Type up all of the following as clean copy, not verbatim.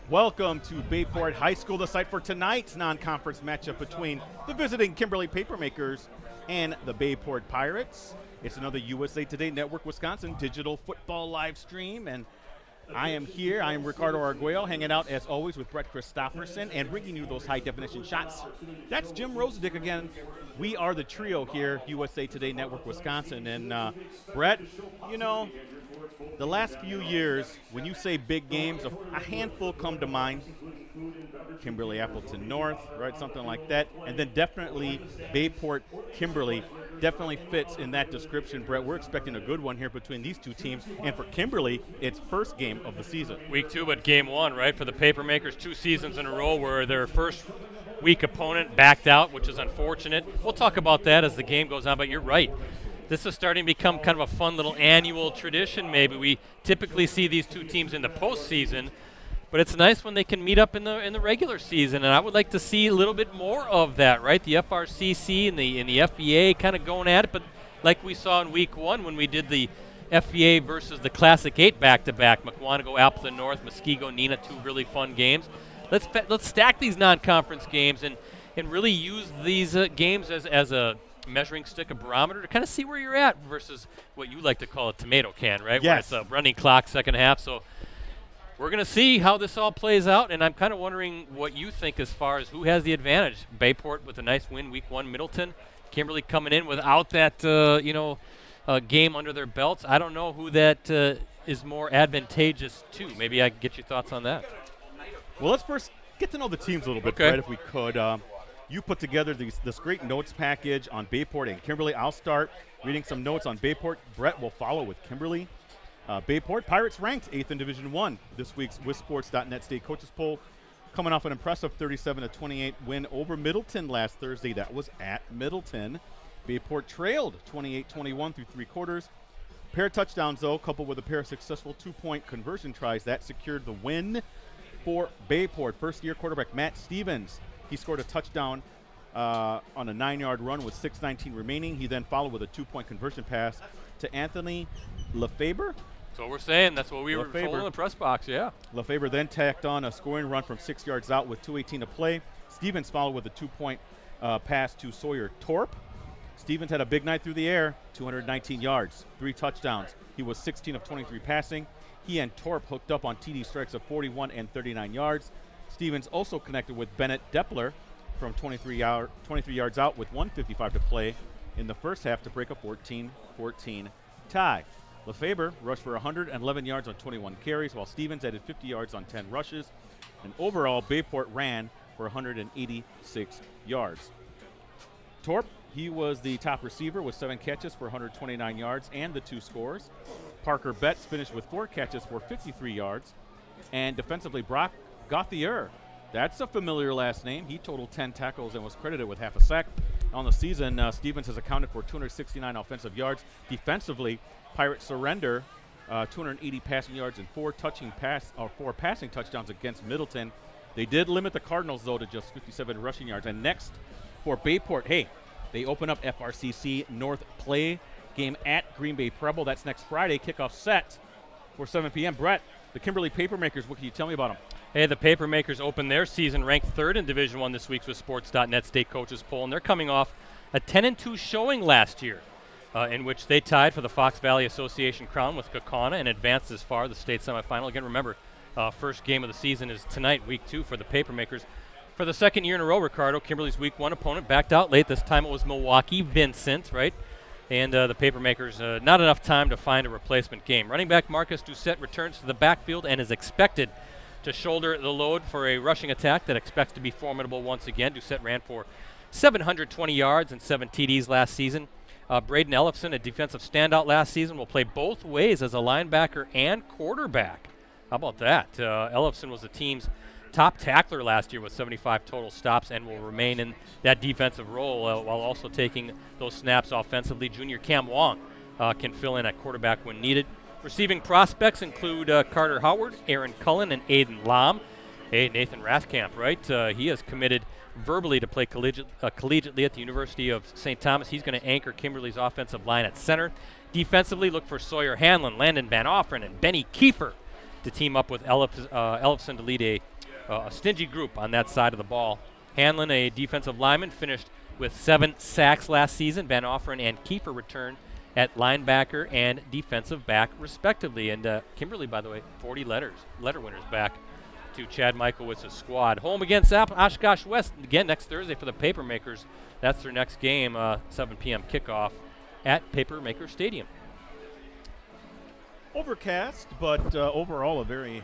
Welcome to Bayport High School, the site for tonight's non-conference matchup between the visiting Kimberly Papermakers and the Bayport Pirates. It's another USA Today Network Wisconsin digital football live stream, and I am here. I am Ricardo Arguello, hanging out as always with Brett Christopherson and bringing you those high-definition shots. That's Jim Rosandick again. We are the trio here, USA Today Network Wisconsin, and Brett, you know, the last few years, when you say big games, a handful come to mind. Kimberly, Appleton North, right, something like that. And then definitely Bayport, Kimberly definitely fits in that description. Brett, we're expecting a good one here between these two teams. And for Kimberly, it's first game of the season. Week 2, but game 1, right, for the Papermakers, 2 seasons in a row where their first week opponent backed out, which is unfortunate. We'll talk about that as the game goes on, but you're right. This is starting to become kind of a fun little annual tradition maybe. We typically see these two teams in the postseason, but it's nice when they can meet up in the regular season, and I would like to see a little bit more of that, right? The FRCC and the FVA kind of going at it, but like we saw in week 1 when we did the FVA versus the Classic 8 back-to-back, Mukwonago, Appleton North, Muskego, Neenah, 2 really fun games. Let's stack these non-conference games and really use these games as a measuring stick, a barometer to kind of see where you're at versus what you like to call a tomato can, right? Yes. Where it's a running clock second half. So we're going to see how this all plays out, and I'm kind of wondering what you think as far as who has the advantage. Bayport with a nice win week 1, Middleton. Kimberly coming in without that, game under their belts. I don't know who that is more advantageous to. Maybe I can get your thoughts on that. Well, let's first get to know the teams a little bit, Okay. Brett, if we could. You put together this great notes package on Bayport and Kimberly. I'll start reading some notes on Bayport. Brett will follow with Kimberly. Bayport Pirates ranked 8th in Division I. This week's WisSports.net State Coaches Poll coming off an impressive 37-28 win over Middleton last Thursday. That was at Middleton. Bayport trailed 28-21 through 3 quarters. Pair of touchdowns, though, coupled with a pair of successful 2-point conversion tries, that secured the win for Bayport. First-year quarterback Matt Stevens. He scored a touchdown on a 9-yard run with 6:19 remaining. He then followed with a 2-point conversion pass to Anthony Lefebvre. That's what we're saying. That's what we were told in the press box, yeah. Lefebvre then tacked on a scoring run from 6 yards out with 2:18 to play. Stevens followed with a 2-point pass to Sawyer Torp. Stevens had a big night through the air, 219 yards, 3 touchdowns. He was 16 of 23 passing. He and Torp hooked up on TD strikes of 41 and 39 yards. Stevens also connected with Bennett Depler from 23 yards out with 1:55 to play in the first half to break a 14-14 tie. Lefebvre rushed for 111 yards on 21 carries, while Stevens added 50 yards on 10 rushes. And overall, Bayport ran for 186 yards. Torp, he was the top receiver with 7 catches for 129 yards and the 2 scores. Parker Betts finished with 4 catches for 53 yards. And defensively, Brock Gauthier, that's a familiar last name. He totaled 10 tackles and was credited with half a sack. On the season, Stevens has accounted for 269 offensive yards. Defensively, Pirates surrender 280 passing yards and 4 passing touchdowns against Middleton. They did limit the Cardinals, though, to just 57 rushing yards. And next for Bayport, they open up FRCC North play game at Green Bay Preble. That's next Friday. Kickoff set for 7 p.m. Brett, the Kimberly Papermakers, what can you tell me about them? Hey, the Papermakers opened their season ranked 3rd in Division I this week's WisSports.net State Coaches Poll, and they're coming off a 10-2 showing last year, in which they tied for the Fox Valley Association crown with Kaukauna and advanced as far as the state semifinal. Again, remember, first game of the season is tonight, week 2 for the Papermakers. For the second year in a row, Ricardo, Kimberly's week 1 opponent backed out late. This time it was Milwaukee Vincent, right? And the Papermakers, not enough time to find a replacement game. Running back Marcus Doucette returns to the backfield and is expected to shoulder the load for a rushing attack that expects to be formidable once again. Doucette ran for 720 yards and 7 TDs last season. Braden Ellefson, a defensive standout last season, will play both ways as a linebacker and quarterback. How about that? Ellefson was the team's top tackler last year with 75 total stops and will remain in that defensive role while also taking those snaps offensively. Junior Cam Wong can fill in at quarterback when needed. Receiving prospects include Carter Howard, Aaron Cullen, and Aiden Lam. Hey, Nathan Rathkamp, right? He has committed verbally to play collegiately at the University of St. Thomas. He's going to anchor Kimberly's offensive line at center. Defensively, look for Sawyer Hanlon, Landon Van Offren, and Benny Kiefer to team up with Ellefson to lead a a stingy group on that side of the ball. Hanlon, a defensive lineman, finished with 7 sacks last season. Van Offeren and Kiefer returned at linebacker and defensive back, respectively. And Kimberly, by the way, 40 letter winners back to Chad Michaewicz's squad. Home against Oshkosh West again next Thursday for the Papermakers. That's their next game, 7 p.m. kickoff at Papermaker Stadium. Overcast, but overall a very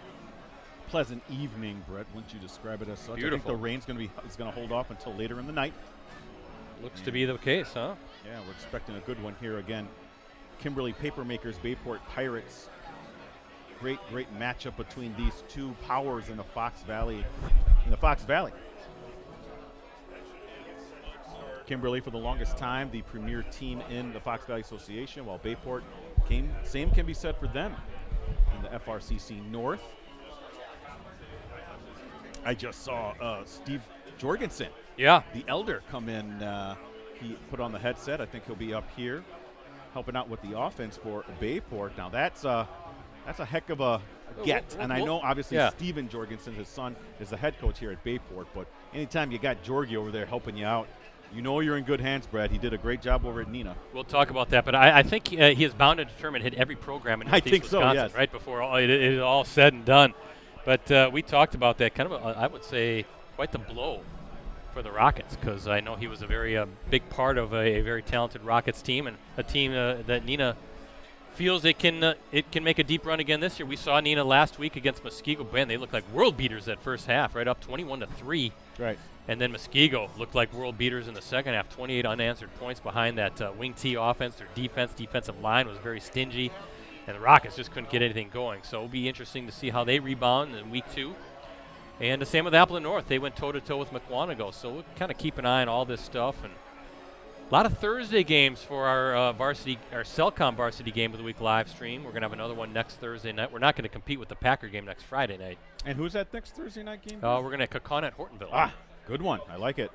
pleasant evening, Brett. Wouldn't you describe it as such? Beautiful. I think the rain's going to hold off until later in the night. Looks to be the case, huh? Yeah, we're expecting a good one here again. Kimberly Papermakers, Bayport Pirates. Great matchup between these two powers in the Fox Valley. Kimberly, for the longest time, the premier team in the Fox Valley Association, while Bayport same can be said for them in the FRCC North. I just saw Steve Jorgensen, the elder, come in. He put on the headset. I think he'll be up here helping out with the offense for Bayport. Now that's a heck of a get. And I know obviously Steven Jorgensen, his son, is the head coach here at Bayport, but anytime you got Jorgie over there helping you out, you know you're in good hands, Brad. He did a great job over at Neenah. We'll talk about that, but I think he is bound and determined to hit every program in Northeast Wisconsin, yes. right before it is all said and done. But we talked about that, kind of, I would say, quite the blow for the Rockets, because I know he was a very big part of a very talented Rockets team, and a team that Neenah feels it can make a deep run again this year. We saw Neenah last week against Muskego. Man, they looked like world beaters that first half, right up 21-3. Right. And then Muskego looked like world beaters in the second half, 28 unanswered points behind that wing T offense. Their defensive line was very stingy, and the Rockets just couldn't get anything going. So it'll be interesting to see how they rebound in week 2. And the same with Appleton North. They went toe-to-toe with McWanago. So we'll kind of keep an eye on all this stuff. And a lot of Thursday games for our Cellcom varsity game of the week live stream. We're going to have another one next Thursday night. We're not going to compete with the Packer game next Friday night. And who's that next Thursday night game? We're going to Kakana at Hortonville. Ah, good one. I like it.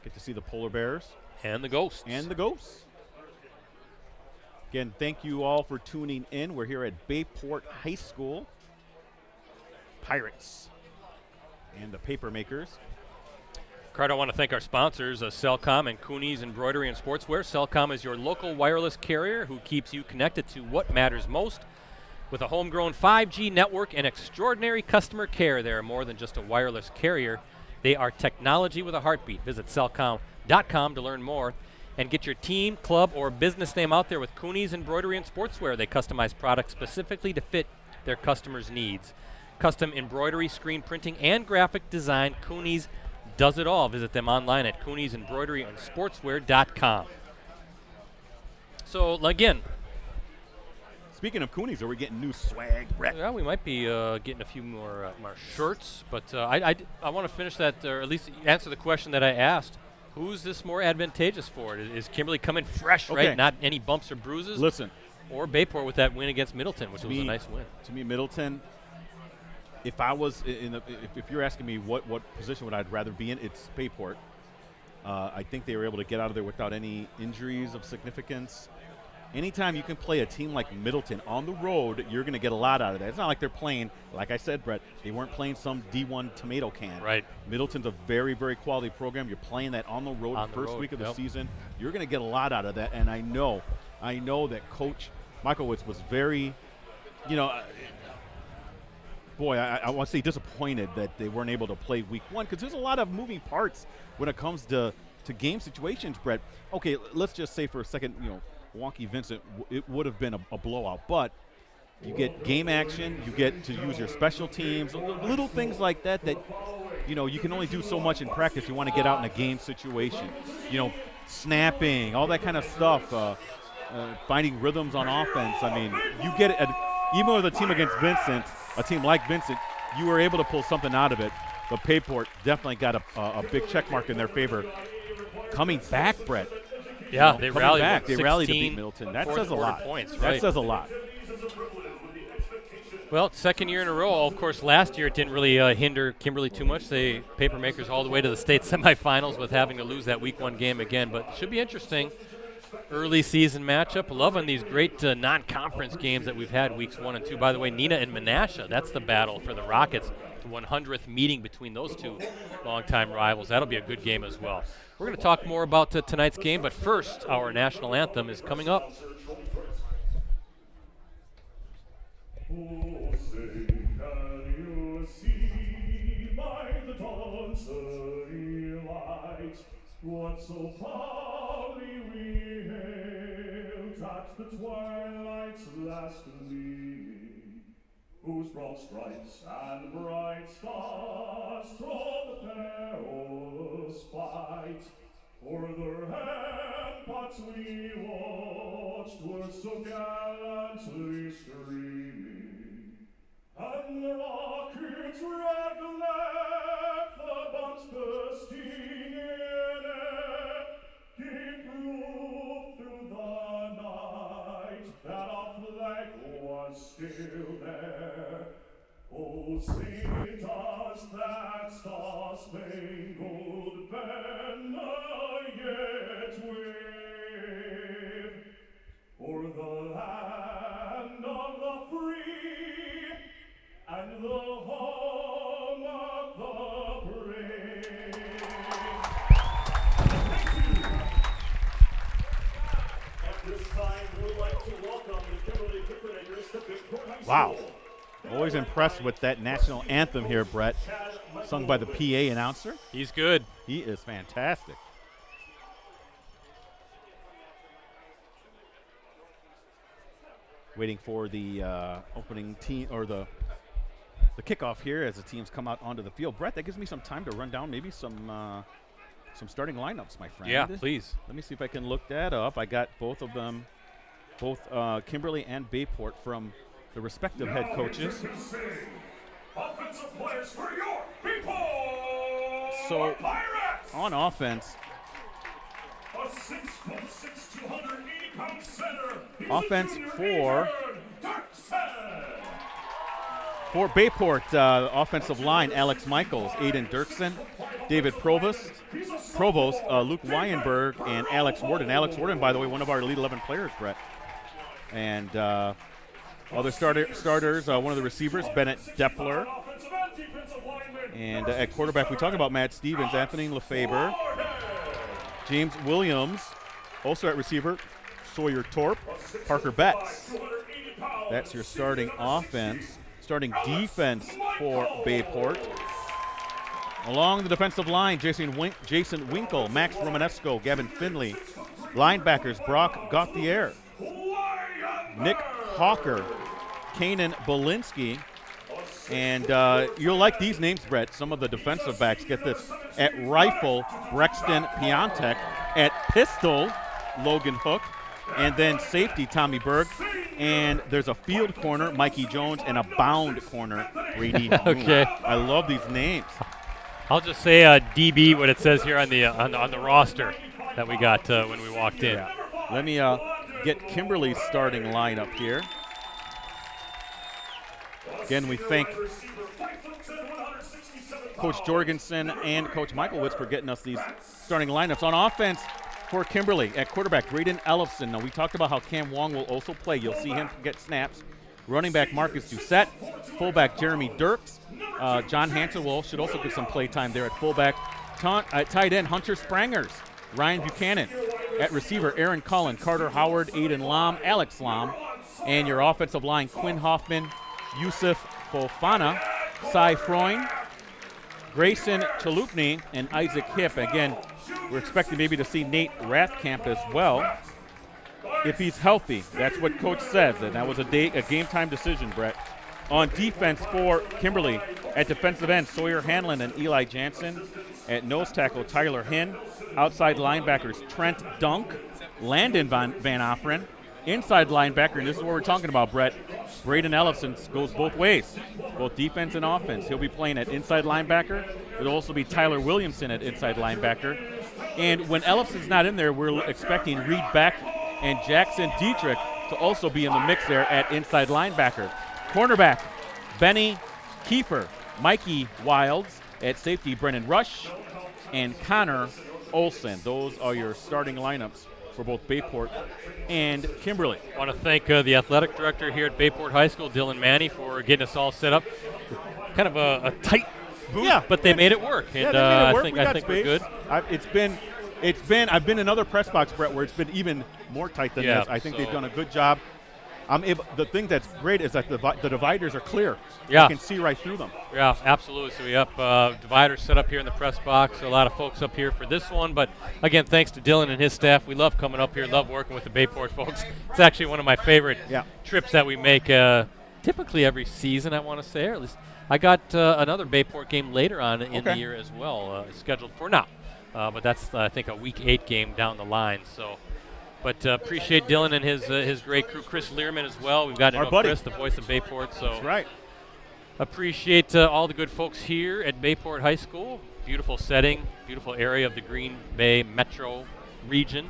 Get to see the Polar Bears. And the Ghosts. Again, thank you all for tuning in. We're here at Bayport High School. Pirates and the Papermakers. Ricardo, I want to thank our sponsors, Cellcom and Cooney's Embroidery and Sportswear. Cellcom is your local wireless carrier who keeps you connected to what matters most. With a homegrown 5G network and extraordinary customer care, they are more than just a wireless carrier. They are technology with a heartbeat. Visit cellcom.com to learn more and get your team, club, or business name out there with Cooney's Embroidery and Sportswear. They customize products specifically to fit their customers' needs. Custom embroidery, screen printing, and graphic design, Cooney's does it all. Visit them online at Cooney'sEmbroideryandSportswear.com. So, again, speaking of Cooney's, are we getting new swag, Brett? Yeah, we might be getting a few more shirts, but I want to finish that, or at least answer the question that I asked. Who's this more advantageous for? Is Kimberly coming fresh, right? Not any bumps or bruises? Listen. Or Bayport with that win against Middleton, which was a nice win. To me, Middleton, if I was if you're asking me what position would I'd rather be in, it's Bayport. I think they were able to get out of there without any injuries of significance. Anytime you can play a team like Middleton on the road, you're going to get a lot out of that. It's not like they're playing, like I said, Brett, they weren't playing some D1 tomato can. Right. Middleton's a very, very quality program. You're playing that on the road first week of the season. You're going to get a lot out of that, and I know that Coach Michaelwitz was very, I want to say disappointed that they weren't able to play week 1, because there's a lot of moving parts when it comes to game situations, Brett. Okay, let's just say for a second, Wonky Vincent, it would have been a blowout, but you get game action, you get to use your special teams, little things like that you can only do so much in practice. You want to get out in a game situation, snapping, all that kind of stuff, finding rhythms on offense. I mean, you get it, even with a team against Vincent, a team like Vincent, you were able to pull something out of it, but Bayport definitely got a big check mark in their favor. Coming back, Brett. Yeah, they rallied back. They rallied to beat Middleton. That says a lot. Points, right. That says a lot. Well, second year in a row. Of course, last year it didn't really hinder Kimberly too much. They Papermakers all the way to the state semifinals with having to lose that week 1 game again. But should be interesting. Early season matchup. Loving these great non-conference games that we've had weeks 1 and 2. By the way, Neenah and Menasha, that's the battle for the Rockets. 100th meeting between those two longtime rivals. That'll be a good game as well. We're going to talk more about tonight's game, but first, our national anthem is coming up. Oh, say, can you see by the dawn's early light what so proudly we hailed at the twilight's last gleaming, whose broad stripes and bright stars through the perilous fight o'er the ramparts we watched were so gallantly streaming, and the rocket's red lamp, the bombs bursting in air, gave proof through the night that our flag was still there. Oh, sing us that star-spangled banner yet wave o'er the land of the free and the home of the brave. Thank you. At this time, we would like to welcome the Kimberly Kickers to Bayport High School. Wow. Always impressed with that national anthem here, Brett, sung by the PA announcer. He's good. He is fantastic. Waiting for the opening team, or the kickoff here as the teams come out onto the field. Brett, that gives me some time to run down maybe some starting lineups, my friend. Yeah, please. Let me see if I can look that up. I got both of them, both Kimberly and Bayport from the respective head coaches. Offensive players for your people. So Pirates. on offense, A 6'6", 280-pound center. Offense for Dirksen. Bayport, offensive line, Alex Michaels, Aiden Dirksen, David Provost, Luke Weinberg, and Alex Warden. Alex Warden, by the way, one of our Elite 11 players, Brett. And other starters, one of the receivers, Bennett Deppler. And at quarterback, we talked about Matt Stevens, Anthony Lefebvre, James Williams. Also at receiver, Sawyer Torp, Parker Betts. That's your starting offense. Starting defense for Bayport. Along the defensive line, Jason Winkle, Max Romanesco, Gavin Finley. Linebackers, Brock Gauthier, Nick Hawker, Kanan Belinsky. And you'll like these names, Brett. Some of the defensive backs, get this. At rifle, Brexton Piontek. At pistol, Logan Hook. And then safety, Tommy Berg. And there's a field corner, Mikey Jones, and a bound corner, Brady. Okay. I love these names. I'll just say DB, what it says here on the roster that we got when we walked in. Yeah. Let me get Kimberly's starting lineup here. Again, we thank Coach Jorgensen and Coach Michaelwitz for getting us these starting lineups. On offense for Kimberly, at quarterback, Braden Ellefson. Now, we talked about how Cam Wong will also play. You'll see him get snaps. Running back, Marcus Doucette. Fullback, Jeremy Dirks. John Hansen should also get some play time there at fullback. At tight end, Hunter Sprangers. Ryan Buchanan. At receiver, Aaron Cullen, Carter Howard, Aiden Lam, Alex Lam. And your offensive line, Quinn Hoffman, Yusuf Fofana, Cy Freund, Grayson Chalupny, and Isaac Hipp. Again, we're expecting maybe to see Nate Rathkamp as well, if he's healthy. That's what Coach says, and that was a game time decision, Brett. On defense for Kimberly, at defensive end, Sawyer Hanlon and Eli Jansen. At nose tackle, Tyler Hinn. Outside linebackers, Trent Dunk, Landon Van Offren. Inside linebacker, and this is what we're talking about, Brett, Braden Ellefson goes both ways, both defense and offense. He'll be playing at inside linebacker. It'll also be Tyler Williamson at inside linebacker. And when Ellefson's not in there, we're expecting Reed Beck and Jackson Dietrich to also be in the mix there at inside linebacker. Cornerback, Benny Kiefer, Mikey Wilds. At safety, Brennan Rush and Connor Olson. Those are your starting lineups for both Bayport and Kimberly. I want to thank the athletic director here at Bayport High School, Dylan Manny, for getting us all set up. kind of a tight booth, Yeah, but they made it work. And Yeah, they made it work. I think we're good. I've been in another press box, Brett, where it's been even more tight than this. I think they've done a good job. The thing that's great is that the dividers are clear. Yeah. You can see right through them. Yeah, absolutely. So we have dividers set up here in the press box. A lot of folks up here for this one. But, again, thanks to Dylan and his staff. We love coming up here, love working with the Bayport folks. It's actually one of my favorite trips that we make typically every season, I want to say. Or at least I got another Bayport game later on in the year as well, scheduled for now. But that's, I think, a Week 8 game down the line. So, but appreciate Dylan and his great crew. Chris Learman as well. We've got Chris, the voice of Bayport. So that's right. Appreciate all the good folks here at Bayport High School. Beautiful setting, beautiful area of the Green Bay metro region.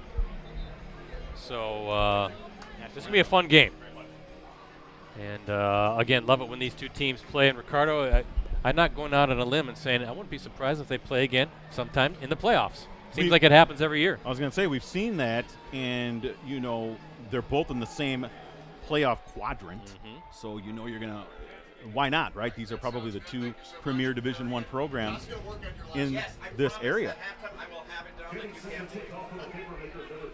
So this is going to be a fun game. And, again, love it when these two teams play. And, Ricardo, I'm not going out on a limb and saying I wouldn't be surprised if they play again sometime in the playoffs. Seems like it happens every year. I was going to say, we've seen that, and, they're both in the same playoff quadrant. So, you're going to – why not, right? These are probably the two premier Division I programs in this area.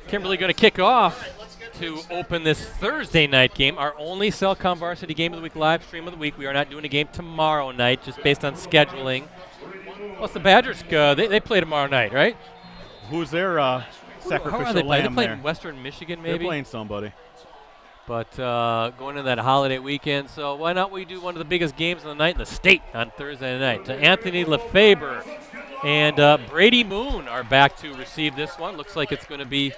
Kimberly going to kick off to open this Thursday night game, our only Cellcom Varsity Game of the Week, live stream of the week. We are not doing a game tomorrow night, just based on scheduling. Plus the Badgers, they play tomorrow night, right? Who's their sacrificial How are they playing? lamb They're there? playing Western Michigan, maybe? They're playing somebody. But going into that holiday weekend, so why not we do one of the biggest games of the night in the state on Thursday night? Anthony Lefebvre and Brady Moon are back to receive this one. Looks like it's going to be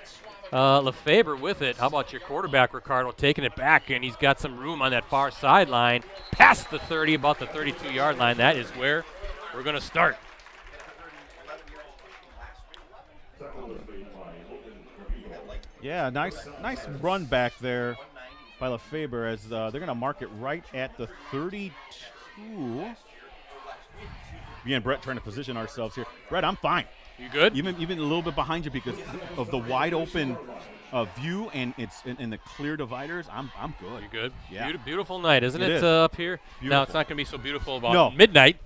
Lefebvre with it. How about your quarterback, Ricardo, taking it back, and he's got some room on that far sideline, past the 30, about the 32-yard line. That is where we're going to start. Yeah, nice run back there by Lefebvre as they're going to mark it right at the 32. Me and Brett trying to position ourselves here. Brett, I'm fine. You good? Even a little bit behind you because of the wide open view and it's in the clear dividers. I'm good. You good? Yeah. Beautiful night, isn't it? Is. Up here. Beautiful. Now it's not going to be so beautiful about midnight.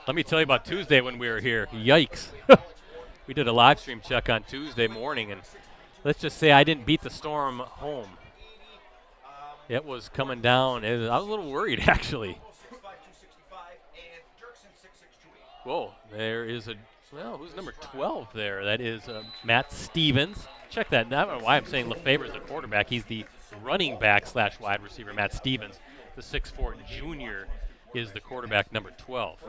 Let me tell you about Tuesday when we were here. Yikes! We did a live stream check on Tuesday morning, and let's just say I didn't beat the storm home. It was coming down. I was a little worried, actually. Whoa, there is who's number 12 there? That is Matt Stevens. Check that. Now, I don't know why I'm saying Lefebvre is the quarterback. He's the running back / wide receiver. Matt Stevens, the 6'4" junior, is the quarterback, number 12.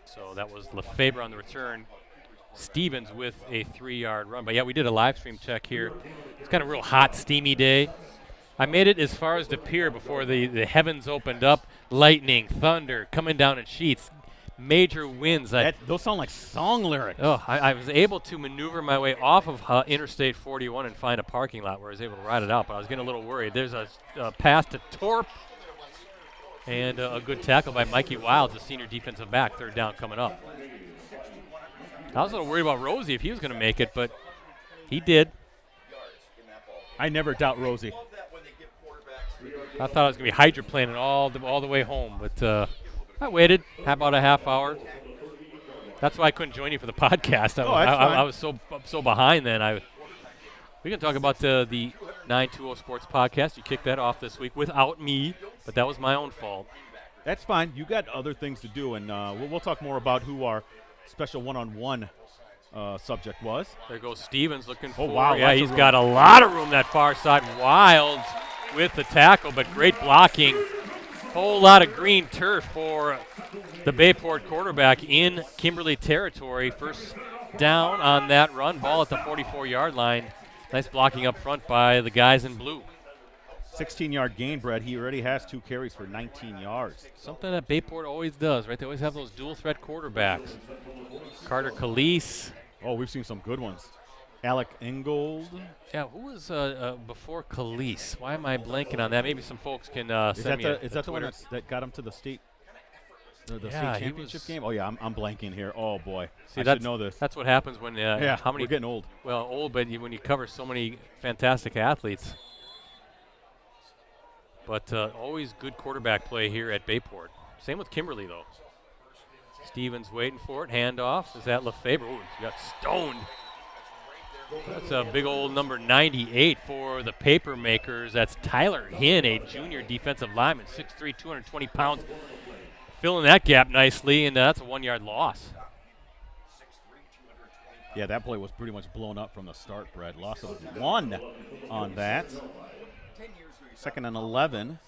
So that was Lefebvre on the return. Stevens with a 3-yard run. But, yeah, we did a live stream check here. It's kind of a real hot, steamy day. I made it as far as the pier before the heavens opened up. Lightning, thunder, coming down in sheets. Major winds. Those sound like song lyrics. Oh, I was able to maneuver my way off of Interstate 41 and find a parking lot where I was able to ride it out, but I was getting a little worried. There's a pass to Torp and a good tackle by Mikey Wilds, the senior defensive back, third down coming up. I was a little worried about Rosie if he was going to make it, but he did. I never doubt Rosie. I thought I was going to be hydroplaning all the way home, but I waited about a half hour. That's why I couldn't join you for the podcast. I was so behind then. We can talk about the 920 Sports Podcast. You kicked that off this week without me, but that was my own fault. That's fine. You got other things to do, and we'll talk more about who our special one-on-one subject was. There goes Stevens looking for. Oh, wow. Yeah, he's got a lot of room that far side. Wilds with the tackle, but great blocking. Whole lot of green turf for the Bayport quarterback in Kimberly territory. First down on that run. Ball at the 44-yard line. Nice blocking up front by the guys in blue. 16-yard gain, Brett. He already has 2 carries for 19 yards. Something that Bayport always does, right? They always have those dual-threat quarterbacks. Carter Calise. Oh, we've seen some good ones. Alec Ingold. Yeah, who was before Calise? Why am I blanking on that? Maybe some folks can send me Is that the one that got him to the state state championship game? Oh, yeah, I'm blanking here. Oh, boy. I should know this. That's what happens when how many, we're getting old. Well, old, but when you cover so many fantastic athletes. But always good quarterback play here at Bayport. Same with Kimberly, though. Stevens waiting for it. Handoff. Is that Lefebvre? Ooh, he got stoned. That's a big old number 98 for the Papermakers. That's Tyler Hinn, a junior defensive lineman, 6'3", 220 pounds. Filling that gap nicely, and that's a 1-yard loss. Yeah, that play was pretty much blown up from the start, Brett. Loss of 1 on that. 2nd and 11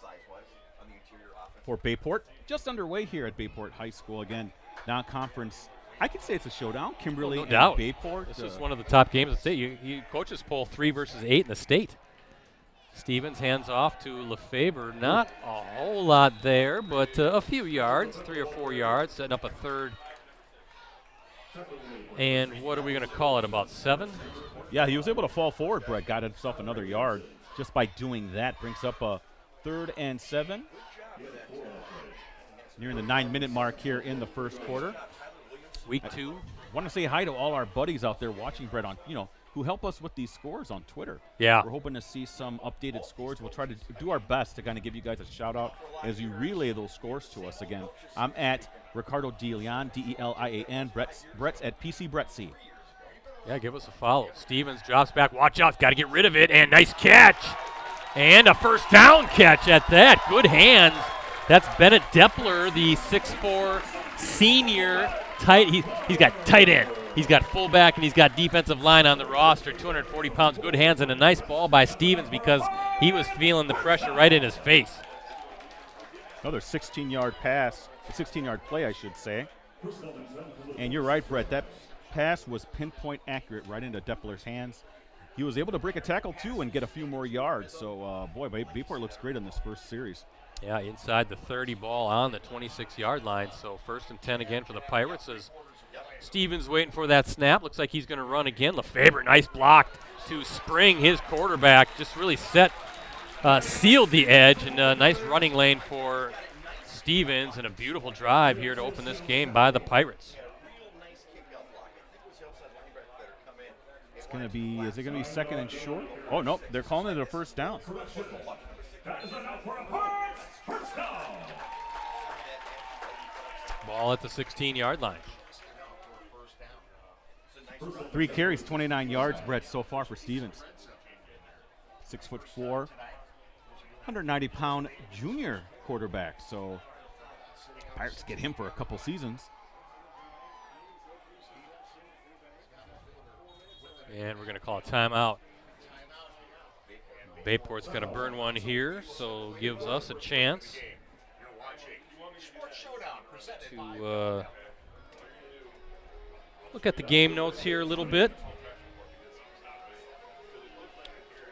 for Bayport. Just underway here at Bayport High School. Again, non-conference. I could say it's a showdown. Kimberly no and doubt. Bayport. This is one of the top games in the state. You coaches poll 3 versus 8 in the state. Stevens hands off to Lefebvre. Not a whole lot there, but a few yards, 3 or 4 yards, setting up a third. And what are we going to call it, about 7? Yeah, he was able to fall forward, Brett. Got himself another yard just by doing that. Brings up a 3rd and 7. Nearing the 9-minute mark here in the first quarter. Week 2. Want to say hi to all our buddies out there watching, Brett, on who help us with these scores on Twitter. Yeah. We're hoping to see some updated scores. We'll try to do our best to kind of give you guys a shout out as you relay those scores to us again. I'm at Ricardo Delian, Delian. Brett's at PC Brett C. Yeah, give us a follow. Stevens drops back. Watch out. Got to get rid of it. And nice catch. And a first down catch at that. Good hands. That's Bennett Depler, the 6'4" senior tight. He's got tight end. He's got fullback, and he's got defensive line on the roster. 240 pounds, good hands, and a nice ball by Stevens because he was feeling the pressure right in his face. Another 16-yard pass, a 16-yard play, I should say. And you're right, Brett. That pass was pinpoint accurate right into Depler's hands. He was able to break a tackle, too, and get a few more yards. So, boy, Bayport looks great in this first series. Yeah, inside the 30, ball on the 26-yard line. So 1st and 10 again for the Pirates as Stevens waiting for that snap. Looks like he's going to run again. Lefebvre, nice block to spring his quarterback. Just really sealed the edge, and a nice running lane for Stevens, and a beautiful drive here to open this game by the Pirates. Is it going to be 2nd and short? Oh, nope, they're calling it a first down. Ball at the 16-yard line. 3 carries, 29 yards, Brett, so far for Stevens. 6'4", 190-pound junior quarterback. So Pirates get him for a couple seasons. And we're going to call a timeout. Bayport's going to burn one here, so gives us a chance to look at the game notes here a little bit.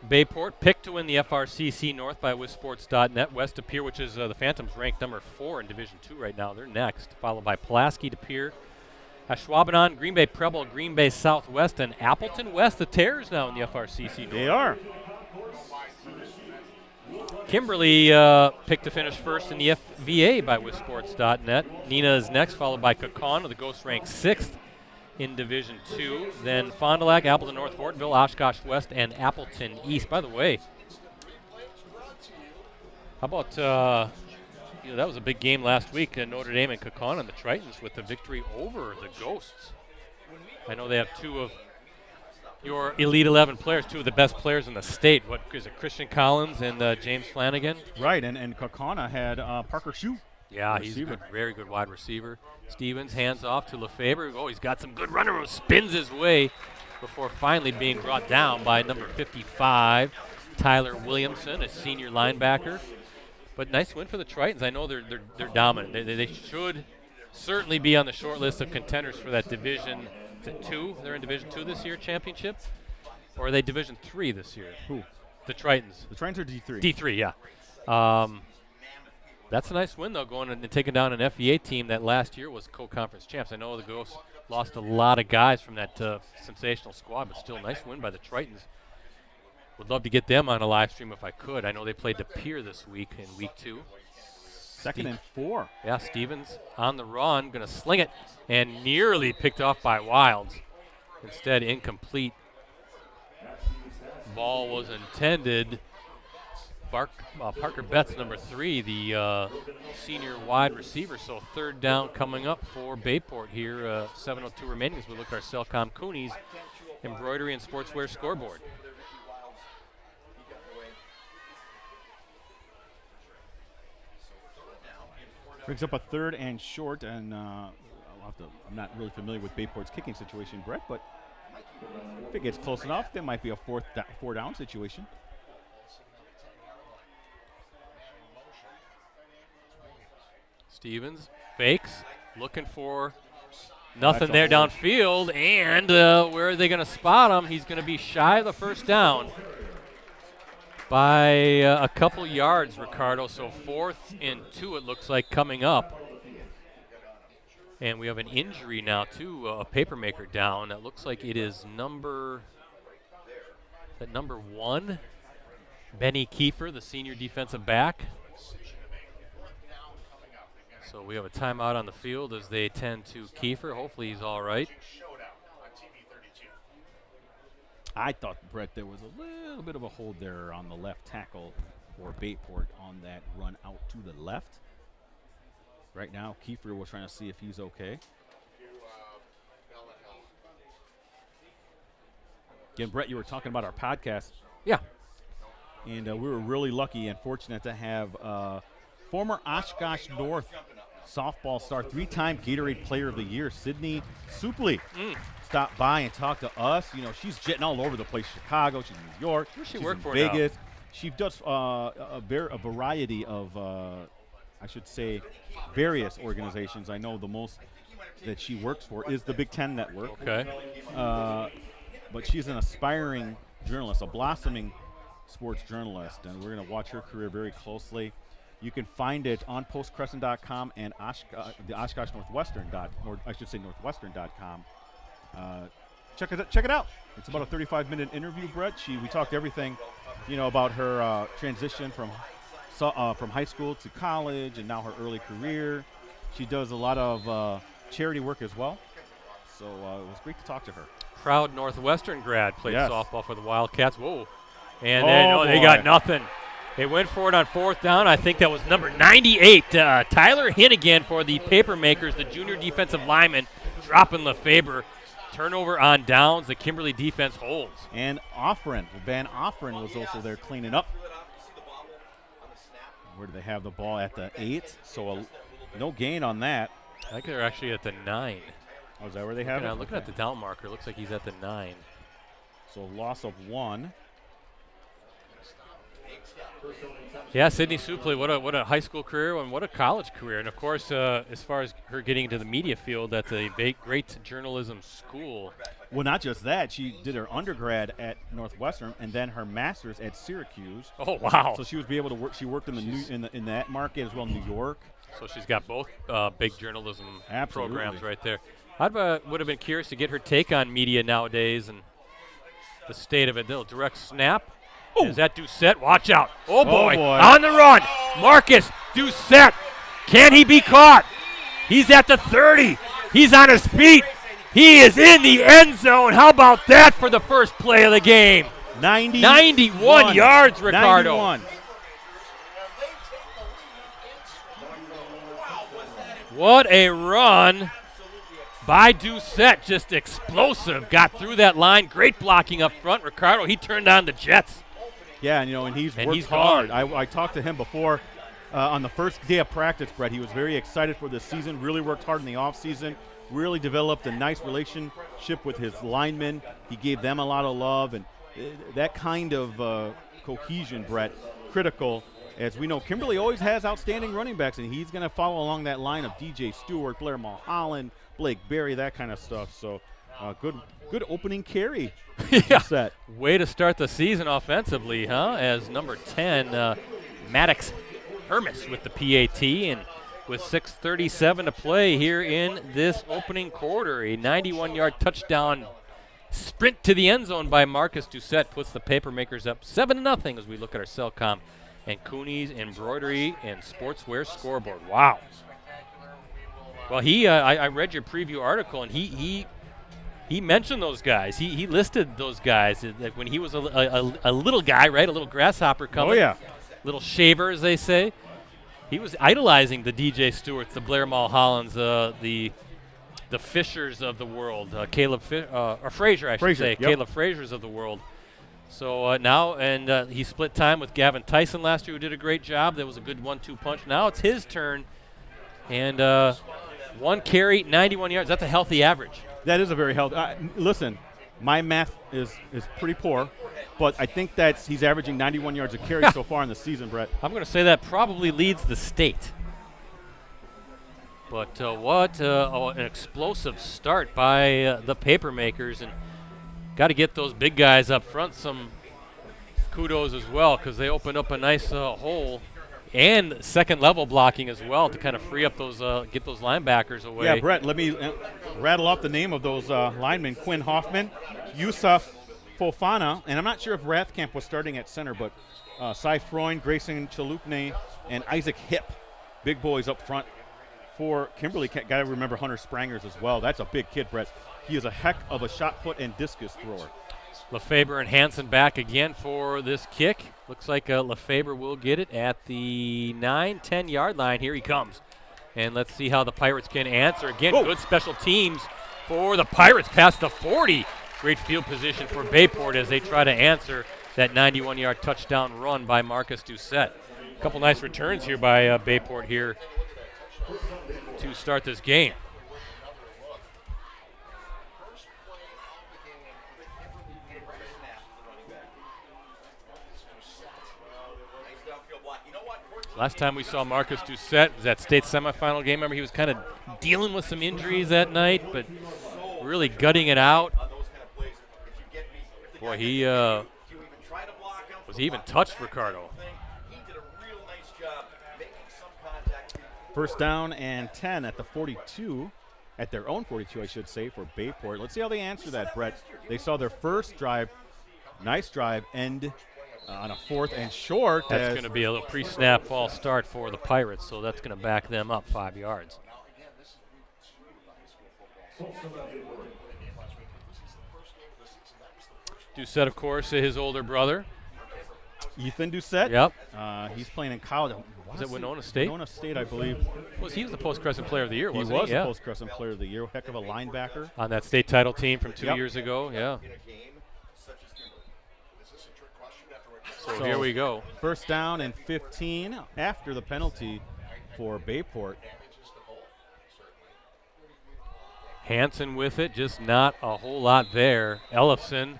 Bayport picked to win the FRCC North by WisSports.net. West De Pere, which is the Phantoms, ranked number 4 in Division II right now. They're next, followed by Pulaski, De Pere, Ashwaubenon, Green Bay Preble, Green Bay Southwest, and Appleton West. The Terrors now in the FRCC North. They are. Kimberly picked to finish first in the FVA by WisSports.net. Nina is next, followed by Kokon, the Ghost ranked 6th in Division II. Then Fond du Lac, Appleton North, Hortonville, Oshkosh West, and Appleton East. By the way, how about that was a big game last week in Notre Dame and Kokon and the Tritons with the victory over the Ghosts. I know they have 2 of your Elite 11 players, 2 of the best players in the state. What is it, Christian Collins and James Flanagan? Right, and Kakana had Parker Shue. Yeah, he's a good, very good wide receiver. Stevens hands off to Lefebvre. Oh, he's got some good running room. Spins his way before finally being brought down by number 55, Tyler Williamson, a senior linebacker. But nice win for the Tritons. I know they're dominant. They should certainly be on the short list of contenders for that Division 2. They're in Division 2 this year, championship? Or are they Division 3 this year? Who? The Tritons. The Tritons are D3. D3, yeah. That's a nice win, though, going and taking down an FVA team that last year was co-conference champs. I know the Ghosts lost a lot of guys from that sensational squad, but still a nice win by the Tritons. Would love to get them on a live stream if I could. I know they played De Pere this week in week 2. 2nd and 4. Yeah, Stevens on the run, going to sling it, and nearly picked off by Wilds. Instead, incomplete. Ball was intended Parker Betts, number 3, the senior wide receiver. So 3rd down coming up for Bayport here. 7:02 remaining as we look at our Cellcom Coonies embroidery and sportswear scoreboard. Brings up a 3rd and short, and I'm not really familiar with Bayport's kicking situation, Brett, but if it gets close enough, there might be a 4 down situation. Stevens fakes, looking for nothing there downfield, and where are they going to spot him? He's going to be shy of the 1st down by a couple yards, Ricardo. So 4th and 2 it looks like coming up. And we have an injury now too, a papermaker down. It looks like it is number 1, Benny Kiefer, the senior defensive back. So we have a timeout on the field as they tend to Kiefer. Hopefully he's all right. I thought, Brett, there was a little bit of a hold there on the left tackle for Bayport on that run out to the left. Right now, Kiefer was trying to see if he's okay. Again, Brett, you were talking about our podcast. Yeah. And we were really lucky and fortunate to have former Oshkosh North softball star, 3-time Gatorade Player of the Year, Sydney Supley, stop by and talk to us. You know, she's jetting all over the place. Chicago, she's in New York, Where's she she's work in for Vegas. Now? She does a variety of, I should say, various organizations. I know the most that she works for is the Big Ten Network. Okay. But she's an aspiring journalist, a blossoming sports journalist, and we're going to watch her career very closely. You can find it on postcrescent.com and the Oshkosh Northwestern.com. Check it out. It's about a 35-minute interview, Brett. We talked everything, about her transition from high school to college and now her early career. She does a lot of charity work as well. So it was great to talk to her. Proud Northwestern grad, played Yes. softball for the Wildcats. Whoa. And they got nothing. They went for it on 4th down. I think that was number 98. Tyler Hinnigan for the Papermakers, the junior defensive lineman, dropping Lefebvre. Turnover on downs. The Kimberly defense holds. And Van Offren was also there cleaning up. Where do they have the ball? At the 8. So no gain on that. I think they're actually at the 9. Oh, is that where they have it? Looking at the down marker, looks like he's at the 9. So loss of 1. Yeah, Sydney Supley, what a high school career and what a college career. And, of course, as far as her getting into the media field, that's a great journalism school. Well, not just that. She did her undergrad at Northwestern and then her master's at Syracuse. Oh, wow. So she was able to work. She worked in that market as well, New York. So she's got both big journalism Absolutely. programs right there. I would have been curious to get her take on media nowadays and the state of it. Little direct snap. Ooh. Is that Doucette? Watch out. Oh, boy. boy. On the run. Marcus Doucette. Can he be caught? He's at the 30. He's on his feet. He is in the end zone. How about that for the first play of the game? 91 yards, Ricardo. 91. What a run by Doucette. Just explosive. Got through that line. Great blocking up front. Ricardo, he turned on the Jets. Yeah, and he's And worked he's hard. gone. I talked to him before on the first day of practice, Brett. He was very excited for this season, really worked hard in the offseason, really developed a nice relationship with his linemen. He gave them a lot of love, and that kind of cohesion, Brett, critical. As we know, Kimberly always has outstanding running backs, and he's going to follow along that line of DJ Stewart, Blair Mulholland, Blake Berry, that kind of stuff. So good opening carry. Yeah. Set. Way to start the season offensively, huh? As number 10, Maddox Hermes with the PAT, and with 6:37 to play here in this opening quarter, a 91-yard touchdown sprint to the end zone by Marcus Doucette puts the Papermakers up 7-0 as we look at our Cellcom and Cooney's embroidery and sportswear scoreboard. Wow. Well, I read your preview article, and he mentioned those guys. He listed those guys when he was a little guy, right? A little grasshopper coming. Oh, yeah. little shaver, as they say. He was idolizing the DJ Stewarts, the Blair Mulhollands, the Fishers of the world, or Frazier, I should say, yep. Caleb Frazier's of the world. So now, and he split time with Gavin Tyson last year, who did a great job. That was a good 1-2 punch. Now it's his turn, and 1 carry, 91 yards. That's a healthy average. That is a very healthy. Listen, my math is pretty poor, but I think he's averaging 91 yards a carry so far in the season, Brett. I'm going to say that probably leads the state. But what an explosive start by the Papermakers, and got to get those big guys up front some kudos as well, because they opened up a nice hole, and second level blocking as well to kind of free up those get those linebackers away. Yeah, Brett, let me rattle off the name of those linemen: Quinn Hoffman, Yusuf Fofana, and I'm not sure if Rathkamp was starting at center, but Cy Freund, Grayson Chalupne, and Isaac Hip, big boys up front for Kimberly. Got to remember Hunter Sprangers as well. That's a big kid, Brett. He is a heck of a shot put and discus thrower. LeFaber and Hansen back again for this kick. Looks like LeFaber will get it at the 9-10 yard line. Here he comes. And let's see how the Pirates can answer. Again, Whoa. Good special teams for the Pirates past the 40. Great field position for Bayport as they try to answer that 91-yard touchdown run by Marcus Doucette. A couple nice returns here by Bayport here to start this game. Last time we saw Marcus Doucette was that state semifinal game. Remember, he was kind of dealing with some injuries that night, but really gutting it out. Boy, he was he even touched Ricardo. First down and 10 at the 42, at their own 42, I should say, for Bayport. Let's see how they answer that, Brett. They saw their first drive, nice drive, end on a 4th and short. That's going to be a little pre-snap false start for the Pirates, so that's going to back them up 5 yards. Doucette, of course, his older brother. Ethan Doucette. Yep. He's playing in college. Was it Winona State? Winona State, I believe. He was the Post Crescent Player of the Year, wasn't he? He was the Post Crescent Player of the Year. Heck of a linebacker. On that state title team from 2 years ago, yeah. So here we go. First down and 15 after the penalty for Bayport. Hansen with it, just not a whole lot there. Ellefson,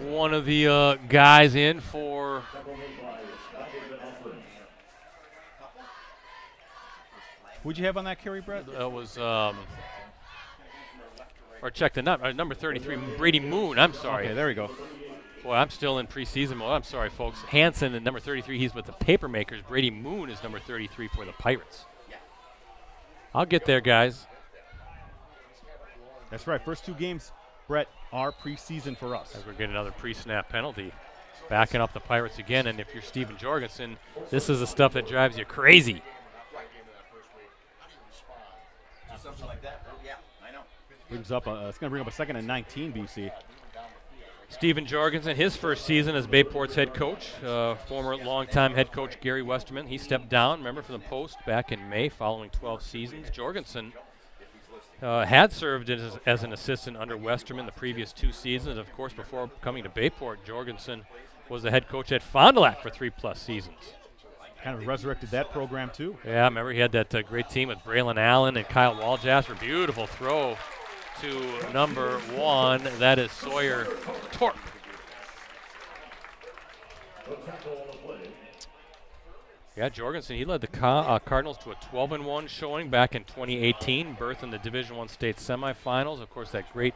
one of the guys in for Who'd you have on that carry, Brett? That was, or check the number 33, Brady Moon. I'm sorry. Okay, there we go. Boy, I'm still in preseason mode. I'm sorry, folks. Hansen and number 33, he's with the Papermakers. Brady Moon is number 33 for the Pirates. I'll get there, guys. That's right. First 2 games, Brett, are preseason for us. As we're getting another pre-snap penalty. Backing up the Pirates again, and if you're Steven Jorgensen, this is the stuff that drives you crazy. Something like that. Yeah, I know. Brings up it's going to bring up a 2nd and 19, BC. Steven Jorgensen, his first season as Bayport's head coach, former longtime head coach Gary Westerman. He stepped down, remember, from the post back in May following 12 seasons. Jorgensen had served as an assistant under Westerman the previous 2 seasons. Of course, before coming to Bayport, Jorgensen was the head coach at Fond du Lac for 3+ seasons. Kind of resurrected that program, too. Yeah, remember he had that great team with Braylon Allen and Kyle Waljasper. Beautiful throw to number 1. That is Sawyer Torp. Yeah, Jorgensen, he led the Cardinals to a 12-1 showing back in 2018, berth in the Division I state semifinals. Of course, that great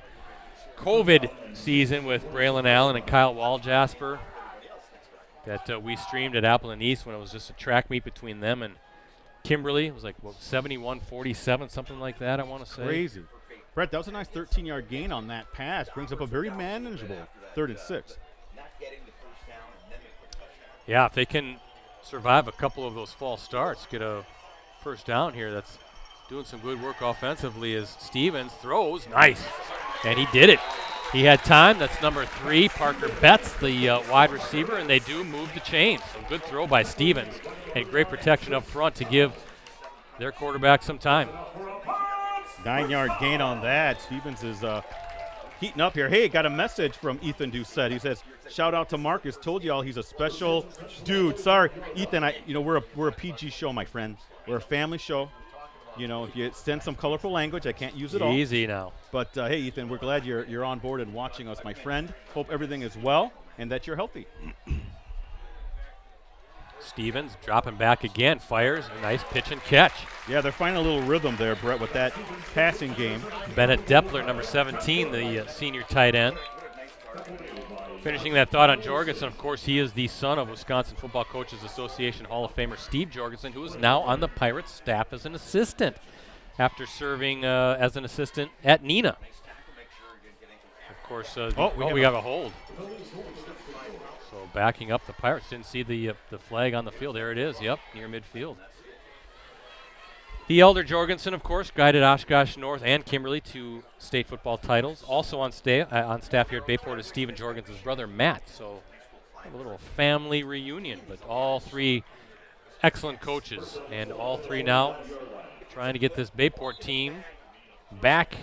COVID season with Braylon Allen and Kyle Waljasper that we streamed at Appleton East when it was just a track meet between them and Kimberly. It was like 71-47, something like that, I want to say. Crazy. Brett, that was a nice 13-yard gain on that pass. Brings up a very manageable 3rd and 6. Yeah, if they can survive a couple of those false starts, get a first down here, that's doing some good work offensively as Stevens throws. Nice. And he did it. He had time. That's number 3, Parker Betts, the wide receiver, and they do move the chains. So good throw by Stevens, and great protection up front to give their quarterback some time. 9-yard gain on that. Stevens is heating up here. Hey, got a message from Ethan Doucette. He says, shout out to Marcus. Told y'all he's a special dude. Sorry, Ethan. We're a PG show, my friend. We're a family show. If you send some colorful language, I can't use it all. Easy now. But hey, Ethan, we're glad you're on board and watching us, my friend. Hope everything is well and that you're healthy. Stevens dropping back again, fires, a nice pitch and catch. Yeah, they're finding a little rhythm there, Brett, with that passing game. Bennett Depler, number 17, the senior tight end. Finishing that thought on Jorgensen, of course, he is the son of Wisconsin Football Coaches Association Hall of Famer Steve Jorgensen, who is now on the Pirates staff as an assistant after serving as an assistant at Neenah. Of course, we have a hold. So backing up the Pirates. Didn't see the flag on the field. There it is. Yep, near midfield. The elder Jorgensen, of course, guided Oshkosh North and Kimberly to state football titles. Also on staff here at Bayport is Stephen Jorgensen's brother, Matt. So a little family reunion, but all 3 excellent coaches, and all 3 now trying to get this Bayport team back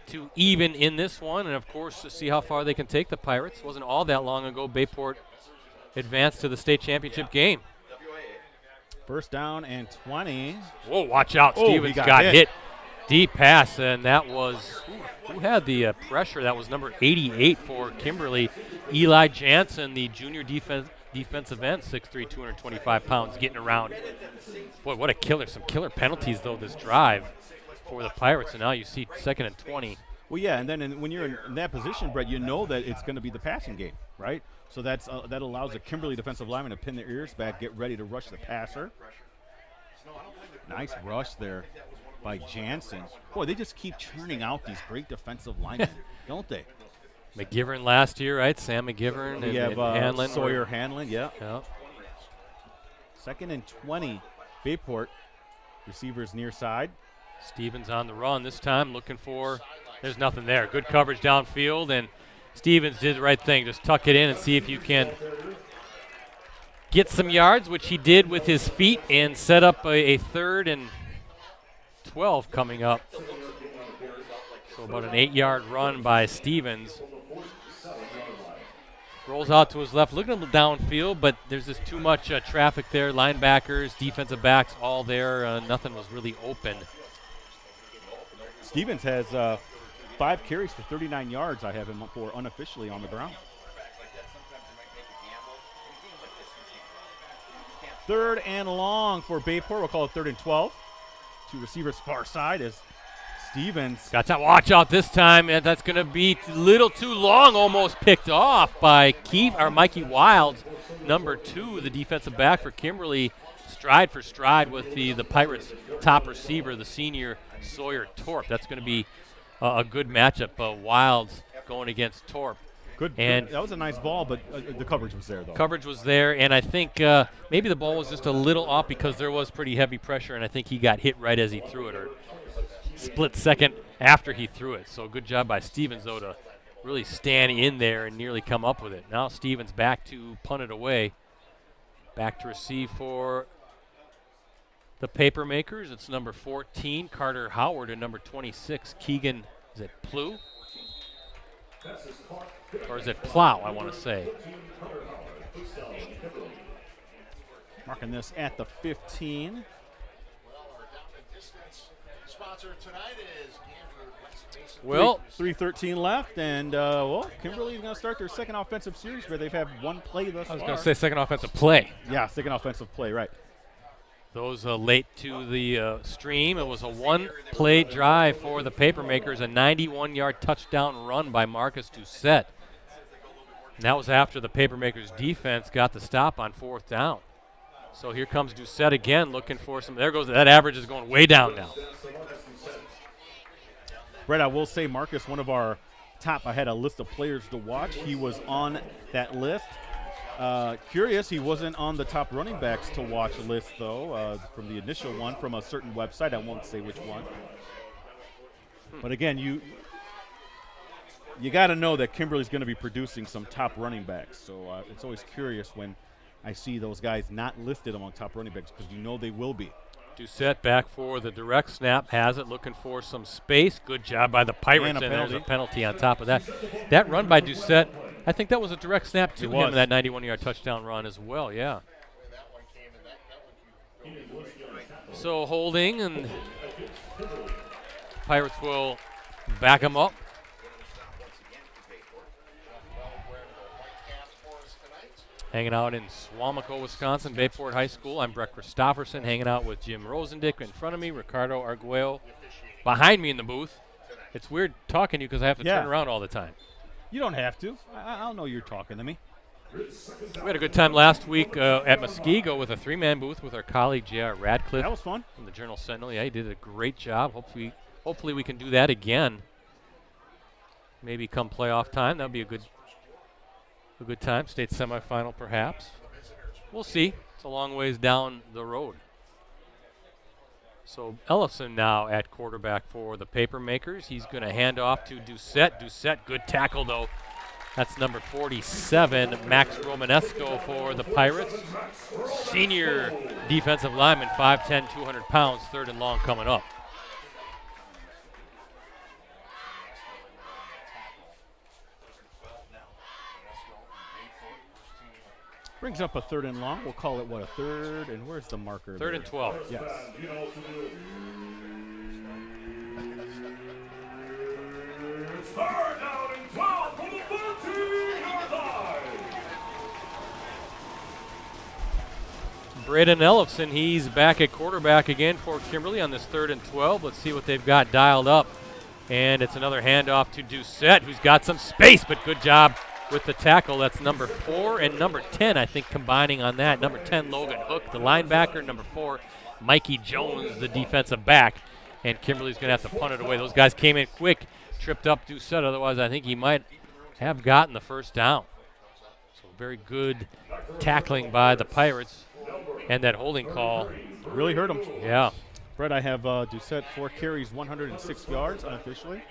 to even in this one, and of course to see how far they can take the Pirates. It wasn't all that long ago Bayport advanced to the state championship game. First down and 20. Whoa, watch out. Stevens got hit. Deep pass, and that was, who had the pressure? That was number 88 for Kimberly. Eli Jansen, the junior defensive end, 6'3", 225 pounds, getting around. Boy, what a killer. Some killer penalties, though, this drive for the Pirates, and now you see 2nd and 20. Well, yeah, and then when you're in that position, Brett, you know that it's going to be the passing game, right? So that allows the Kimberly defensive lineman to pin their ears back, get ready to rush the passer. Nice rush there by Jansen. Boy, they just keep churning out these great defensive linemen, don't they? McGivern last year, right? Sam McGivern and Hanlon. Sawyer Hanlon, yeah. 2nd and 20, Bayport. Receivers near side. Stevens on the run this time, looking for, there's nothing there. Good coverage downfield, and Stevens did the right thing. Just tuck it in and see if you can get some yards, which he did with his feet, and set up a 3rd and 12 coming up. So about an 8-yard run by Stevens. Rolls out to his left, looking a little downfield, but there's just too much traffic there. Linebackers, defensive backs, all there. Nothing was really open. Stevens has 5 carries for 39 yards. I have him for unofficially on the ground. 3rd and long for Bayport. We'll call it 3rd and 12. 2 receivers far side as Stevens. Got to watch out this time, and that's going to be a little too long, almost picked off by Mikey Wilds, number 2, the defensive back for Kimberly, stride for stride with the Pirates' top receiver, the senior Sawyer Torp. That's going to be a good matchup. Wilds going against Torp. Good. That was a nice ball, but the coverage was there, though. Coverage was there, and I think maybe the ball was just a little off because there was pretty heavy pressure, and I think he got hit right as he threw it, or split second after he threw it. So good job by Stevens, though, to really stand in there and nearly come up with it. Now Stevens back to punt it away. Back to receive for the Papermakers. It's number 14, Carter Howard, and number 26, Keegan, is it Plew? Or is it Plow, I want to say. Marking this at the 15. Well, 3:13 left, and Kimberly's going to start their second offensive series where they've had 1 play thus far. I was going to say second offensive play. Yeah, second offensive play, right. Those late to the stream. It was a 1-play drive for the Papermakers, a 91-yard touchdown run by Marcus Doucette. And that was after the Papermakers defense got the stop on 4th down. So here comes Doucette again looking for some. There goes, that average is going way down now. Brett, I will say Marcus, one of our top, I had a list of players to watch. He was on that list. Curious, he wasn't on the top running backs to watch list, though, from the initial one from a certain website. I won't say which one. But again, you got to know that Kimberly's going to be producing some top running backs. So it's always curious when I see those guys not listed among top running backs because you know they will be. Doucette back for the direct snap, has it, looking for some space. Good job by the Pirates, and there's a penalty on top of that. That run by Doucette, I think that was a direct snap to him, that 91-yard touchdown run as well, yeah. So holding, and Pirates will back him up. Hanging out in Suamico, Wisconsin, Bayport High School. I'm Brett Christopherson, hanging out with Jim Rosandick in front of me, Ricardo Arguello behind me in the booth. It's weird talking to you because I have to turn around all the time. You don't have to. I'll know you're talking to me. We had a good time last week at Muskego with a 3-man booth with our colleague J.R. Radcliffe. That was fun. From the Journal Sentinel. Yeah, he did a great job. Hopefully we can do that again. Maybe come playoff time. That would be a good time. State semifinal perhaps. We'll see. It's a long ways down the road. So Ellison now at quarterback for the Papermakers. He's going to hand off to Doucette. Doucette, good tackle though. That's number 47, Max Romanesco for the Pirates. Senior defensive lineman, 5'10", 200 pounds, 3rd and long coming up. Brings up a 3rd and long. We'll call it, what, a 3rd? And where's the marker? 3rd and 12. Yes. Third down and 12 from the 14-yard line. Braden Ellison, he's back at quarterback again for Kimberly on this 3rd and 12. Let's see what they've got dialed up. And it's another handoff to Doucette, who's got some space, but good job with the tackle. That's number 4 and number 10, I think, combining on that. Number 10, Logan Hook, the linebacker. Number 4, Mikey Jones, the defensive back. And Kimberly's going to have to punt it away. Those guys came in quick, tripped up Doucette. Otherwise, I think he might have gotten the first down. So very good tackling by the Pirates. And that holding call really hurt him. Yeah. Brett, I have Doucette 4 carries, 106 yards unofficially.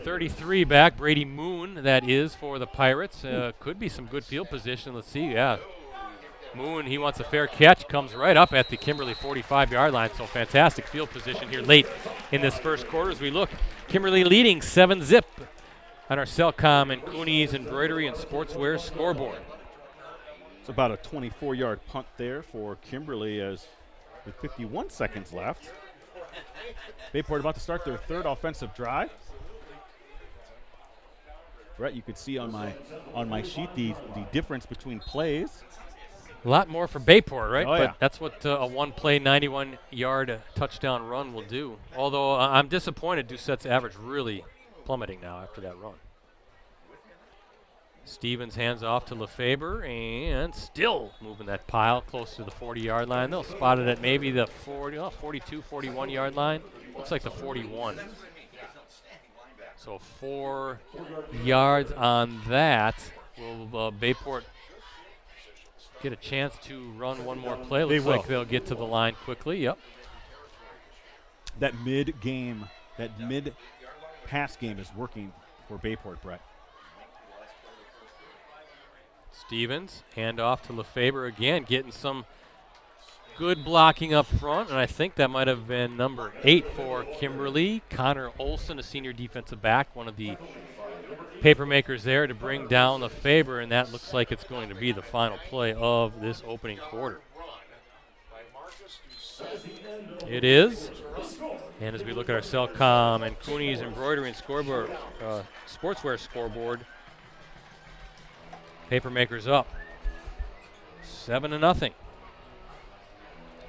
33 back, Brady Moon, that is, for the Pirates. Could be some good field position. Let's see, yeah. Moon, he wants a fair catch, comes right up at the Kimberly 45-yard line. So fantastic field position here late in this first quarter as we look. Kimberly leading 7-zip on our Cellcom and Cooney's Embroidery and Sportswear scoreboard. It's about a 24-yard punt there for Kimberly as with 51 seconds left. Bayport about to start their 3rd offensive drive. Brett, you could see on my sheet the difference between plays. A lot more for Bayport, right? Oh, but yeah. That's what a one-play 91-yard touchdown run will do. Although I'm disappointed Doucette's average really plummeting now after that run. Stevens hands off to Lefebvre and still moving that pile close to the 40-yard line. They'll spot it at maybe the 42, 41-yard line. Looks like the 41. So 4 yards on that. Will Bayport get a chance to run one more play? Looks like they'll get to the line quickly. Yep. That mid-pass game is working for Bayport, Brett. Stevens, hand off to Lefebvre again, getting some good blocking up front, and I think that might have been number 8 for Kimberly. Connor Olson, a senior defensive back, one of the Papermakers there to bring down Lefebvre, and that looks like it's going to be the final play of this opening quarter. It is. And as we look at our Cellcom and Cooney's Embroidery and Scoreboard, Sportswear scoreboard, Papermakers up 7-0.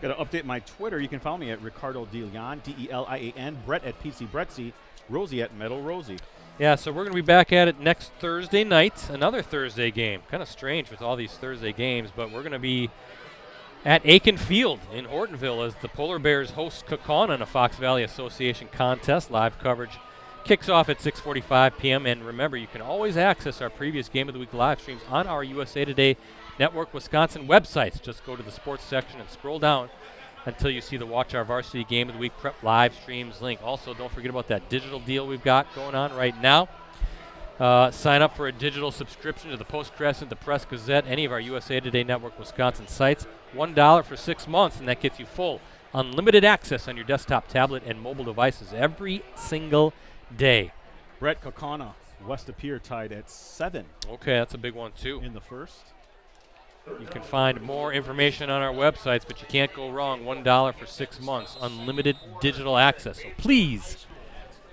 Got to update my Twitter. You can follow me at Ricardo DeLian, D-E-L-I-A-N, Brett at PC Brettsy, Rosie at Metal Rosie. Yeah, so we're going to be back at it next Thursday night, another Thursday game. Kind of strange with all these Thursday games, but we're going to be at Aiken Field in Hortonville as the Polar Bears host Kaukauna in a Fox Valley Association contest. Live coverage kicks off at 6:45 p.m. And remember, you can always access our previous Game of the Week live streams on our USA Today Network Wisconsin websites. Just go to the sports section and scroll down until you see the Watch Our Varsity Game of the Week Prep live streams link. Also, don't forget about that digital deal we've got going on right now. Sign up for a digital subscription to the Post-Crescent, the Press Gazette, any of our USA Today Network Wisconsin sites. $1 for 6 months, and that gets you full, unlimited access on your desktop, tablet, and mobile devices every single day. Brett Kokona, West of Pier tied at 7 Okay, that's a big one, too. in the first. You can find more information on our websites, but you can't go wrong. $1 for 6 months, unlimited digital access. So please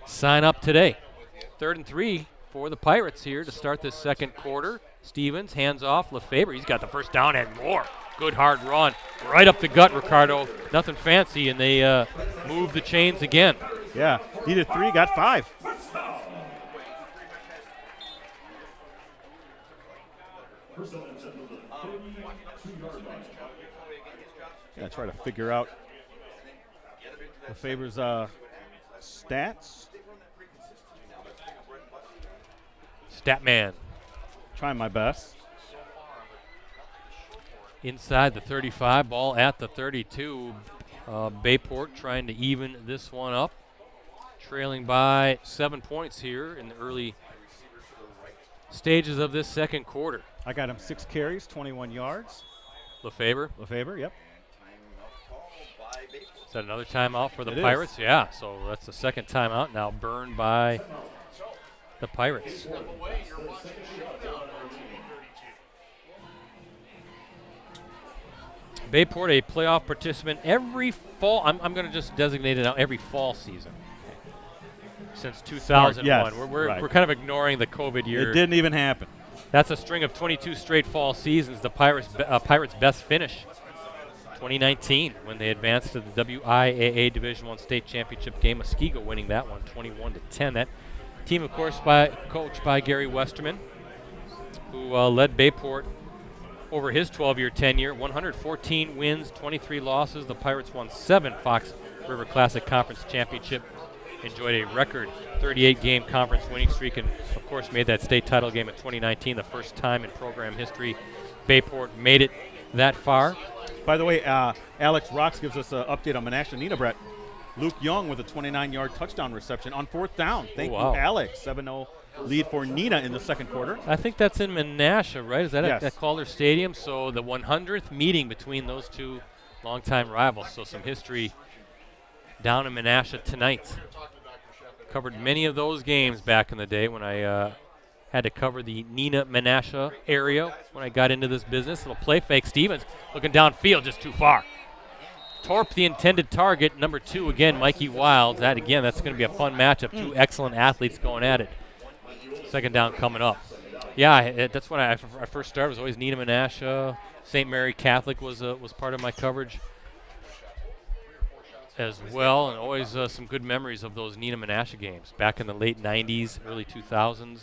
sign up today. 3rd and 3 for the Pirates here to start this second quarter. Stevens hands off LeFebre. He's got the first down and more. Good hard run. Right up the gut, Ricardo. Nothing fancy, and they move the chains again. Yeah, needed 3, got 5. Yeah, try to figure out LeFebre's stats. Statman. Trying my best. Inside the 35, ball at the 32. Bayport trying to even this one up. Trailing by 7 points here in the early stages of this second quarter. I got him 6 carries, 21 yards. LeFebre. Yep. Is that another timeout for the It Pirates? is. Yeah, so that's the second timeout now burned by the Pirates. Bayport, a playoff participant every fall. I'm going to just designate it now every fall season since 2001. Yes, We're right. kind of ignoring the COVID year. It didn't even happen. That's a string of 22 straight fall seasons. The Pirates' best finish, 2019, when they advanced to the WIAA Division I state championship game. Muskego winning that one, 21-10. That team, of course, coached by Gary Westerman, who led Bayport over his 12-year tenure. 114 wins, 23 losses. The Pirates won 7 Fox River Classic Conference championship. Enjoyed a record 38-game conference winning streak, and of course made that state title game in 2019, the first time in program history Bayport made it that far. By the way, Alex Rocks gives us an update on Menasha Nina Brett. Luke Young with a 29-yard touchdown reception on 4th down. Thank you, Alex. 7-0 lead for Nina in the second quarter. I think that's in Menasha, right? Is that Yes. at Calder Stadium? So the 100th meeting between those two longtime rivals. So some history down in Menasha tonight. Covered many of those games back in the day when I had to cover the Nina Menasha area when I got into this business. Little play fake. Stevens looking downfield, just too far. Torp, the intended target. Number 2 again, Mikey Wilds. That's going to be a fun matchup. 2 excellent athletes going at it. Second down coming up. Yeah, that's when I first started. It was always Nina Menasha. St. Mary Catholic was part of my coverage as well, and always some good memories of those Nina Menasha games back in the late 90s, early 2000s.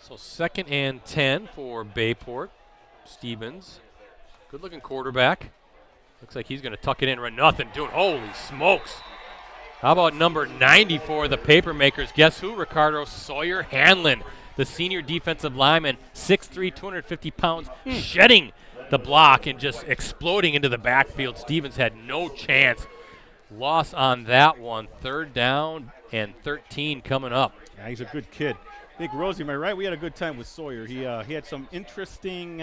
So 2nd and 10 for Bayport. Stevens, good-looking quarterback. Looks like he's going to tuck it in, run nothing, doing. Holy smokes! How about number 90 for the Papermakers? Guess who, Ricardo? Sawyer Hanlon, the senior defensive lineman, 6'3", 250 pounds, shedding the block and just exploding into the backfield. Stevens had no chance. Loss on that one. 3rd down and 13 coming up. Yeah, he's a good kid. I think, Rosie, am I right? We had a good time with Sawyer. He had some interesting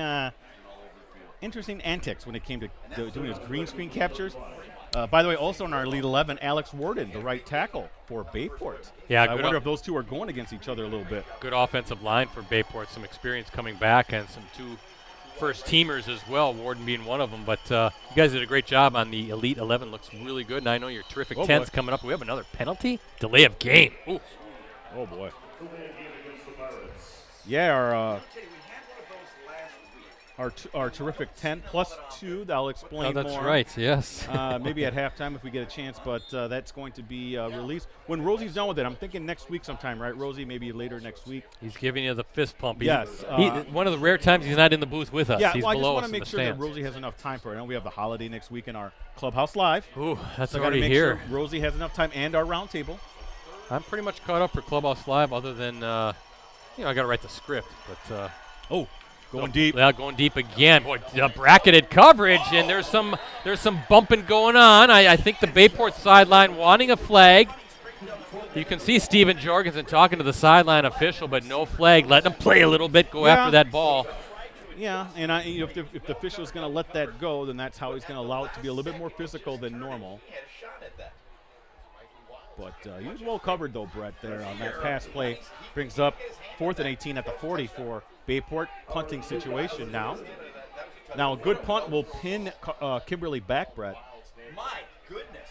antics when it came to doing his green screen captures. By the way, also in our Elite 11, Alex Warden, the right tackle for Bayport. Yeah, I wonder if those two are going against each other a little bit. Good offensive line for Bayport. Some experience coming back and some 2 first-teamers as well, Warden being one of them. But you guys did a great job on the Elite 11. Looks really good, and I know your terrific 10's coming up. We have another penalty. Delay of game. Ooh. Oh, boy. Yeah, our terrific 10 plus 2. That'll explain Oh, that's more. right, yes. Maybe at halftime if we get a chance, but that's going to be released. When Rosie's done with it, I'm thinking next week sometime, right, Rosie? Maybe later next week. He's giving you the fist pump. Yes. One of the rare times he's not in the booth with us. Yeah, He's well, I just below want us to in make the sure that stands. Rosie has enough time for it. I know we have the holiday next week in our Clubhouse Live. Ooh, that's So I gotta already make here. sure Rosie has enough time and our roundtable. I'm pretty much caught up for Clubhouse Live other than, I got to write the script. But Going deep. Yeah, going deep again. Boy, bracketed coverage, and there's some bumping going on. I think the Bayport sideline wanting a flag. You can see Steven Jorgensen talking to the sideline official, but no flag. Letting him play a little bit, go after that ball. Yeah, and if the official's going to let that go, then that's how he's going to allow it to be a little bit more physical than normal. He had a shot at that. But he was well covered, though, Brett, there on that pass play. Brings up 4th and 18 at the 40 for Bayport. Punting situation now. Now a good punt will pin Kimberly back, Brett. My goodness.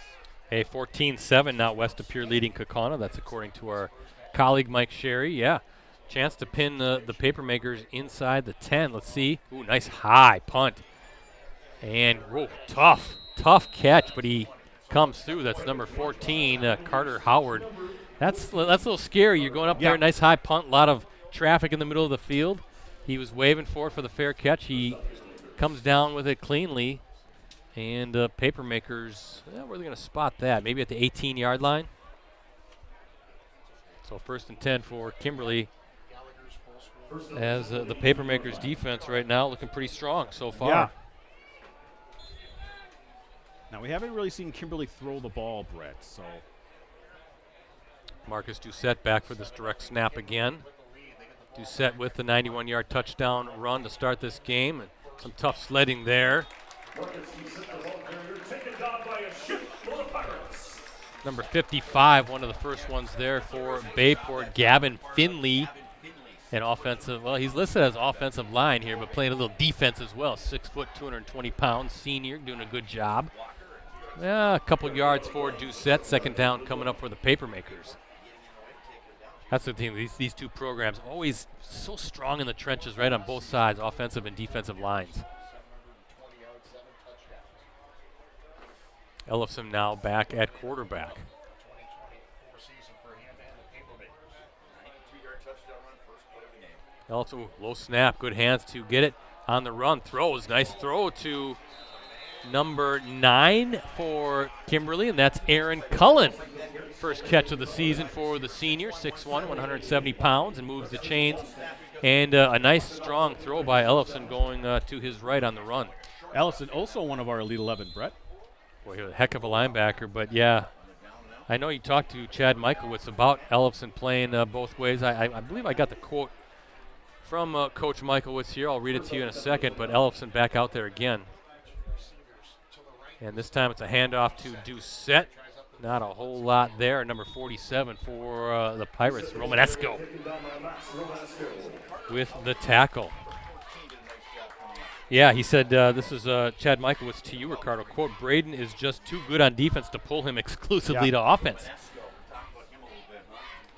Hey, 14-7 now West Appear leading Kaukauna. That's according to our colleague Mike Sherry. Yeah, chance to pin the Papermakers inside the 10. Let's see. Ooh, nice high punt. And tough catch, but he comes through. That's number 14, Carter Howard. That's a little scary. You're going up there, nice high punt, a lot of traffic in the middle of the field. He was waving for it for the fair catch. He comes down with it cleanly. And Papermakers, where are they going to spot that? Maybe at the 18-yard line? So 1st and 10 for Kimberly. As the Papermakers defense right now looking pretty strong so far. Yeah. Now, we haven't really seen Kimberly throw the ball, Brett, so. Marcus Doucette back for this direct snap again. Doucette with the 91-yard touchdown run to start this game. And some tough sledding there. Number 55, one of the first ones there for Bayport, Gavin Finley. An offensive, well, he's listed as offensive line here, but playing a little defense as well. 6 foot, 220 pounds, senior, doing a good job. A couple yards for Doucette. 2nd down coming up for the Papermakers. That's the thing. These two programs always so strong in the trenches, right on both sides, offensive and defensive lines. Ellefson now back at quarterback. Also low snap, good hands to get it on the run. Throws, nice throw to number 9 for Kimberly, and that's Aaron Cullen. First catch of the season for the senior, 6'1", 170 pounds, and moves the chains. And a nice strong throw by Ellefson going to his right on the run. Ellefson also one of our Elite 11, Brett. Boy, he was a heck of a linebacker, but yeah. I know you talked to Chad Michaelwitz about Ellefson playing both ways. I believe I got the quote from Coach Michaelwitz here. I'll read it to you in a second, but Ellefson back out there again. And this time it's a handoff to Doucette. Not a whole lot there. Number 47 for the Pirates, Romanesco, with the tackle. Yeah, he said, this is Chad Michaelwitz to you, Ricardo. Quote, Braden is just too good on defense to pull him exclusively to offense.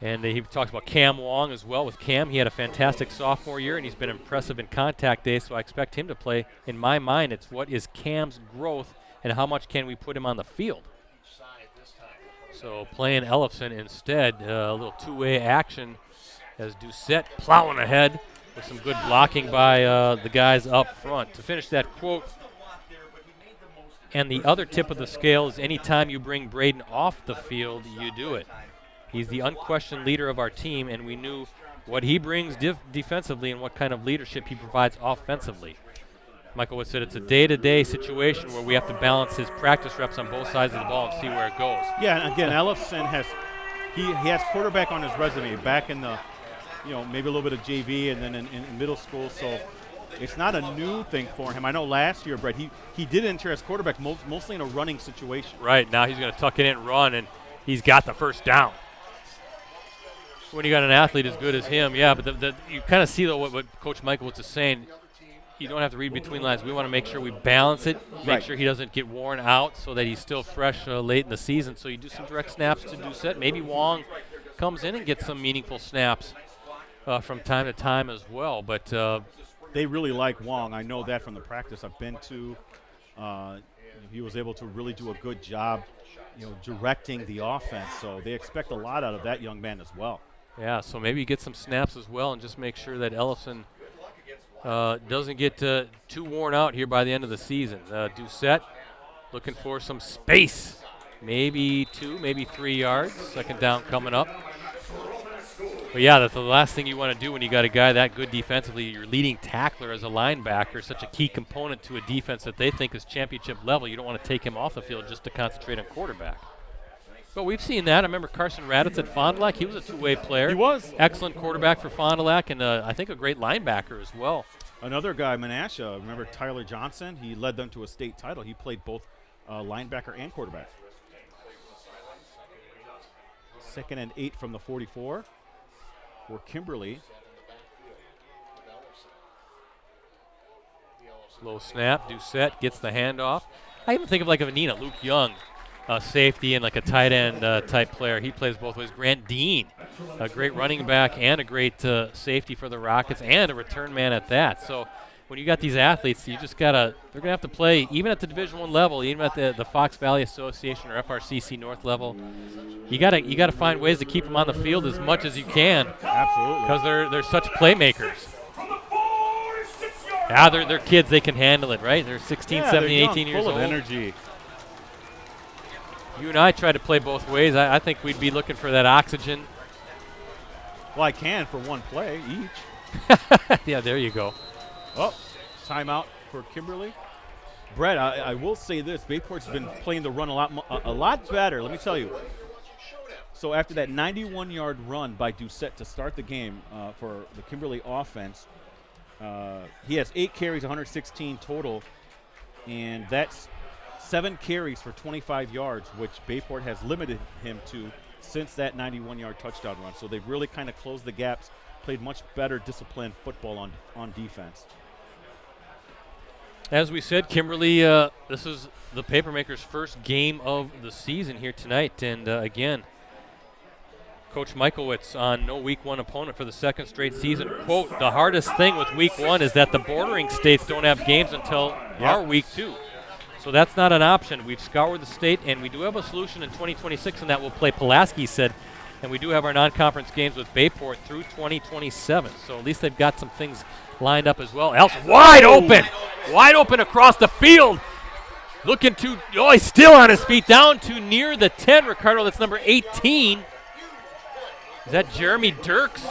And he talks about Cam Wong as well. With Cam, he had a fantastic sophomore year, and he's been impressive in contact days, so I expect him to play. In my mind, it's what is Cam's growth and how much can we put him on the field. So playing Ellefson instead, a little two-way action as Doucette plowing ahead with some good blocking by the guys up front. To finish that quote, and the other tip of the scale is anytime you bring Braden off the field, you do it. He's the unquestioned leader of our team, and we knew what he brings defensively and what kind of leadership he provides offensively. Michaelwitz said it's a day-to-day situation where we have to balance his practice reps on both sides of the ball and see where it goes. Yeah, and again, Ellefson has he has quarterback on his resume back in the, maybe a little bit of JV and then in middle school. So it's not a new thing for him. I know last year, Brett, he did enter as quarterback mostly in a running situation. Right, now he's going to tuck it in and run, and he's got the first down. When you got an athlete as good as him, yeah, but you kind of see, though, what Coach Michaelwitz is saying. You don't have to read between lines. We want to make sure we balance it, make sure he doesn't get worn out so that he's still fresh late in the season. So you do some direct snaps to Doucette. Maybe Wong comes in and gets some meaningful snaps from time to time as well. But they really like Wong. I know that from the practice I've been to. He was able to really do a good job, directing the offense. So they expect a lot out of that young man as well. Yeah, so maybe get some snaps as well and just make sure that Ellison doesn't get too worn out here by the end of the season. Doucette looking for some space. Maybe 2, maybe 3 yards. Second down coming up. But yeah, that's the last thing you want to do when you got a guy that good defensively. Your leading tackler as a linebacker, such a key component to a defense that they think is championship level. You don't want to take him off the field just to concentrate on quarterback. But we've seen that. I remember Carson Raditz at Fond du Lac. He was a two-way player. He was. Excellent quarterback for Fond du Lac, and I think a great linebacker as well. Another guy, Menasha, remember Tyler Johnson? He led them to a state title. He played both linebacker and quarterback. 2nd and 8 from the 44 for Kimberly. Slow snap. Doucette gets the handoff. I even think of like a Vanina, Luke Young, safety and like a tight end type player. He plays both ways. Grant Dean, a great running back and a great safety for the Rockets and a return man at that. So when you got these athletes, you just gotta, they're gonna have to play even at the Division I level, even at the Fox Valley Association or FRCC North level. You gotta find ways to keep them on the field as much as you can. Absolutely. Because they're such playmakers. Yeah, they're kids. They can handle it, right? They're 16, 17, they're 18 young, years full old. of energy. You and I try to play both ways. I think we'd be looking for that oxygen. Well, I can for one play each. Yeah, there you go. Oh, timeout for Kimberly. Brett, I will say this. Bayport's been playing the run a lot better, let me tell you. So after that 91-yard run by Doucette to start the game for the Kimberly offense, he has 8 carries, 116 total, and that's 7 carries for 25 yards, which Bayport has limited him to since that 91-yard touchdown run. So they've really kind of closed the gaps, played much better disciplined football on defense. As we said, Kimberly, this is the Papermakers' first game of the season here tonight. And again, Coach Michaelwitz on no Week 1 opponent for the 2nd straight season. Quote, the hardest thing with Week 1 is that the bordering states don't have games until our Week 2. So that's not an option. We've scoured the state, and we do have a solution in 2026, and that will play, Pulaski said. And we do have our non-conference games with Bayport through 2027. So at least they've got some things lined up as well. Else wide open. Wide open across the field. Looking to, he's still on his feet. Down to near the 10, Ricardo. That's number 18. Is that Jeremy Dirks?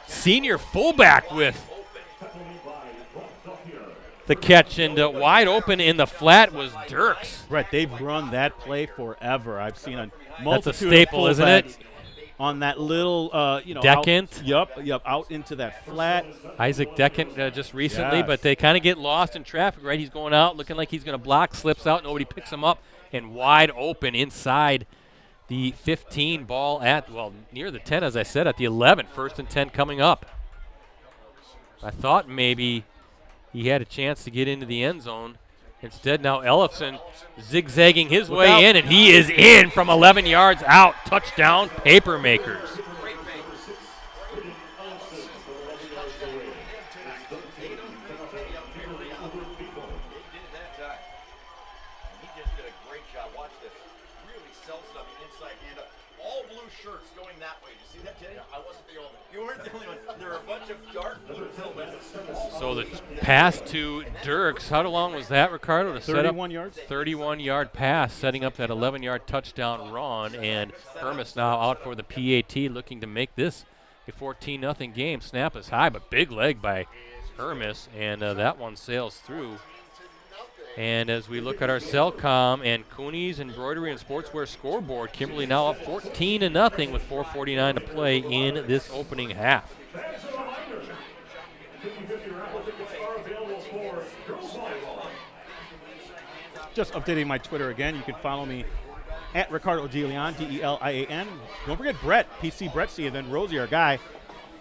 Senior fullback with the catch, and wide open in the flat was Dirks. Brett, they've run that play forever. I've seen a multitude That's a staple, of isn't it? On that little, Deckent. Yep, out into that flat. Isaac Deckent just recently, Yes. but they kind of get lost in traffic, right? He's going out, looking like he's going to block, slips out, nobody picks him up, and wide open inside the 15, ball at, near the 10, as I said, at the 11, 1st and 10 coming up. I thought maybe he had a chance to get into the end zone. Instead, now Ellison zigzagging his way in, and he is in from 11 yards out. Touchdown, Papermakers. So the pass to Dirks, how long was that, Ricardo? To 31 yards. 31-yard pass, setting up that 11-yard touchdown run, and Hermes now out for the PAT, looking to make this a 14-0 game. Snap is high, but big leg by Hermes, and that one sails through. And as we look at our Cellcom and Cooney's Embroidery and Sportswear scoreboard, Kimberly now up 14-0 with 4:49 to play in this opening half. Just updating my Twitter again. You can follow me at Ricardo Delian, D-E-L-I-A-N. Don't forget Brett, PC Brettsy, and then Rosie, our guy,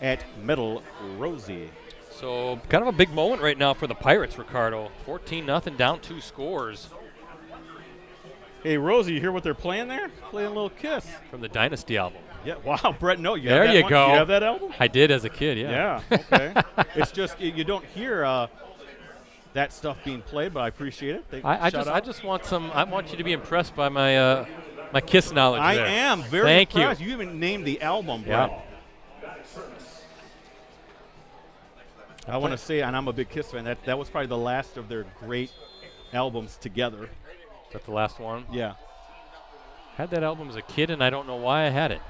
at Middle Rosie. So kind of a big moment right now for the Pirates, Ricardo. 14-0, down 2 scores. Hey, Rosie, you hear what they're playing there? Playing a little Kiss. From the Dynasty album. Yeah, wow, Brett, no, you There have that you one? go. You have that album? I did as a kid, yeah. Yeah, okay. It's just you don't hear that stuff being played, but I appreciate it. I just want some. I want you to be impressed by my my Kiss knowledge. I there. am very Thank impressed. You even named the album, Brett. Yeah. I want to say, and I'm a big Kiss fan, that was probably the last of their great albums together. Is that the last one? Yeah. Had that album as a kid, and I don't know why I had it,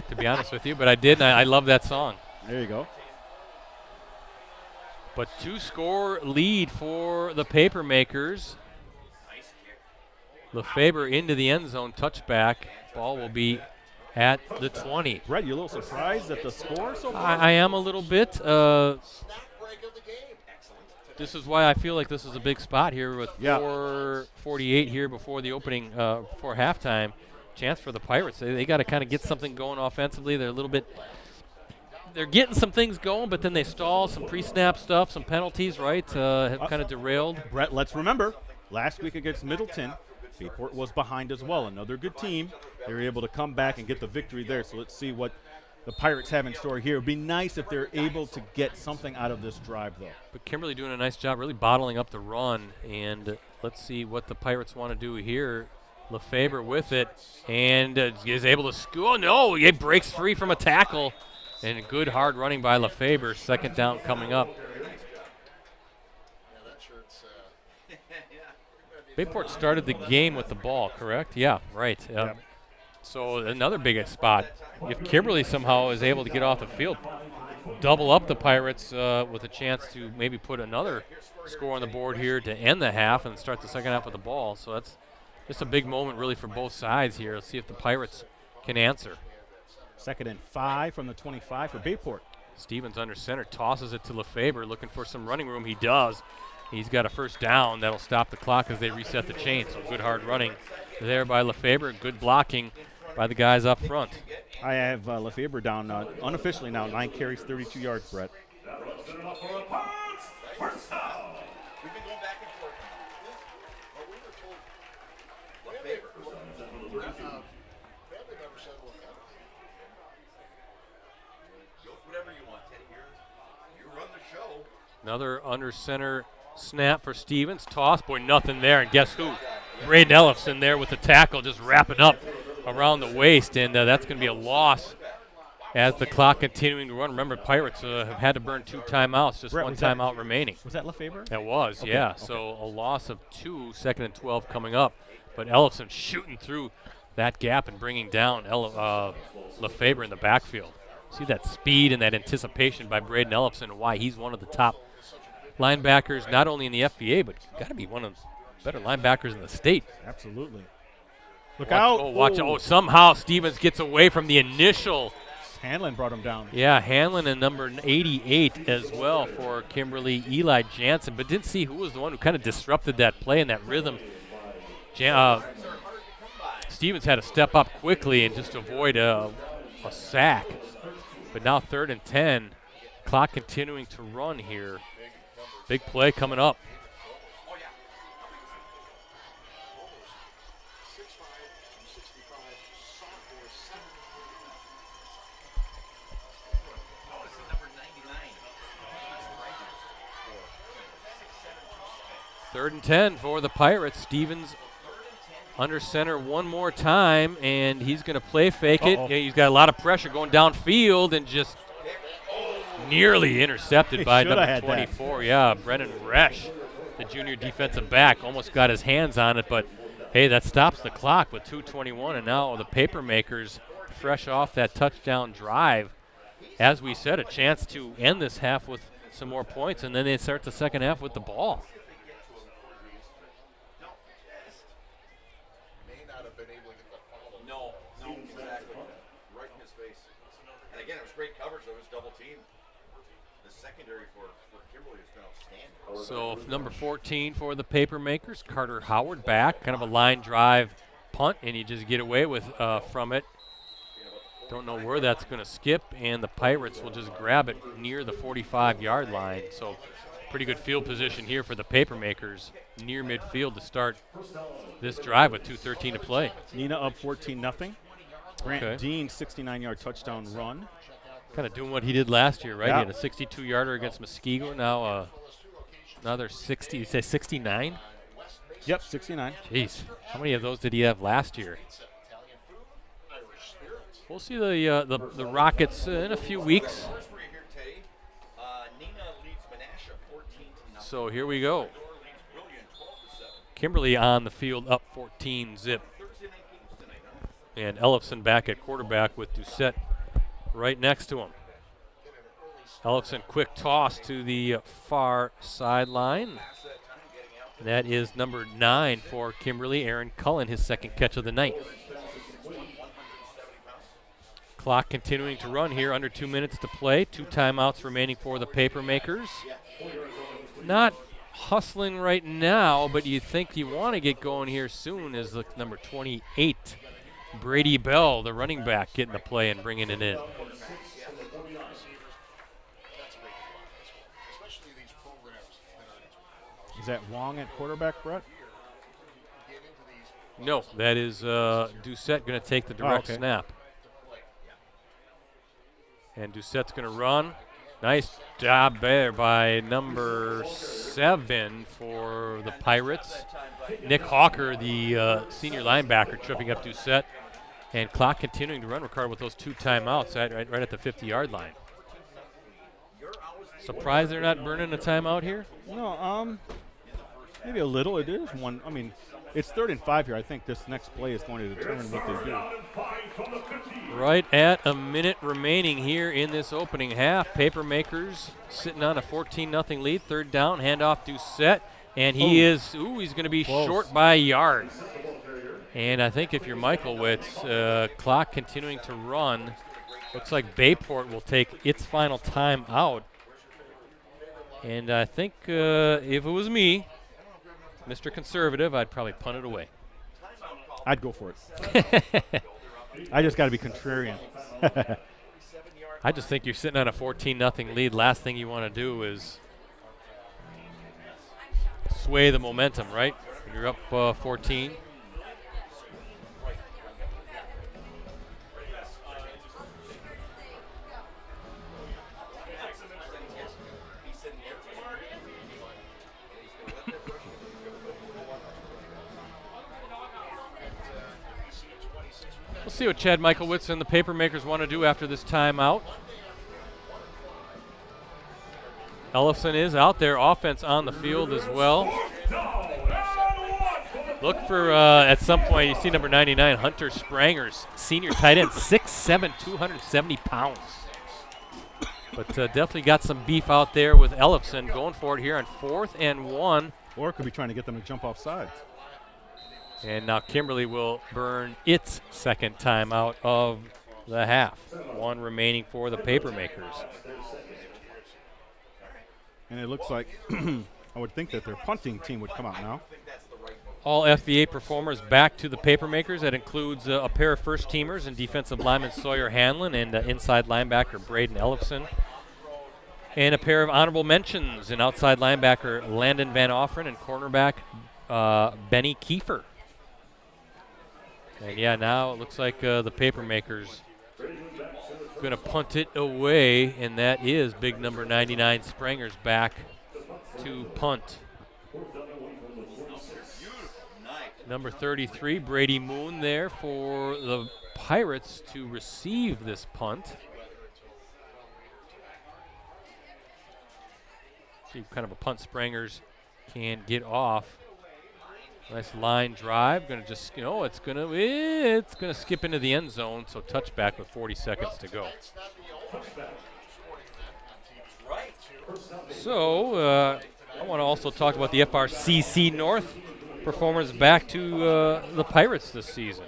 to be honest with you, but I did, and I love that song. There you go. But 2-score lead for the Papermakers. Lefebvre into the end zone, touchback. Ball will be at the 20. Brett, you a little surprised at the score so far? I am a little bit. This is why I feel like this is a big spot here with 4:48 here before the opening, before halftime. Chance for the Pirates. They got to kind of get something going offensively. They're a little bit. They're getting some things going, but then they stall. Some pre-snap stuff, some penalties, right? Have kind of derailed. Brett, let's remember, last week against Middleton, Bayport was behind as well. Another good team. They were able to come back and get the victory there. So let's see what the Pirates have in store here. It would be nice if they're able to get something out of this drive, though. But Kimberly doing a nice job really bottling up the run. And let's see what the Pirates want to do here. Lefebvre with it and is able to score. Oh, no, he breaks free from a tackle. And good hard running by Lefebvre. Second down coming up. Bayport started the game with the ball, correct? Yeah, right. Yep. So another big spot. If Kimberly somehow is able to get off the field, double up the Pirates with a chance to maybe put another score on the board here to end the half and start the second half with the ball. So that's just a big moment really for both sides here. Let's see if the Pirates can answer. 2nd and 5 from the 25 for Bayport. Stevens under center, tosses it to Lefebvre, looking for some running room. He does. He's got a first down. That'll stop the clock as they reset the chain. So good hard running there by Lefebvre. Good blocking by the guys up front. I have Lefebvre down unofficially now, 9 carries, 32 yards, Brett. We've been going back and forth. Well, we were told Lefebvre. Family member said, well, whatever you want, Teddy. You run the show. Another under center snap for Stevens. Toss, boy, nothing there. And guess who? Braden Ellefson there with the tackle, just wrapping up around the waist. And that's going to be a loss as the clock continuing to run. Remember, Pirates have had to burn 2 timeouts, just Brett, one timeout remaining. Was that Lefebvre? It was, okay, yeah. okay. So a loss of 2, 2nd and 12 coming up. But Ellefson shooting through that gap and bringing down Lefebvre in the backfield. See that speed and that anticipation by Braden Ellefson and why he's one of the top linebackers, not only in the FBA, but got to be one of the better linebackers in the state. Absolutely. Look out. Oh, watch. Oh, somehow Stevens gets away from the initial. Hanlon brought him down. Yeah, Hanlon and number 88 as well for Kimberly, Eli Jansen, but didn't see who was the one who kind of disrupted that play and that rhythm. Stevens had to step up quickly and just avoid a sack. But now 3rd and 10. Clock continuing to run here. Big play coming up. Third and 10 for the Pirates. Stevens under center one more time, and he's going to play fake it. Yeah, he's got a lot of pressure going downfield and just nearly intercepted by number 24. Yeah, Brennan Resch, the junior defensive back, almost got his hands on it, but hey, that stops the clock with 2:21, and now the Papermakers fresh off that touchdown drive. As we said, a chance to end this half with some more points, and then they start the second half with the ball. No, exactly. Right in his face. And again, it was great coverage. It was double team. The secondary for Kimberly has been outstanding. So number 14 for the Papermakers, Carter Howard back, kind of a line drive punt, and you just get away with from it. Don't know where that's going to skip, and the Pirates will just grab it near the 45-yard line. So pretty good field position here for the Papermakers, near midfield to start this drive with 2:13 to play. Nina up 14-0. Grant Dean, 69-yard touchdown run. Kind of doing what he did last year, right? Yeah. He had a 62-yarder against Muskego. Now another 60. You say 69? Yep, 69. Jeez, how many of those did he have last year? We'll see the Rockets in a few weeks. So here we go. Kimberly on the field, up 14-zip. And Ellefson back at quarterback with Doucette right next to him. Ellefson, quick toss to the far sideline. That is number 9 for Kimberly, Aaron Cullen, his second catch of the night. Clock continuing to run here, under 2 minutes to play. 2 timeouts remaining for the Papermakers. Not hustling right now, but you think you want to get going here soon as the number 28, Brady Bell, the running back, getting the play and bringing it in. Is that Wong at quarterback, Brett? No, that is Doucette going to take the direct snap. And Doucette's going to run. Nice job there by number 7 for the Pirates. Nick Hawker, the senior linebacker, tripping up Doucette. And clock continuing to run, Ricardo, with those 2 timeouts right at the 50-yard line. Surprised they're not burning a timeout here? No, maybe a little. It is one. I mean, it's 3rd and 5 here. I think this next play is going to determine what they do. Right at a minute remaining here in this opening half. Papermakers sitting on a 14-0 lead. 3rd down, handoff Doucette. And he's going to be close, short by a yard. And I think if you're Michaelwitz, clock continuing to run. Looks like Bayport will take its final time out. And I think if it was me, Mr. Conservative, I'd probably punt it away. I'd go for it. I just got to be contrarian. I just think you're sitting on a 14-0 lead. Last thing you want to do is sway the momentum, right? You're up 14. We'll see what Chad Michaelwitz and the Papermakers want to do after this timeout. Ellefson is out there, offense on the field as well. Look for, at some point, you see number 99, Hunter Sprangers, senior tight end, 6'7", 270 pounds. But definitely got some beef out there with Ellefson going for it here on 4th and 1. Or could be trying to get them to jump off sides. And now Kimberly will burn its second timeout of the half. 1 remaining for the Papermakers. And it looks like I would think that their punting team would come out now. All FVA performers back to the Papermakers. That includes a pair of first-teamers and defensive lineman Sawyer Hanlon and inside linebacker Braden Ellefson. And a pair of honorable mentions, an outside linebacker Landon Van Offeren and cornerback Benny Kiefer. And yeah, now it looks like the Papermakers going to punt it away, and that is big number 99 Sprangers back to punt. Number 33, Brady Moon there for the Pirates to receive this punt. See what kind of a punt Sprangers can get off. Nice line drive. Going to just, it's going to skip into the end zone. So touchback with 40 seconds to go. So I want to also talk about the FRCC North performers back to the Pirates this season.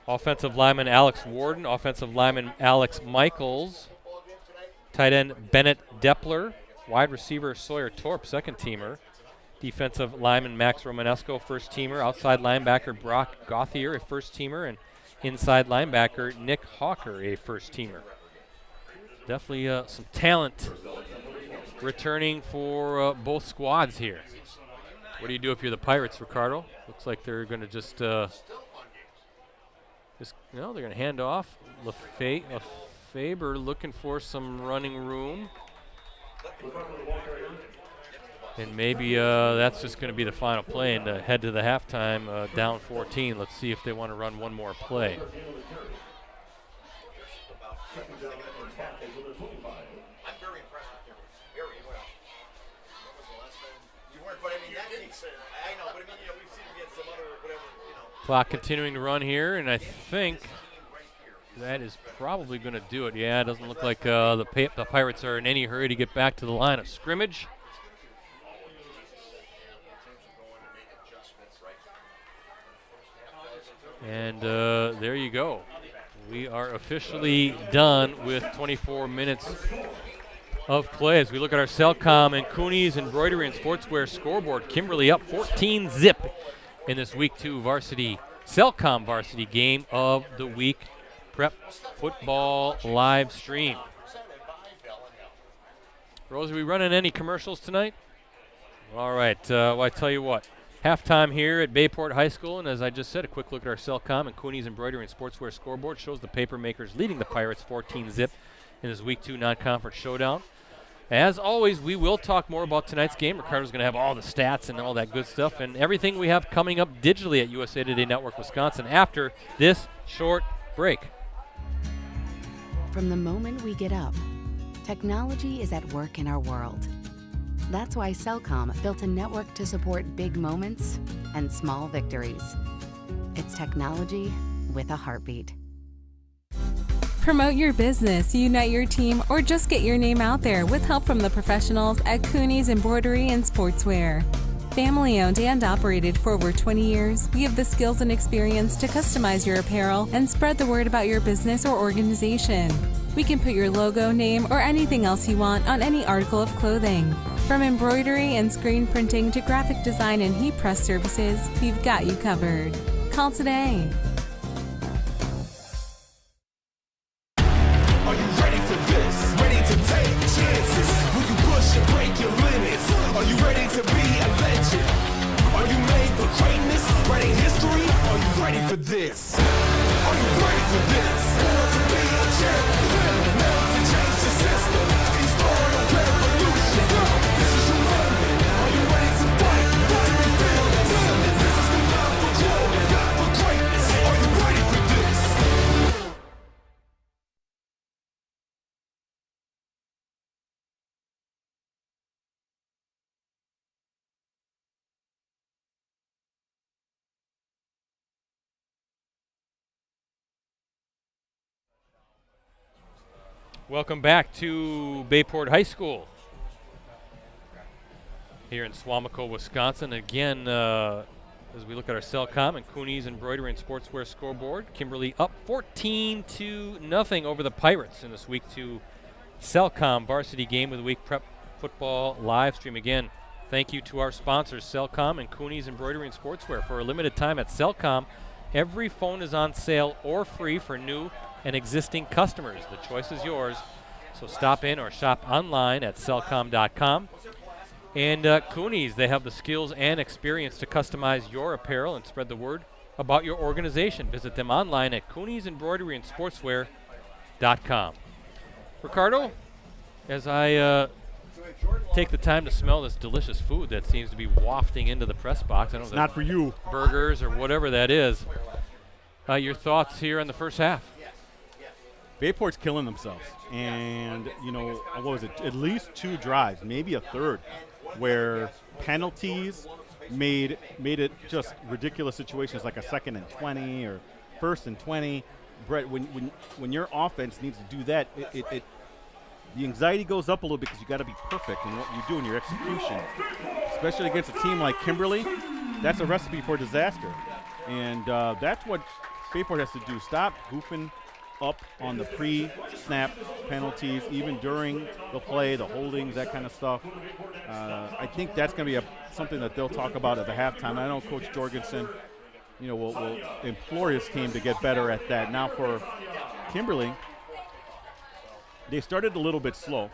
Offensive lineman Alex Warden, offensive lineman Alex Michaels, tight end Bennett Depler, wide receiver Sawyer Torp, second teamer. Defensive lineman Max Romanesco, first teamer. Outside linebacker Brock Gauthier, a first teamer. And inside linebacker Nick Hawker, a first teamer. Definitely some talent returning for both squads here. What do you do if you're the Pirates, Ricardo? Looks like they're going to just They're going to hand off. Faber looking for some running room. And maybe that's just going to be the final play and head to the halftime down 14. Let's see if they want to run one more play. I'm very impressed with Kimberly. Very well. When was the last time? You weren't, but I mean, that didn't say that. I know, but I mean, we've seen him get some other, whatever, Clock continuing to run here, and I think that is probably going to do it. Yeah, it doesn't look like the Pirates are in any hurry to get back to the line of scrimmage. And there you go. We are officially done with 24 minutes of play. As we look at our Cellcom and Cooney's Embroidery and Sportswear scoreboard, Kimberly up 14-zip in this Week 2 Cellcom varsity game of the week prep football live stream. Rose, are we running any commercials tonight? All right. Well, I tell you what. Halftime here at Bayport High School, and as I just said, a quick look at our Cellcom and Cooney's Embroidery and Sportswear scoreboard shows the paper makers leading the Pirates 14-zip in this Week 2 non-conference showdown. As always, we will talk more about tonight's game. Ricardo's going to have all the stats and all that good stuff and everything we have coming up digitally at USA Today Network Wisconsin after this short break. From the moment we get up, technology is at work in our world. That's why Cellcom built a network to support big moments and small victories. It's technology with a heartbeat. Promote your business, unite your team, or just get your name out there with help from the professionals at Cooney's Embroidery and Sportswear. Family owned and operated for over 20 years, we have the skills and experience to customize your apparel and spread the word about your business or organization. We can put your logo, name, or anything else you want on any article of clothing. From embroidery and screen printing to graphic design and heat press services, we've got you covered. Call today. Are you ready for this? Ready to take chances? Will you push and break your limits? Are you ready to be a legend? Are you made for greatness? Writing history? Are you ready for this? Are you ready for this? To be a champion, to change the system, start a revolution. This is your moment. Are you ready to fight? To rebuild something? This is the time for glory, for greatness. Are you ready for this? Welcome back to Bayport High School here in Suamico, Wisconsin. Again, as we look at our Cellcom and Cooney's Embroidery and Sportswear scoreboard, Kimberly up 14-0 over the Pirates in this Week 2 Cellcom varsity game of the week prep football live stream. Again, thank you to our sponsors, Cellcom and Cooney's Embroidery and Sportswear. For a limited time at Cellcom, every phone is on sale or free for new and existing customers. The choice is yours, so stop in or shop online at cellcom.com. And Cooney's, they have the skills and experience to customize your apparel and spread the word about your organization. Visit them online at Cooney's Embroidery and Sportswear.com. Ricardo, as I take the time to smell this delicious food that seems to be wafting into the press box, I don't know, Not for you. burgers or whatever that is. Your thoughts here on the first half? Bayport's killing themselves. And, what was it? At least 2 drives, maybe a third, where penalties made it just ridiculous situations like a 2nd and 20 or 1st and 20. Brett, when your offense needs to do that, the anxiety goes up a little bit because you got to be perfect in what you do in your execution, especially against a team like Kimberly. That's a recipe for disaster, and that's what Bayport has to do. Stop goofing up on the pre-snap penalties, even during the play, the holdings, that kind of stuff. I think that's going to be something that they'll talk about at the halftime. I know Coach Jorgensen, will implore his team to get better at that. Now for Kimberly, they started a little bit slow.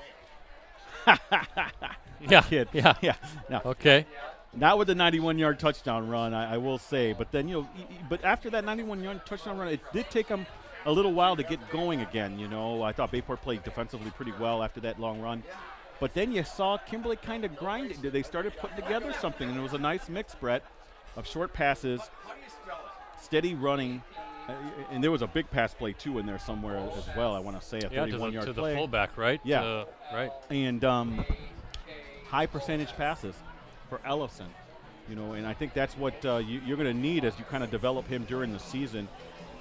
Yeah. Kid. Yeah. Yeah. No. Okay. Not with the 91-yard touchdown run, I will say. But then, but after that 91-yard touchdown run, it did take them a little while to get going again. I thought Bayport played defensively pretty well after that long run. But then you saw Kimberly kind of grind it. They started putting together something, and it was a nice mix, Brett, of short passes, steady running, and there was a big pass play, too, in there somewhere as well, I want to say, a 31-yard to play. the fullback, right? Yeah. Right. And high percentage passes for Ellison, and I think that's what you're going to need as you kind of develop him during the season.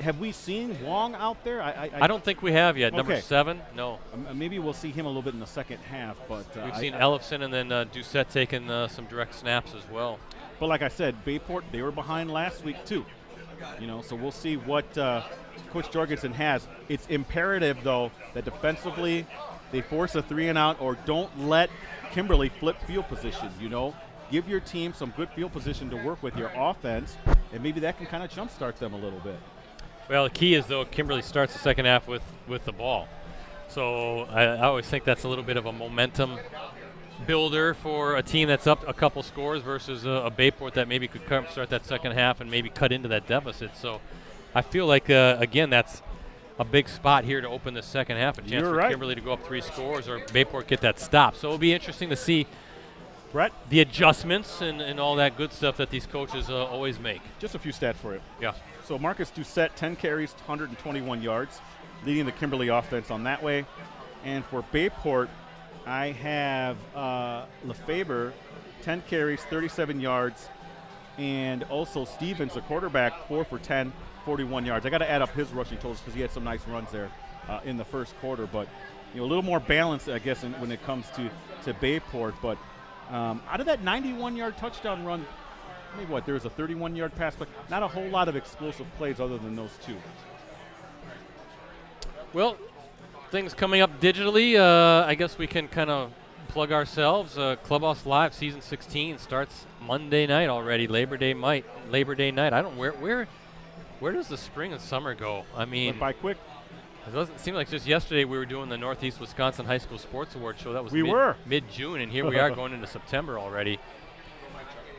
Have we seen Wong out there? I don't think we have yet. Number 7, no. Maybe we'll see him a little bit in the second half, but we've seen Ellison and then Doucette taking some direct snaps as well. But like I said, Bayport, they were behind last week too. So we'll see what Coach Jorgensen has. It's imperative though that defensively they force a 3-and-out or don't let Kimberly flip field position. Give your team some good field position to work with your offense, and maybe that can kind of jumpstart them a little bit. Well, the key is, though, Kimberly starts the second half with the ball. So I always think that's a little bit of a momentum builder for a team that's up a couple scores versus a Bayport that maybe could start that second half and maybe cut into that deficit. So I feel like, again, that's a big spot here to open the second half, a chance for Kimberly to go up 3 scores or Bayport get that stop. So it'll be interesting to see Brett, the adjustments and all that good stuff that these coaches always make. Just a few stats for you. Yeah. So Marcus Doucette, 10 carries, 121 yards, leading the Kimberly offense on that way. And for Bayport, I have LeFaber, 10 carries, 37 yards, and also Stevens, the quarterback, 4 for 10, 41 yards. I got to add up his rushing totals because he had some nice runs there in the first quarter. But a little more balance, I guess, when it comes to Bayport. But out of that 91-yard touchdown run, maybe there was a 31-yard pass, but not a whole lot of explosive plays other than those 2. Well, things coming up digitally, I guess we can kind of plug ourselves. Clubhouse Live Season 16 starts Monday night already, Labor Day night. I don't where does the spring and summer go? I mean, went by quick. It doesn't seem like just yesterday we were doing the Northeast Wisconsin High School Sports Award show. That was mid-June, and here we are going into September already.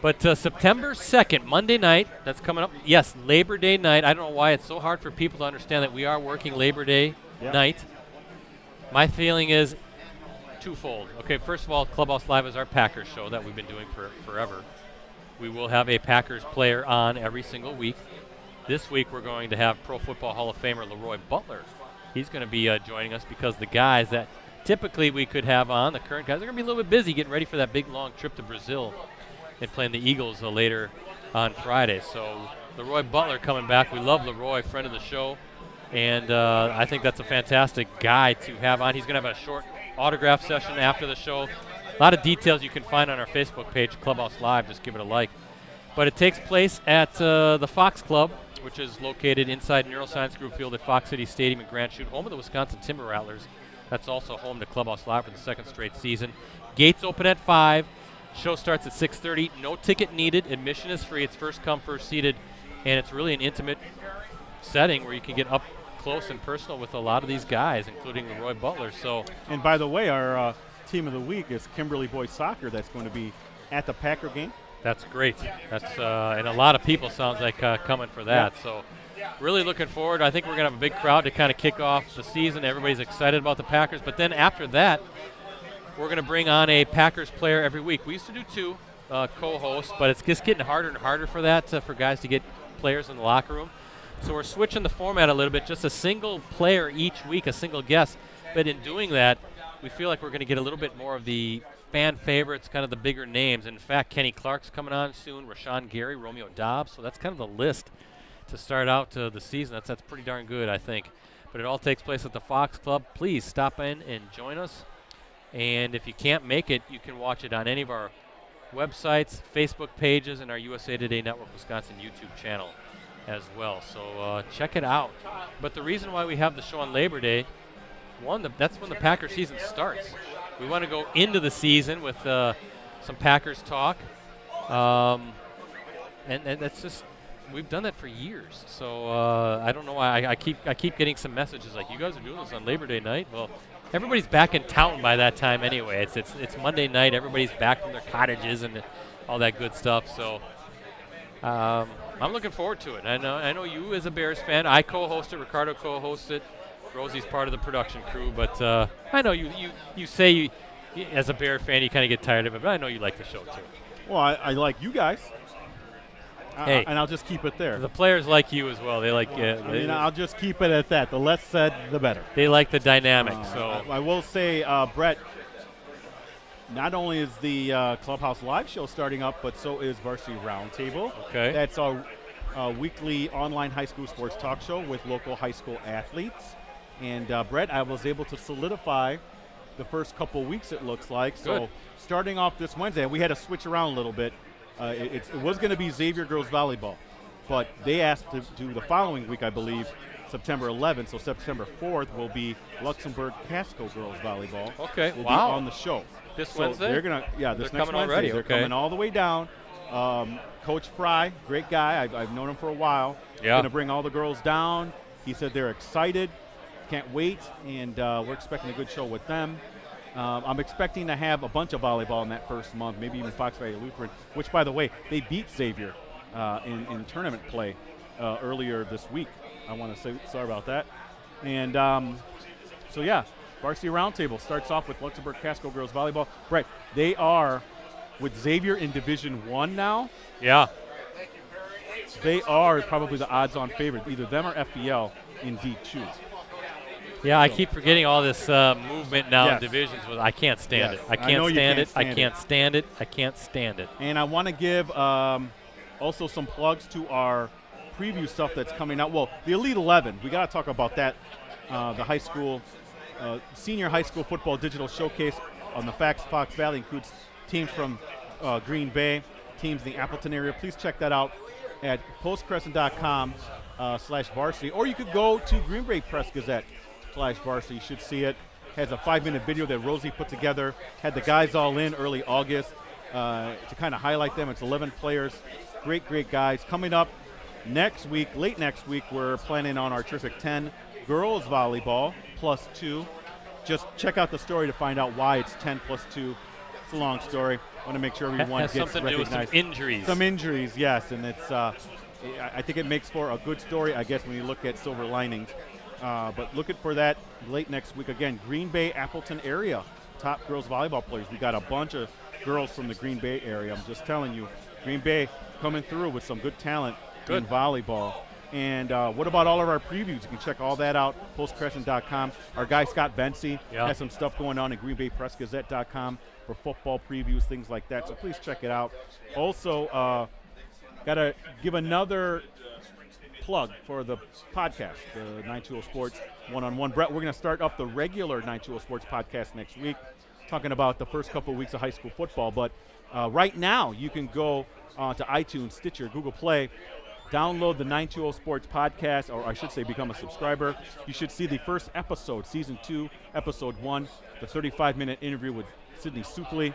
But September 2nd, Monday night, that's coming up. Yes, Labor Day night. I don't know why it's so hard for people to understand that we are working Labor Day night. My feeling is twofold. Okay, first of all, Clubhouse Live is our Packers show that we've been doing for forever. We will have a Packers player on every single week. This week we're going to have Pro Football Hall of Famer Leroy Butler. He's going to be joining us because the guys that typically we could have on, the current guys, are going to be a little bit busy getting ready for that big, long trip to Brazil and playing the Eagles later on Friday. So Leroy Butler coming back. We love Leroy, friend of the show, and I think that's a fantastic guy to have on. He's going to have a short autograph session after the show. A lot of details you can find on our Facebook page, Clubhouse Live. Just give it a like. But it takes place at the Fox Club, which is located inside Neuroscience Group Field at Fox City Stadium in Grand Chute, home of the Wisconsin Timber Rattlers. That's also home to Clubhouse Live for the 2nd straight season. Gates open at 5. Show starts at 6:30. No ticket needed. Admission is free. It's first come, first seated, and it's really an intimate setting where you can get up close and personal with a lot of these guys, including Leroy Butler. And by the way, our team of the week is Kimberly Boys Soccer. That's going to be at the Packer game. That's great. That's and a lot of people sounds like coming for that. Yeah. So really looking forward. I think we're going to have a big crowd to kind of kick off the season. Everybody's excited about the Packers. But then after that, we're going to bring on a Packers player every week. We used to do 2 co-hosts, but it's just getting harder and harder for that, for guys to get players in the locker room. So we're switching the format a little bit, just a single player each week, a single guest. But in doing that, we feel like we're going to get a little bit more of the fan favorites, kind of the bigger names. In fact, Kenny Clark's coming on soon, Rashawn Gary, Romeo Dobbs. So that's kind of the list to start out the season. That's pretty darn good, I think. But it all takes place at the Fox Club. Please stop in and join us. And if you can't make it, you can watch it on any of our websites, Facebook pages, and our USA Today Network Wisconsin YouTube channel as well. So check it out. But the reason why we have the show on Labor Day, that's when the Packer season starts. We want to go into the season with some Packers talk. And that's just, we've done that for years. So I don't know why I keep getting some messages like, you guys are doing this on Labor Day night? Well, everybody's back in town by that time anyway. It's Monday night. Everybody's back from their cottages and all that good stuff. So I'm looking forward to it. I know you as a Bears fan. I co-host it. Ricardo co-hosts it. Rosie's part of the production crew. But I know you say as a Bear fan you kind of get tired of it. But I know you like the show too. Well, I like you guys. Hey, and I'll just keep it there. The players like you as well. They like. I'll just keep it at that. The less said, the better. They like the dynamic. So I will say, Brett. Not only is the Clubhouse Live show starting up, but so is Varsity Roundtable. Okay. That's our weekly online high school sports talk show with local high school athletes. And Brett, I was able to solidify the first couple weeks. It looks like. Good. So starting off this Wednesday, and we had to switch around a little bit. It was going to be Xavier girls volleyball, but they asked to do the following week, I believe, September 11th. So September 4th will be Luxembourg Casco girls volleyball. Okay, will wow. be on the show. This So Wednesday? they're gonna, this They're next coming Wednesday. already, They're okay. coming all the way down. Coach Fry, great guy. I've known him for a while. Yeah. Going to bring all the girls down. He said they're excited, can't wait, and we're expecting a good show with them. I'm expecting to have a bunch of volleyball in that first month, maybe even Fox Valley Lutheran, which, by the way, they beat Xavier in tournament play earlier this week. I want to say sorry about that. And so, yeah, Varsity Roundtable starts off with Luxembourg Casco girls volleyball. Brett, they are with Xavier in Division I now. Yeah. They are probably the odds-on favorite, either them or FBL in D2. Yeah, I keep forgetting all this movement now Yes. in divisions. I can't stand Yes. it. I I know can't you stand can't it. I stand can't stand it. I can't stand it. And I want to give also some plugs to our preview stuff that's coming out. Well, the Elite 11, we got to talk about that. The high school, senior high school football digital showcase on the Fox Valley includes teams from Green Bay, teams in the Appleton area. Please check that out at postcrescent.com/varsity, or you could go to Green Bay Press Gazette/varsity. You should see it. Has a 5-minute video that Rosie put together. Had the guys all in early August to kind of highlight them. It's 11 players. Great guys. Coming up next week, late next week, we're planning on our terrific 10 girls volleyball +2. Just check out the story to find out why it's 10 +2. It's a long story. I want to make sure everyone has gets something to do with recognized. some injuries. Some injuries, yes, and it's. I think it makes for a good story, I guess, when you look at silver linings. But looking for that late next week. Again, Green Bay, Appleton area, top girls volleyball players. We got a bunch of girls from the Green Bay area. I'm just telling you, Green Bay coming through with some good talent in volleyball. And what about all of our previews? You can check all that out, postcrescent.com. Our guy Scott Vency has some stuff going on at greenbaypressgazette.com for football previews, things like that. So please check it out. Also, got to give another plug for the podcast, the 920 Sports One-on-One. Brett, we're going to start up the regular 920 Sports podcast next week, talking about the first couple of weeks of high school football. But right now, you can go to iTunes, Stitcher, Google Play, download the 920 Sports podcast, or I should say become a subscriber. You should see the first episode, Season 2, Episode 1, the 35-minute interview with Sydney Supley.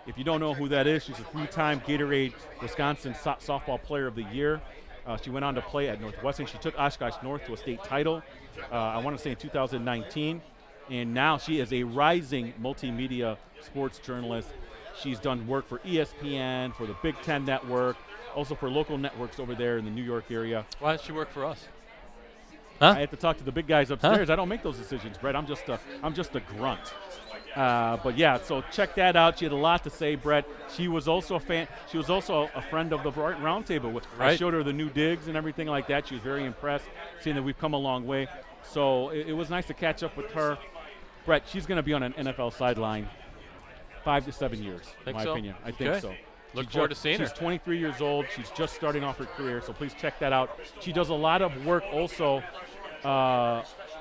If you don't know who that is, she's a 3-time Gatorade Wisconsin Softball Player of the Year. She went on to play at Northwestern. She took Oshkosh North to a state title, I want to say in 2019. And now she is a rising multimedia sports journalist. She's done work for ESPN, for the Big Ten Network, also for local networks over there in the New York area. Why does she work for us? I have to talk to the big guys upstairs. I don't make those decisions, Brett. I'm just a grunt. But yeah, so check that out. She had a lot to say, Brett. She was also a fan. She was also a friend of the Roundtable. I showed her the new digs and everything like that. She was very impressed, seeing that we've come a long way. So it was nice to catch up with her. Brett, she's going to be on an NFL sideline 5 to 7 years, in my opinion. I think so. Look forward to seeing her. She's 23 years old. She's just starting off her career, so please check that out. She does a lot of work also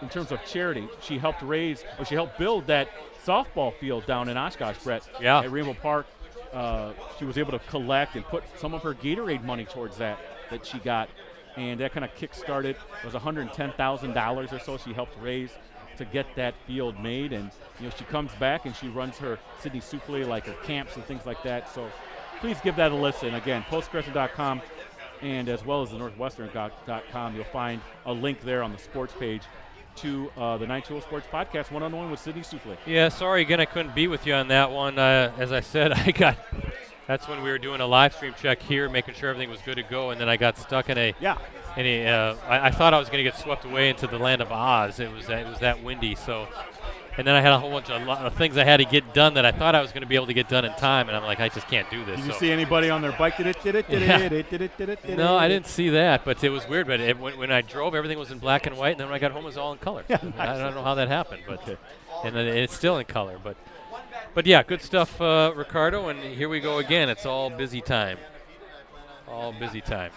in terms of charity. She helped build that softball field down in Oshkosh, Brett, at Rainbow Park. She was able to collect and put some of her Gatorade money towards that she got, and that kind of kick-started. It was $110,000 or so she helped raise to get that field made. And she comes back and she runs her Sydney Supley, like her camps and things like that. So please give that a listen. Again, postcrescent.com and as well as the northwestern.com. You'll find a link there on the sports page to the 920 Sports Podcast, one-on-one with Sydney Souffle. Yeah, sorry again I couldn't be with you on that one. As I said, that's when we were doing a live stream check here, making sure everything was good to go, and then I got stuck in I thought I was going to get swept away into the land of Oz. It was that windy, so. And then I had a whole bunch of things I had to get done that I thought I was going to be able to get done in time, and I'm like, I just can't do this. Did you see anybody on their bike? No, I didn't see that, but it was weird. But when I drove, everything was in black and white, and then when I got home, it was all in color. Yeah, I don't know how that happened, but and it's still in color. But yeah, good stuff, Ricardo. And here we go again. It's all busy time. All busy time.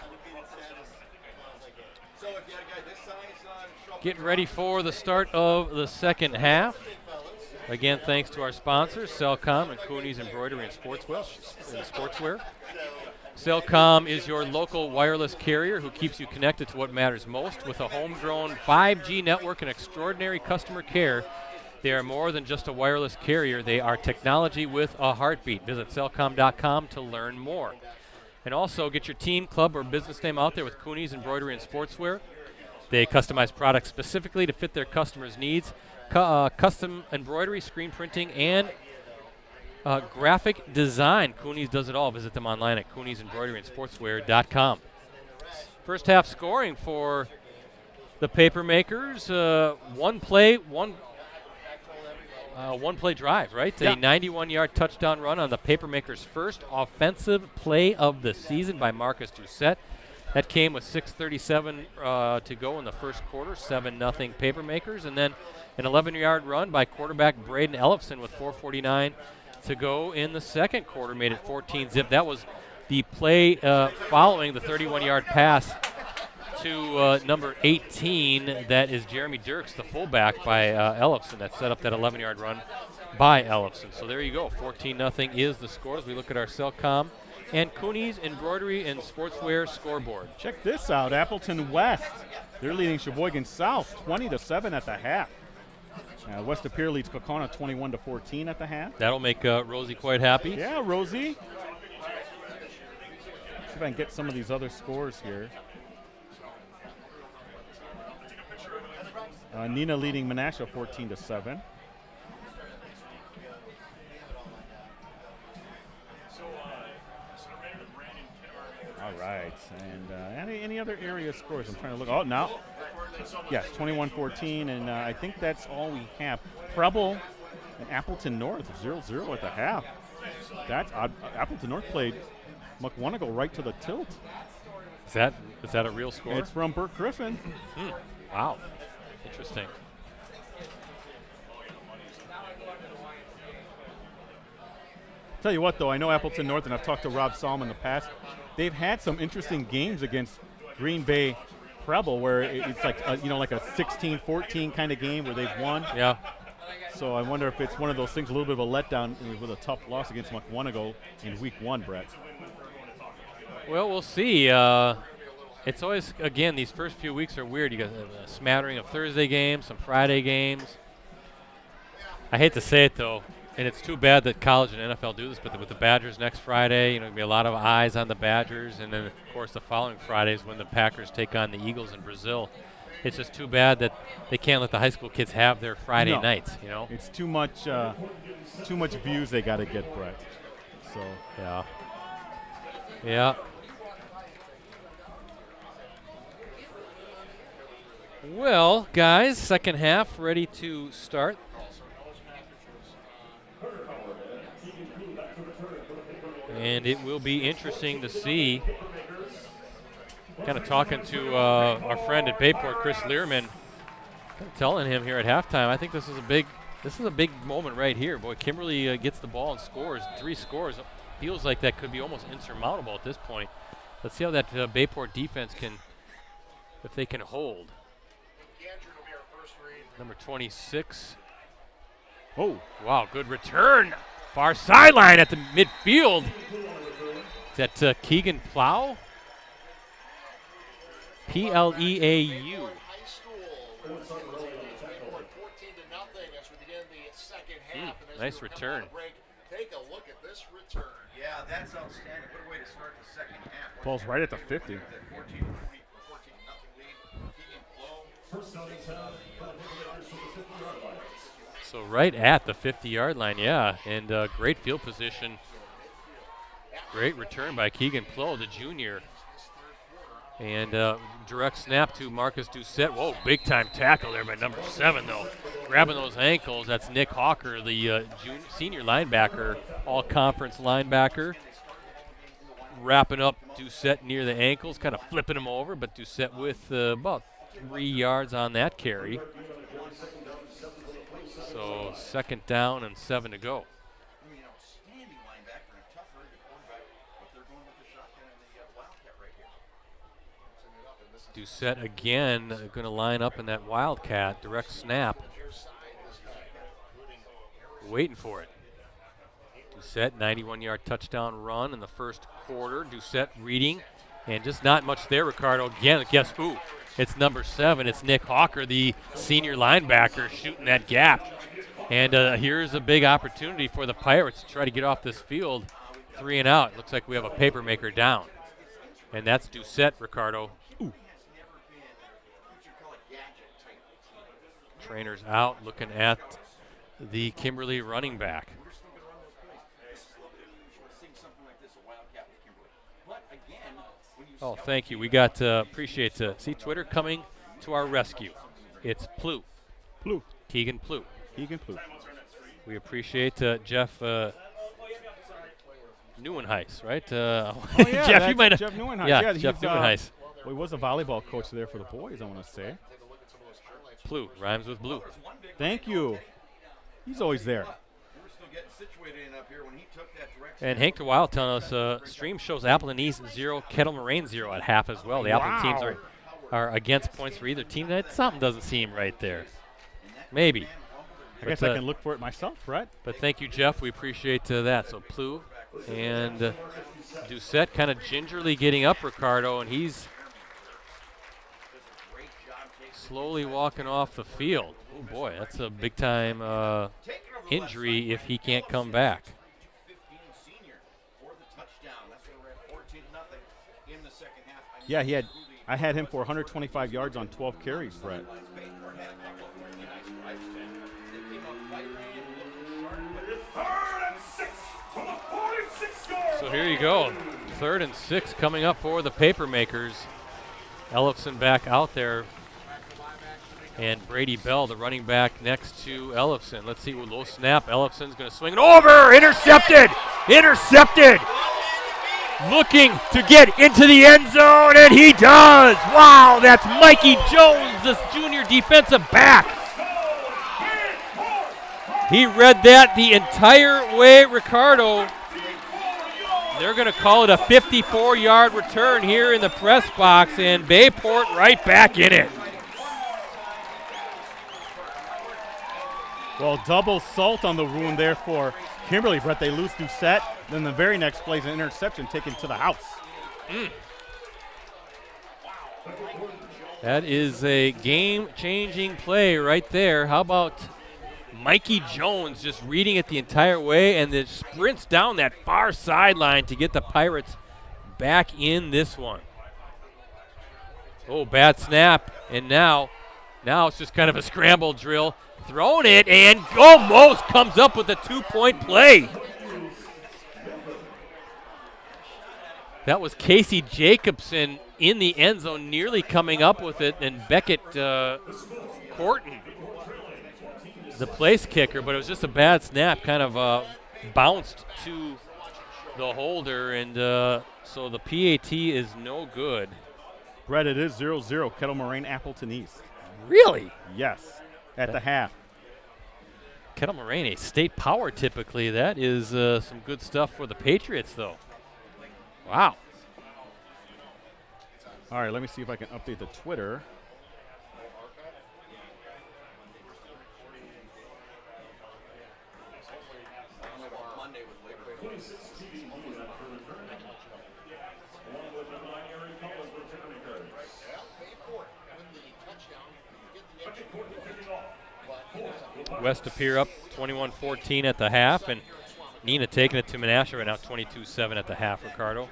Getting ready for the start of the second half. Again, thanks to our sponsors, Cellcom and Cooney's Embroidery and Sportswear. Cellcom is your local wireless carrier who keeps you connected to what matters most. With a homegrown 5G network and extraordinary customer care, they are more than just a wireless carrier. They are technology with a heartbeat. Visit cellcom.com to learn more. And also, get your team, club, or business name out there with Cooney's Embroidery and Sportswear. They customize products specifically to fit their customers' needs. Custom embroidery, screen printing, and graphic design. Cooney's does it all. Visit them online at Cooney'sEmbroideryandSportswear.com. First half scoring for the Papermakers. One play drive, right? Yeah. A 91-yard touchdown run on the Papermakers' first offensive play of the season by Marcus Doucette. That came with 6:37 to go in the first quarter, 7-0 Papermakers. And then an 11-yard run by quarterback Braden Ellefson with 4:49 to go in the second quarter, made it 14-zip. That was the play following the 31-yard pass to number 18. That is Jeremy Dirks, the fullback by Ellefson, that set up that 11-yard run by Ellefson. So there you go, 14-0 is the score as we look at our Cellcom and Cooney's Embroidery and Sportswear scoreboard. Check this out, Appleton West. They're leading Sheboygan South 20-7 at the half. West Appear leads Kokona 21-14 at the half. That'll make Rosie quite happy. Yeah, Rosie. See if I can get some of these other scores here. Nina leading Menasha 14-7. All right, and any other area scores? I'm trying to look. Oh, now, yes, 21-14, and I think that's all we have. Preble and Appleton North 0-0 at the half. That's odd. Appleton North played Mukwonago right to the tilt. Is that a real score? It's from Burt Griffin. Wow, interesting. Tell you what, though, I know Appleton North, and I've talked to Rob Salm in the past. They've had some interesting games against Green Bay Preble where it's like a 16-14 kind of game where they've won. Yeah. So I wonder if it's one of those things, a little bit of a letdown with a tough loss against Mukwonago in week 1, Brett. Well, we'll see. It's always, again, these first few weeks are weird. You got a smattering of Thursday games, some Friday games. I hate to say it, though, and it's too bad that college and NFL do this, but with the Badgers next Friday, there'll be a lot of eyes on the Badgers. And then, of course, the following Friday is when the Packers take on the Eagles in Brazil. It's just too bad that they can't let the high school kids have their Friday nights, It's too much views they got to get, Brett. So, yeah. Well, guys, second half ready to start. And it will be interesting to see. Kind of talking to our friend at Bayport, Chris Learman, telling him here at halftime, I think this is a big moment right here. Boy, Kimberly gets the ball and scores. 3 scores. Feels like that could be almost insurmountable at this point. Let's see how that Bayport defense if they can hold. Number 26. Oh, wow, good return. Far sideline at the midfield. Is that Keegan Plow? Pleau. Nice return. Take a look at this return. Yeah, that's outstanding. What a way to start the second half. ball's right at the 50. 14-0 lead. Keegan Plow First down and 10 for the Kimberly Irish from the 50-yard line. So right at the 50-yard line, yeah, and great field position. Great return by Keegan Plow, the junior. And direct snap to Marcus Doucette. Whoa, big time tackle there by number 7, though. Grabbing those ankles, that's Nick Hawker, the senior linebacker, all-conference linebacker. Wrapping up Doucette near the ankles, kind of flipping him over, but Doucette with about 3 yards on that carry. So 2nd down and 7 to go. Outstanding linebacker and a tough running quarterback, but they're going with the shotgun and the Wildcat right here. Doucette again going to line up in that Wildcat, direct snap. Waiting for it. Doucette, 91-yard touchdown run in the first quarter. Doucette reading, and just not much there, Ricardo. Again, guess who? It's number 7. It's Nick Hawker, the senior linebacker, shooting that gap. And here's a big opportunity for the Pirates to try to get off this field. 3 and out. Looks like we have a paper maker down. And that's Doucette, Ricardo. Ooh. Trainer's out, looking at the Kimberly running back. Oh, thank you. We got, appreciate, see Twitter coming to our rescue. It's Plow. Plow. Keegan Plow. Keegan Plow. We appreciate Jeff Neuenhuis, right? Oh, yeah, Jeff, you might have. Jeff Neuenhuis. Yeah, Jeff Neuenhuis. Well, he was a volleyball coach there for the boys, I want to say. Plow, rhymes with blue. Thank you. He's always there. And Hank DeWild telling us stream shows Appleton East 0, Kettle Moraine 0 at half as well. The Appleton teams are against points for either team. Something doesn't seem right there. Maybe. I guess I can look for it myself, right? But thank you, Jeff. We appreciate that. So Plow and Doucette kind of gingerly getting up, Ricardo, and he's slowly walking off the field. Oh, boy, that's a big-time injury if he can't come back. Yeah, I had him for 125 yards on 12 carries, Brett. So here you go. 3rd and 6 coming up for the paper makers. Ellefson back out there. And Brady Bell, the running back next to Ellefson. Let's see, with low snap, Ellefson's going to swing it over. Intercepted! Intercepted! Looking to get into the end zone, and he does! Wow, that's Mikey Jones, this junior defensive back. He read that the entire way, Ricardo. They're going to call it a 54-yard return here in the press box, and Bayport right back in it. Well, double salt on the wound there for Kimberly, Brett. They lose Doucette. Then the very next play is an interception taken to the house. That is a game-changing play right there. How about Mikey Jones just reading it the entire way and then sprints down that far sideline to get the Pirates back in this one. Oh, bad snap. And now it's just kind of a scramble drill. Thrown it and almost comes up with a 2-point play. That was Casey Jacobson in the end zone, nearly coming up with it, and Beckett Corton, the place kicker, but it was just a bad snap, kind of bounced to the holder, and so the PAT is no good. Brett, it is 0-0, Kettle Moraine, Appleton East. Really? Yes, at the half. Kettle Moraine, a state power typically. That is some good stuff for the Patriots, though. Wow. All right, let me see if I can update the Twitter. West Appear up 21-14 at the half, and Neenah taking it to Menasha right now, 22-7 at the half, Ricardo.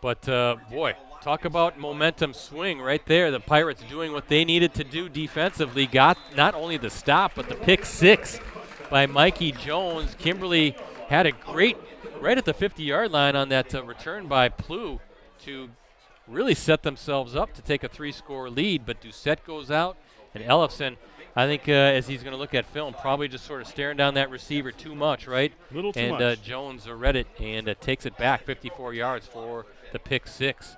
But, boy, talk about momentum swing right there. The Pirates doing what they needed to do defensively. Got not only the stop, but the pick six by Mikey Jones. Kimberly had a great, right at the 50-yard line on that return by Plew to really set themselves up to take a 3-score lead. But Doucette goes out, and Ellefson, I think as he's going to look at film, probably just sort of staring down that receiver too much, right? Little too much. Jones read it and takes it back 54 yards for the pick six.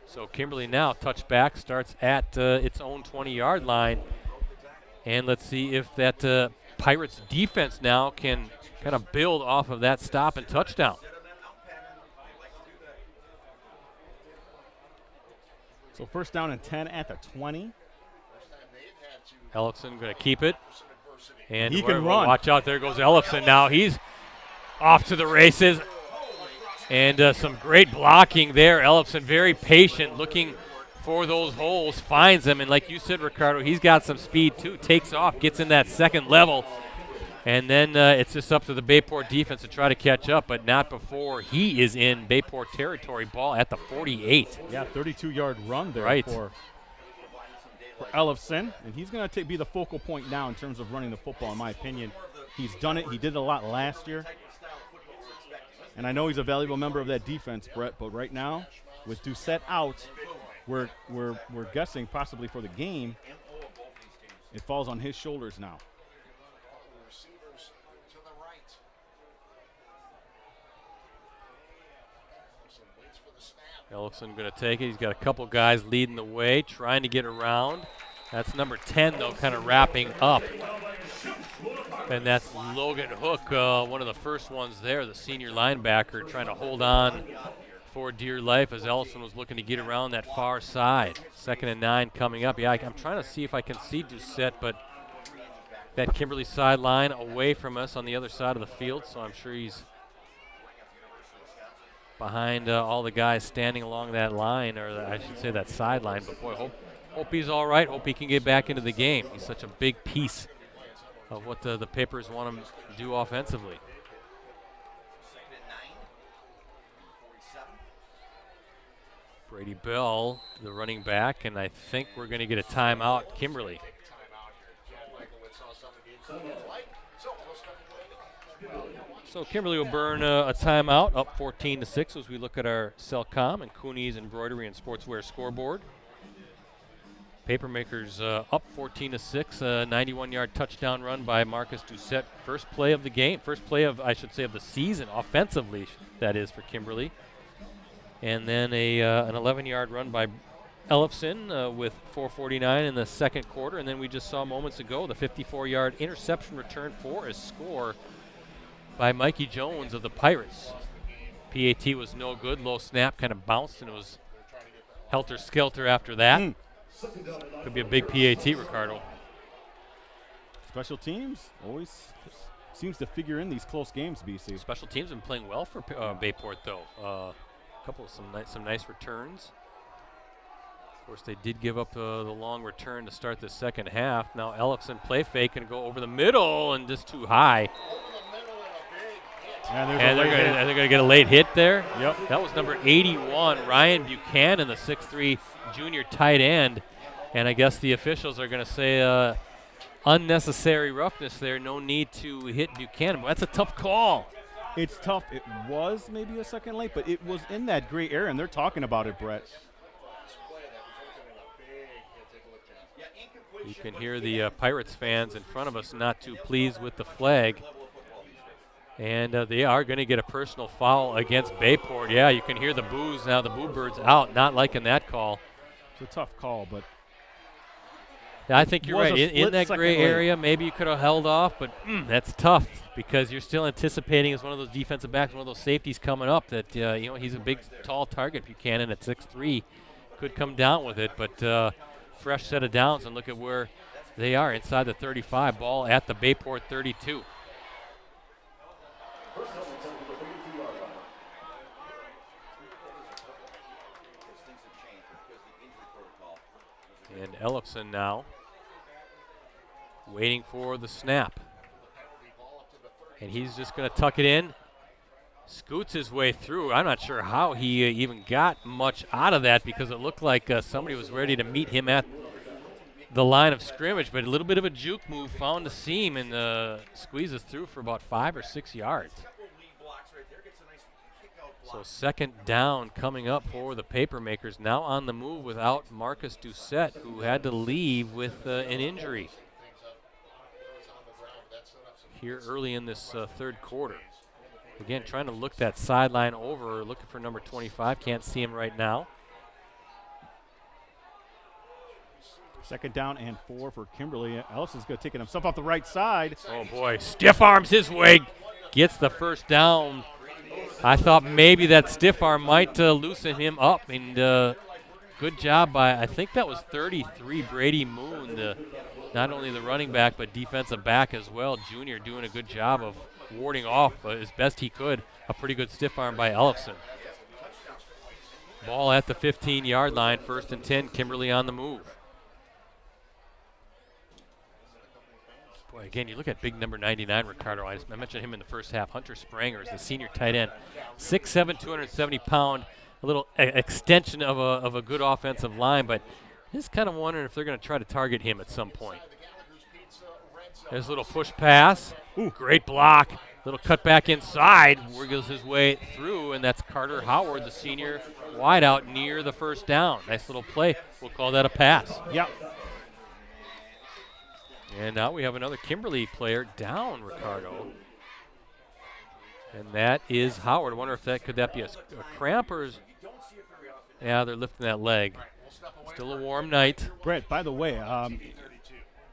So Kimberly now touchback starts at its own 20-yard line. And let's see if that Pirates defense now can kind of build off of that stop and touchdown. So first down and 10 at the 20. Ellefson going to keep it. And he can run. Watch out, there goes Ellefson now. He's off to the races. And some great blocking there. Ellefson very patient, looking for those holes, finds them. And like you said, Ricardo, he's got some speed too. Takes off, gets in that second level. And then it's just up to the Bayport defense to try to catch up, but not before he is in Bayport territory. Ball at the 48. Yeah, 32-yard run there right. for Ellefson. And he's going to be the focal point now in terms of running the football, in my opinion. He's done it. He did it a lot last year. And I know he's a valuable member of that defense, Brett, but right now, with Doucette out, we're guessing possibly for the game, it falls on his shoulders now. Ellefson going to take it. He's got a couple guys leading the way, trying to get around. That's number 10, though, kind of wrapping up. And that's Logan Hook, one of the first ones there, the senior linebacker, trying to hold on for dear life as Ellefson was looking to get around that far side. 2nd and 9 coming up. Yeah, I'm trying to see if I can see Doucette, but that Kimberly sideline away from us on the other side of the field, so I'm sure he's behind all the guys standing along that line, or I should say that sideline. But boy, hope he's all right. Hope he can get back into the game. He's such a big piece of what the Papers want him to do offensively. Brady Bell, the running back, and I think we're going to get a timeout. Kimberly. So Kimberly will burn a timeout, up 14-6 as we look at our Cellcom and Cooney's Embroidery and Sportswear scoreboard. Papermakers up 14-6, 91-yard touchdown run by Marcus Doucette. First play of the game, first play of, I should say, of the season, offensively, that is, for Kimberly. And then an 11-yard run by Ellefson with 4:49 in the second quarter. And then we just saw moments ago the 54-yard interception return for a score by Mikey Jones of the Pirates. PAT was no good. Low snap, kind of bounced, and it was helter-skelter after that. Could be a big PAT, Ricardo. Special teams always seems to figure in these close games, BC. Special teams have been playing well for Bayport, though. A couple of some nice returns. Of course, they did give up the long return to start the second half. Now Ellefson play fake and go over the middle and just too high. And they're going to get a late hit there. Yep. That was number 81, Ryan Buchanan, the 6'3" junior tight end. And I guess the officials are going to say unnecessary roughness there. No need to hit Buchanan. But that's a tough call. It's tough. It was maybe a second late, but it was in that gray area, and they're talking about it, Brett. You can hear the Pirates fans in front of us not too pleased with the flag. And they are going to get a personal foul against Bayport. Yeah, you can hear the boos now. The boo birds out, not liking that call. It's a tough call, but yeah, I think you're right. In that gray area, maybe you could have held off, but that's tough because you're still anticipating as one of those defensive backs, one of those safeties coming up that he's a big, tall target. Buchanan at 6'3" could come down with it, but fresh set of downs, and look at where they are inside the 35. Ball at the Bayport 32. And Ellefson now waiting for the snap. And he's just going to tuck it in. scoots his way through. I'm not sure how he even got much out of that because it looked like somebody was ready to meet him at the line of scrimmage, but a little bit of a juke move, found the seam, and squeezes through for about 5 or 6 yards. So second down coming up for the Papermakers, now on the move without Marcus Doucette, who had to leave with an injury here early in this third quarter. Again, trying to look that sideline over, looking for number 25. Can't see him right now. Second down and 4 for Kimberly. Ellison's going to take himself off the right side. Oh, boy. Stiff arms his way. Gets the first down. I thought maybe that stiff arm might loosen him up. And good job by, I think that was 33, Brady Moon, not only the running back but defensive back as well. Junior doing a good job of warding off as best he could. A pretty good stiff arm by Ellison. Ball at the 15-yard line, 1st and 10, Kimberly on the move. Boy, again, you look at big number 99, Ricardo. I mentioned him in the first half. Hunter Spranger is the senior tight end. 6'7", 270-pound, a little extension of a good offensive line, but just kind of wondering if they're going to try to target him at some point. There's a little push pass. Ooh, great block. Little cut back inside. Wiggles his way through, and that's Carter Howard, the senior wideout near the first down. Nice little play. We'll call that a pass. Yep. And now we have another Kimberly player down, Ricardo. And that is Howard. I wonder if could that be a cramp or is, yeah, they're lifting that leg. Still a warm night. Brett, by the way,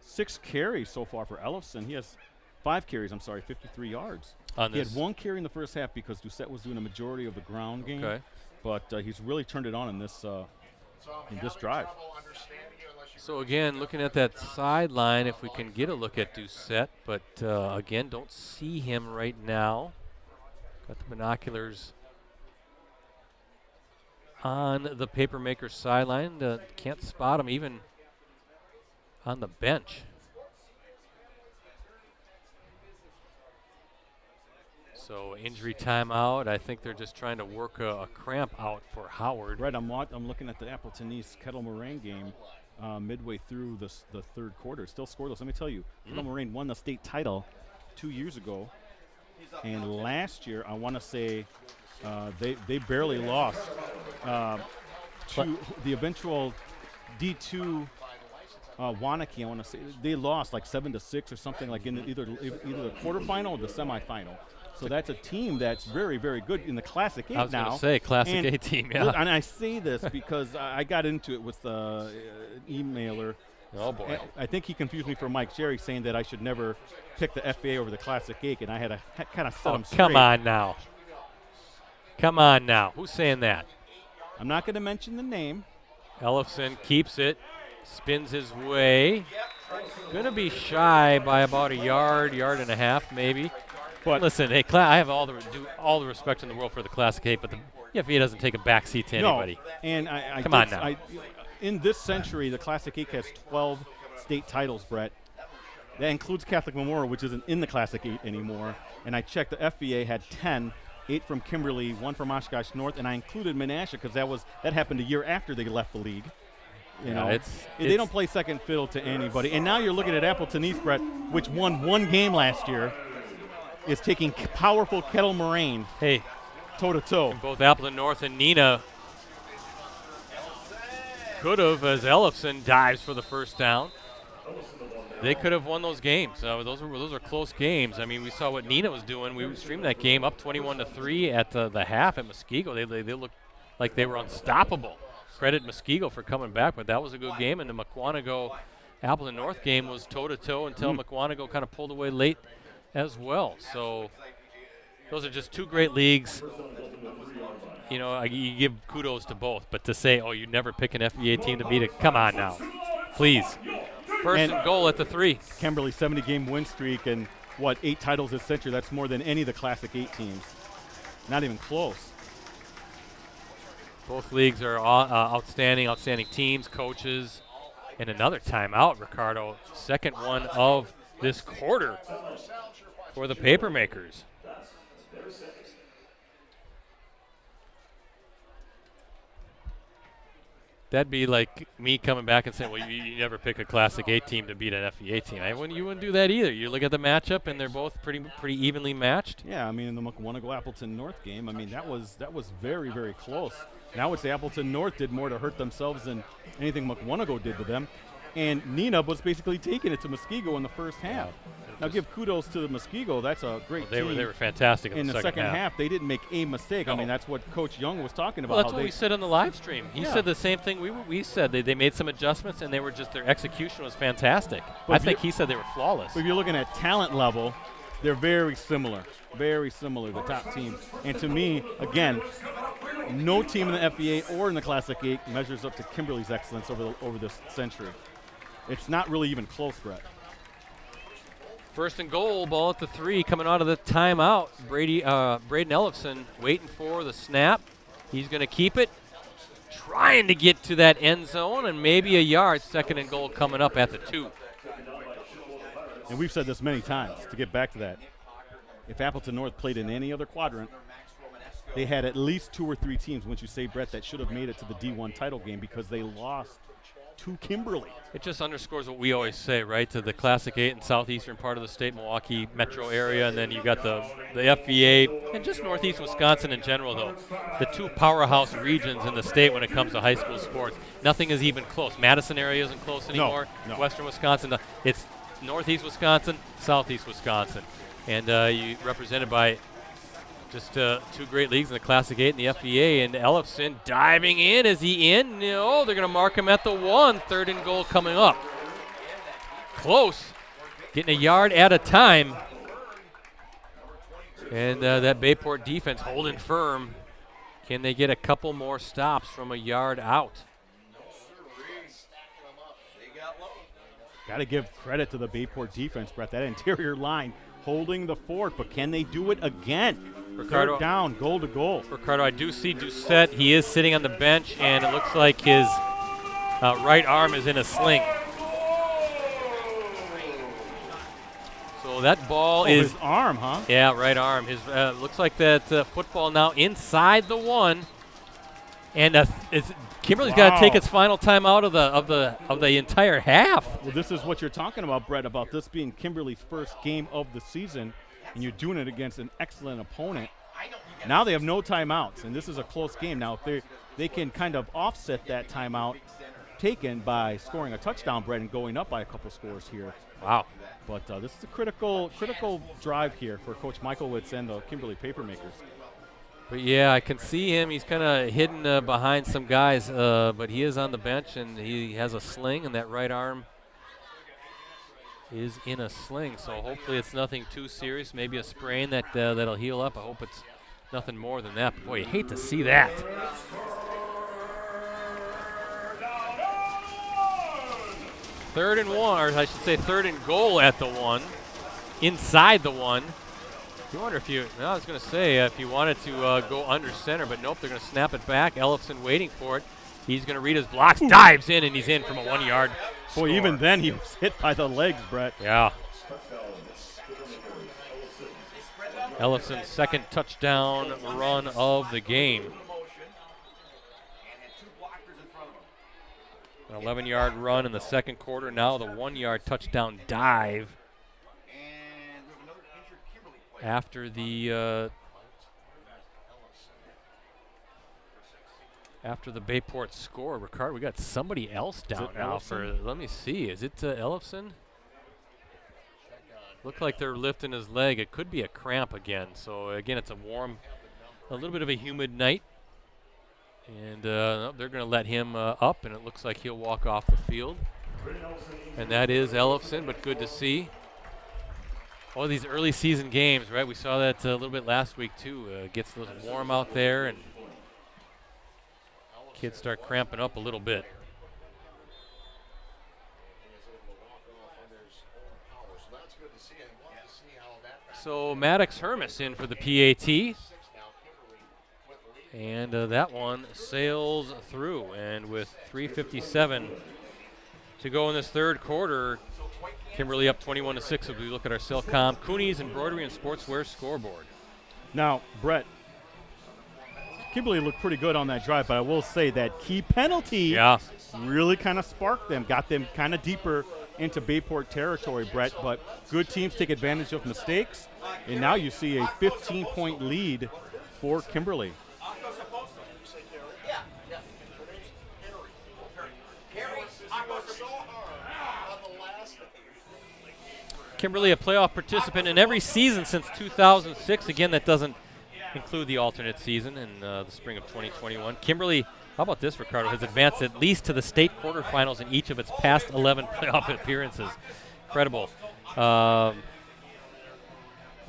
6 carries so far for Ellison. He has 5 carries, 53 yards. He had 1 carry in the first half because Doucette was doing a majority of the ground game. Okay. But he's really turned it on in this drive. So again, looking at that sideline, if we can get a look at Doucette, but again, don't see him right now. Got the binoculars on the Papermaker sideline. Can't spot him even on the bench. So injury timeout. I think they're just trying to work a cramp out for Howard. Right, I'm looking at the Appleton East Kettle Moraine game. Midway through the third quarter, still scoreless. Let me tell you, Kettle Moraine won the state title 2 years ago, and last year I want to say they barely lost to the eventual D2 Wanakee. I want to say they lost like 7-6 or something, like in either the quarterfinal or the semifinal. So that's a team that's very, very good in the Classic 8 now. I was going to say Classic 8 team, yeah. And I say this because I got into it with an emailer. Oh, boy. I think he confused me for Mike Jerry, saying that I should never pick the FAA over the Classic 8, and I had to kind of set him straight. Come on now. Come on now. Who's saying that? I'm not going to mention the name. Ellison keeps it, spins his way. Going to be shy by about a yard and a half maybe. But listen, hey, I have all the respect in the world for the Classic 8, but the FAA doesn't take a backseat to anybody. And come on now. In this century, the Classic 8 has 12 state titles, Brett. That includes Catholic Memorial, which isn't in the Classic 8 anymore. And I checked, the FBA had 10, 8 from Kimberly, 1 from Oshkosh North, and I included Menasha because that happened a year after they left the league. You know, they don't play second fiddle to anybody. And now you're looking at Appleton East, Brett, which won 1 game last year, is taking powerful Kettle Moraine toe-to-toe. Both Appleton North and Neenah could have, as Ellison dives for the first down. They could have won those games. Those are close games. I mean, we saw what Neenah was doing. We streamed that game up 21-3 at the half at Muskego. They looked like they were unstoppable. Credit Muskego for coming back, but that was a good game. And the Mukwonago Appleton North game was toe-to-toe until Mukwonago kind of pulled away late as well. So those are just 2 great leagues. You know, you give kudos to both, but to say, oh, you never pick an FBA team to beat it, come on now, please. First and goal at the 3. Kimberly 70-game win streak and 8 titles this century. That's more than any of the Classic 8 teams. Not even close. Both leagues are outstanding teams, coaches, and another timeout, Ricardo. Second one of this quarter for the Papermakers. That'd be like me coming back and saying, well, you never pick a Classic 8 team to beat an FEA team. You wouldn't do that either. You look at the matchup, and they're both pretty evenly matched. Yeah, I mean, in the Muckwonago-Appleton North game, I mean, that was very, very close. And I would say Appleton North did more to hurt themselves than anything Muckwonago did to them. And Neenah was basically taking it to Muskego in the first half. Now, give kudos to the Muskego. That's a great team. They were fantastic in the second half. They didn't make a mistake. No. I mean, that's what Coach Young was talking about. Well, that's what we said on the live stream. He Yeah. said the same thing we said. They made some adjustments, and their execution was fantastic. But I think he said they were flawless. But if you're looking at talent level, they're very similar, the top teams. And to me, again, no team in the FEA or in the Classic 8 measures up to Kimberly's excellence over this century. It's not really even close, Brett. First and goal, ball at the 3, coming out of the timeout. Braden Ellefson waiting for the snap. He's going to keep it, trying to get to that end zone, and maybe a yard. Second and goal coming up at the 2. And we've said this many times, to get back to that. If Appleton North played in any other quadrant, they had at least 2 or 3 teams, wouldn't you say, Brett, that should have made it to the D1 title game because they lost to Kimberly. It just underscores what we always say, right? To the Classic 8 in southeastern part of the state, Milwaukee metro area, and then you got the FVA and just northeast Wisconsin in general, though. The 2 powerhouse regions in the state when it comes to high school sports. Nothing is even close. Madison area isn't close anymore. No. Western Wisconsin, it's northeast Wisconsin, southeast Wisconsin. And you represented by just 2 great leagues in the Classic 8 and the FVA, and Ellefson diving in. Is he in? No, they're going to mark him at the 1. Third and goal coming up. Close. Getting a yard at a time. And that Bayport defense holding firm. Can they get a couple more stops from a yard out? Got to give credit to the Bayport defense, Brett. That interior line holding the fort, but can they do it again? Ricardo, third down, goal to goal. Ricardo, I do see Doucette. He is sitting on the bench, and it looks like his right arm is in a sling. So that ball is his arm, huh? Yeah, right arm. His looks like that football now inside the 1, and Kimberly's got to take its final time out of the entire half. Well, this is what you're talking about, Brett, about this being Kimberly's first game of the season, and you're doing it against an excellent opponent. Now they have no timeouts, and this is a close game. Now, if they can kind of offset that timeout taken by scoring a touchdown, Brett, and going up by a couple scores here. Wow. But this is a critical drive here for Coach Michaelwitz and the Kimberly Papermakers. But, yeah, I can see him. He's kind of hidden behind some guys, but he is on the bench, and he has a sling, and that right arm is in a sling. So hopefully it's nothing too serious, maybe a sprain that'll heal up. I hope it's nothing more than that. But, boy, you hate to see that. Third and 1, or I should say third and goal at the 1, inside the 1. You wonder if I was going to say if you wanted to go under center, but nope, they're going to snap it back. Ellefson waiting for it. He's going to read his blocks, dives in, and he's in from a 1-yard score. Boy, even then he was hit by the legs, Brett. Yeah. Ellefson's second touchdown run of the game. An 11-yard run in the second quarter. Now the 1-yard touchdown dive. After the Bayport score, Ricardo, we got somebody else down now for. Let me see. Is it Ellefson? Look like they're lifting his leg. It could be a cramp again. So again, it's a little bit of a humid night, and they're going to let him up, and it looks like he'll walk off the field. And that is Ellefson, but good to see. All these early season games, right? We saw that a little bit last week too. Gets a little warm out there, and kids start cramping up a little bit. So Maddox Hermes in for the PAT. And that one sails through. And with 3:57 to go in this third quarter, Kimberly up 21-6 as we look at our Cellcom Cooney's Embroidery and Sportswear scoreboard. Now, Brett, Kimberly looked pretty good on that drive, but I will say that key penalty really kind of sparked them, got them kind of deeper into Bayport territory, Brett. But good teams take advantage of mistakes, and now you see a 15-point lead for Kimberly. Kimberly, a playoff participant in every season since 2006. Again, that doesn't include the alternate season in the spring of 2021. Kimberly, how about this, Ricardo, has advanced at least to the state quarterfinals in each of its past 11 playoff appearances. Incredible. And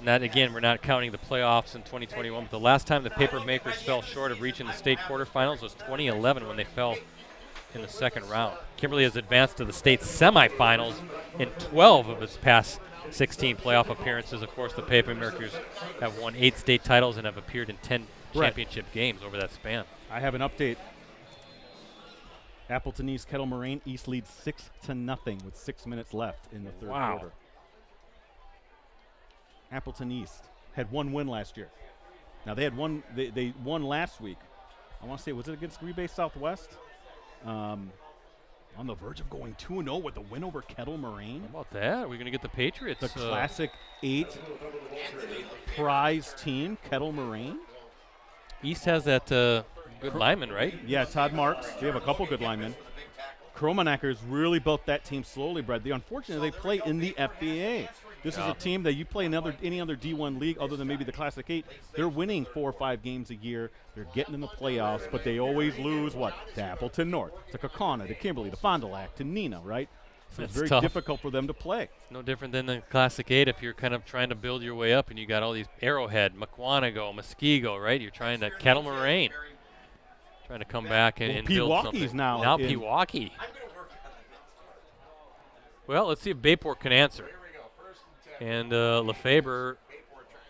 that, again, we're not counting the playoffs in 2021, but the last time the Paper Makers fell short of reaching the state quarterfinals was 2011 when they fell in the second round. Kimberly has advanced to the state semifinals in 12 of its past 16 playoff appearances. Of course, the Paper Makers have won 8 state titles and have appeared in 10 championship games over that span. I have an update. Appleton East, Kettle Moraine. East leads 6-0 with 6 minutes left in the third quarter. Appleton East had one win last year. Now they had one. They won last week. I want to say, was it against Green Bay Southwest? On the verge of going 2-0 with a win over Kettle Moraine. How about that? Are we going to get the Patriots? The Classic 8 prize team, Kettle Moraine. East has that good lineman, right? Yeah, Todd Marks. They have a couple good linemen. Kromenackers really built that team slowly, Brad. Unfortunately, they play in the FBA. This is a team that you play in any other D1 league other than maybe the Classic 8. They're winning 4 or 5 games a year. They're getting in the playoffs, but they always lose, what? To Appleton North, to Kaukauna, to Kimberly, to Fond du Lac, to Neenah, right? So it's very difficult for them to play. It's no different than the Classic 8 if you're kind of trying to build your way up and you got all these Arrowhead, Mukwonago, Muskego, right? You're trying to Kettle Moraine. Trying to come back and build something. Now Pewaukee. Well, let's see if Bayport can answer. And Lefebvre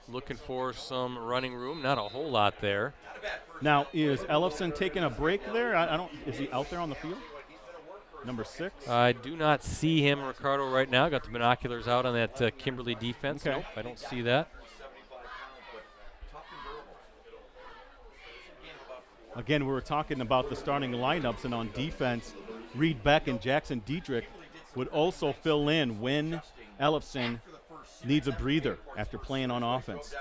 looking for some running room. Not a whole lot there. Now, is Ellefson taking a break there? Is he out there on the field? Number 6? I do not see him, Ricardo, right now. Got the binoculars out on that Kimberly defense. Okay. Nope, I don't see that. Again, we were talking about the starting lineups, and on defense, Reed Beck and Jackson Diedrich would also fill in when Ellefson needs a breather after playing on offense.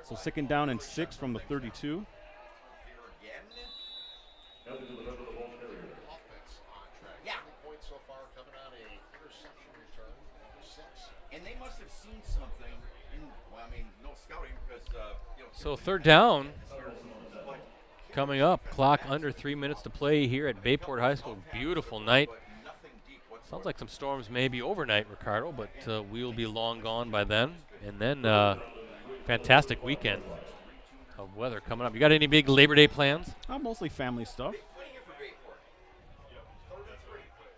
So 2nd down and 6 from the 32. And they must have seen something no scouting because so 3rd down coming up. Clock under 3 minutes to play here at Bayport High School. Beautiful night. Sounds like some storms maybe overnight, Ricardo, but we'll be long gone by then. And then fantastic weekend of weather coming up. You got any big Labor Day plans? Mostly family stuff.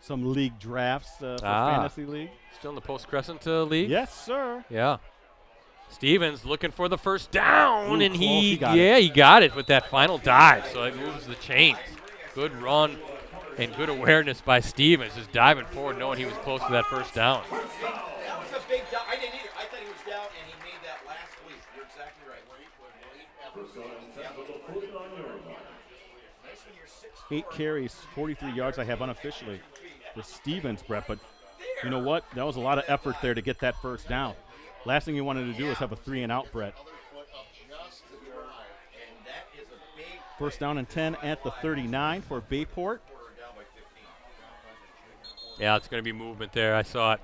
Some league drafts for Fantasy League. Still in the Post Crescent League? Yes, sir. Yeah. Stevens looking for the first down, and he got it with that final dive, so it moves the chains. Good run and good awareness by Stevens, just diving forward, knowing he was close to that first down. that was a big down. I didn't either. I thought he was down, and he made that last leap. You're exactly right. 8 carries, 43 yards I have unofficially for Stevens, Brett, but you know what? That was a lot of effort there to get that first down. Last thing you wanted to do is have a 3-and-out, Brett. First down and 10 at the 39 for Bayport. Yeah, it's going to be movement there. I saw it.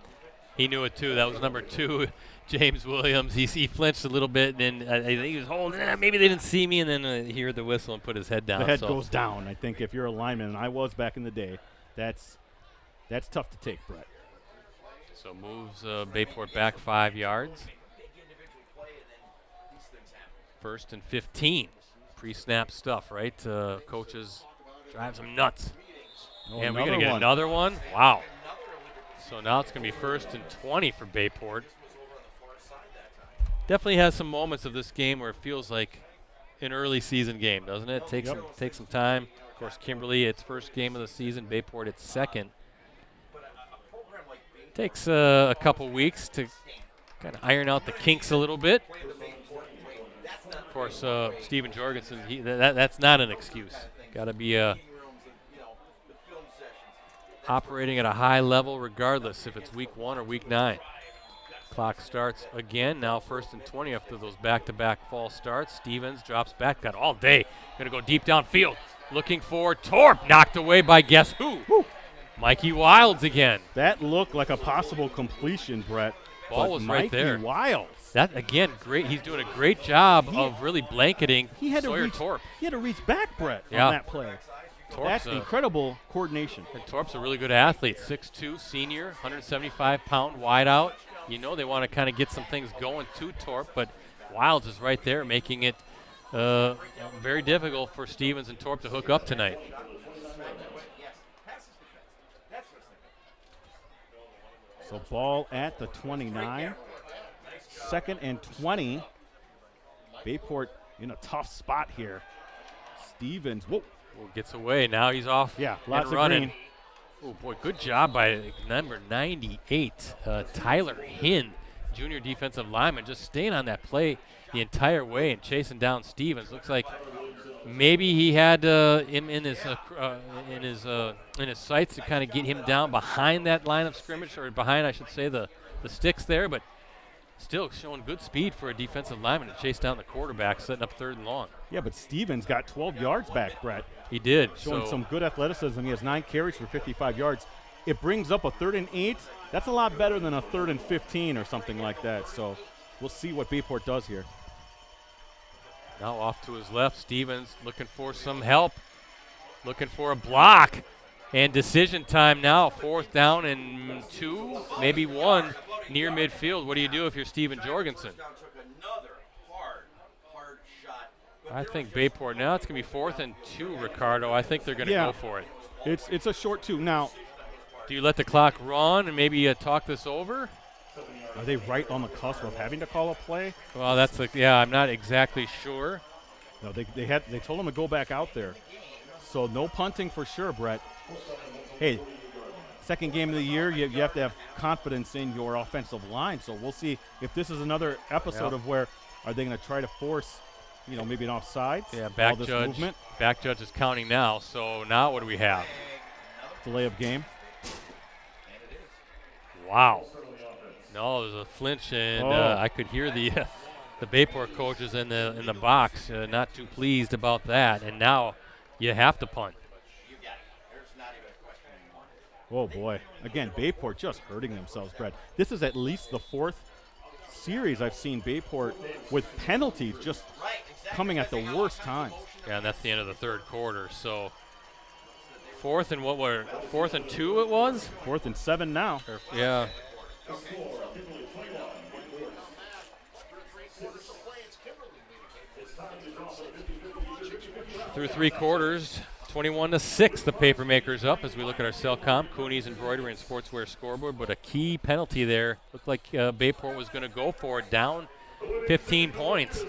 He knew it too. That was number 2, James Williams. He flinched a little bit, and then I think he was holding. Maybe they didn't see me, and then he heard the whistle and put his head down. The head goes down. I think if you're a lineman, and I was back in the day, that's tough to take, Brett. So moves Bayport back 5 yards. 1st and 15. Pre-snap stuff, right? Coaches drives them nuts. And we're going to get another one? Wow. So now it's going to be 1st and 20 for Bayport. Definitely has some moments of this game where it feels like an early season game, doesn't it? Takes some time. Of course, Kimberly, its first game of the season. Bayport, its second. Takes a couple weeks to kind of iron out the kinks a little bit. Of course, Steven Jorgensen, that's not an excuse. Got to be operating at a high level regardless if it's week 1 or week 9. Clock starts again, now 1st and 20 after those back-to-back false starts. Stevens drops back, got all day. Going to go deep downfield, looking for Torp, knocked away by guess who? Woo. Mikey Wilds again. That looked like a possible completion, Brett. Ball was right there. Mikey Wilds. That, again, great. He's doing a great job of really blanketing Sawyer Torp. He had to reach back, Brett, Yeah. on that play. That's incredible coordination. And Torp's a really good athlete, 6'2", senior, 175-pound wideout. You know they want to kind of get some things going to Torp, but Wilds is right there, making it very difficult for Stevens and Torp to hook up tonight. So ball at the 29. 2nd and 20. Bayport in a tough spot here. Stevens, whoa. Gets away. Now he's off. Yeah, lots and of running. green. Oh, boy, good job by number 98, Tyler Hinn, junior defensive lineman, just staying on that play the entire way and chasing down Stevens. Looks like maybe he had him in his sights to kind of get him down behind that line of scrimmage, or behind, I should say, the sticks there, but still showing good speed for a defensive lineman to chase down the quarterback, setting up 3rd and long. Yeah, but Stevens got 12 yards back, Brett. He did. Showing some good athleticism. He has 9 carries for 55 yards. It brings up a 3rd and 8. That's a lot better than a 3rd and 15 or something like that. So we'll see what Bayport does here. Now off to his left, Stevens looking for some help, looking for a block. And decision time now, 4th down and 2, maybe 1 near midfield. What do you do if you're Steven Jorgensen? I think Bayport now, it's going to be 4th and 2, Ricardo. I think they're going to go for it. It's a short 2. Now, do you let the clock run and maybe talk this over? Are they right on the cusp of having to call a play? Well, I'm not exactly sure. No, they told him to go back out there. So no punting for sure, Brett. Hey, 2nd game of the year, you have to have confidence in your offensive line. So we'll see if this is another episode of where are they going to try to force, maybe an offside? Yeah, back judge is counting now. So now what do we have? Delay of game. Wow. No, there's a flinch, and I could hear the Bayport coaches in the box not too pleased about that. And now you have to punt. Oh, boy. Again, Bayport just hurting themselves, Brett. This is at least the 4th series I've seen Bayport with penalties just coming at the worst times. Yeah, and that's the end of the 3rd quarter. So 4th and 2 it was? 4th and 7 now. Yeah. Through 3 quarters, 21-6, the Papermakers up as we look at our Cellcom, Cooney's Embroidery and Sportswear scoreboard. But a key penalty there. Looked like Bayport was going to go for it, down 15 points.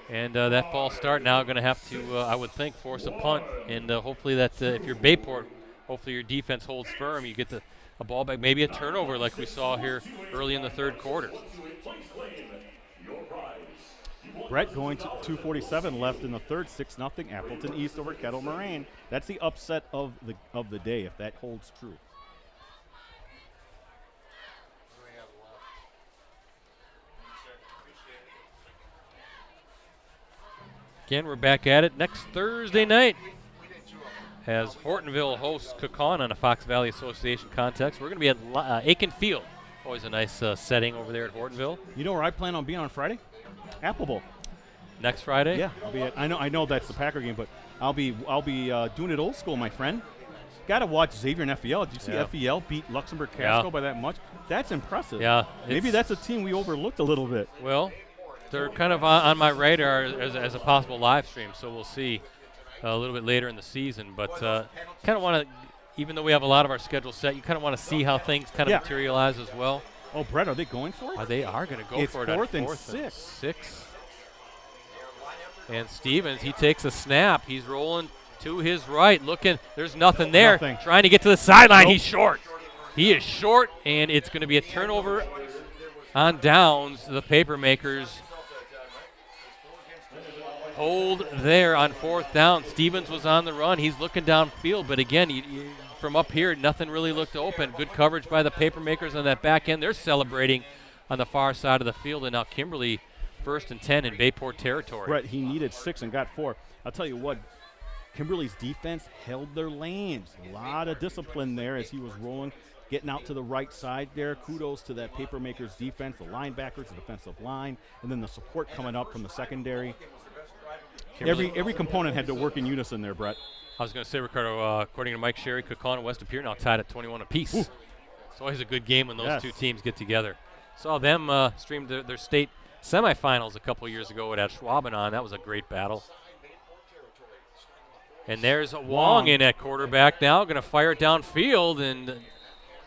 And that false start now going to have to, I would think, force a punt. And hopefully that if you're Bayport, hopefully your defense holds firm. You get a ball back, maybe a turnover like we saw here early in the 3rd quarter. Brett going to 2:47 left in the 3rd, 6-0 Appleton East over Kettle Moraine. That's the upset of the day if that holds true. Again, we're back at it next Thursday night as Hortonville hosts Cookon on a Fox Valley Association context. We're going to be at Aiken Field. Always a nice setting over there at Hortonville. You know where I plan on being on Friday? Apple Bowl. Next Friday? Yeah, I'll be at, I know that's the Packer game, but I'll be doing it old school, my friend. Got to watch Xavier and FEL. Did you see FEL beat Luxembourg Casco by that much? That's impressive. Yeah. Maybe that's a team we overlooked a little bit. Well, they're kind of on my radar as a possible live stream, so we'll see a little bit later in the season. But kind of want to, even though we have a lot of our schedule set, you kind of want to see how things kind of materialize as well. Oh, Brett, are they going for it? They are going to go for it. It's 4th and 6. And Stevens, he takes a snap. He's rolling to his right, looking. There's nothing there. Trying to get to the sideline. Nope. He's short. He is short, and it's going to be a turnover on downs. The Papermakers hold there on 4th down. Stevens was on the run. He's looking downfield, but again, from up here, nothing really looked open. Good coverage by the Papermakers on that back end. They're celebrating on the far side of the field, and now Kimberly 1st and 10 in Bayport territory. Brett, he needed 6 and got 4. I'll tell you what, Kimberly's defense held their lanes. A lot of discipline there as he was rolling, getting out to the right side there. Kudos to that Papermakers defense, the linebackers, the defensive line, and then the support coming up from the secondary. Every component had to work in unison there, Brett. I was going to say, Ricardo, according to Mike Sherry, Coquon and West Appear now tied at 21 apiece. Ooh. It's always a good game when those two teams get together. Saw them stream their state semifinals a couple years ago at Schwaben. That was a great battle. And there's Wong in at quarterback now, going to fire it downfield and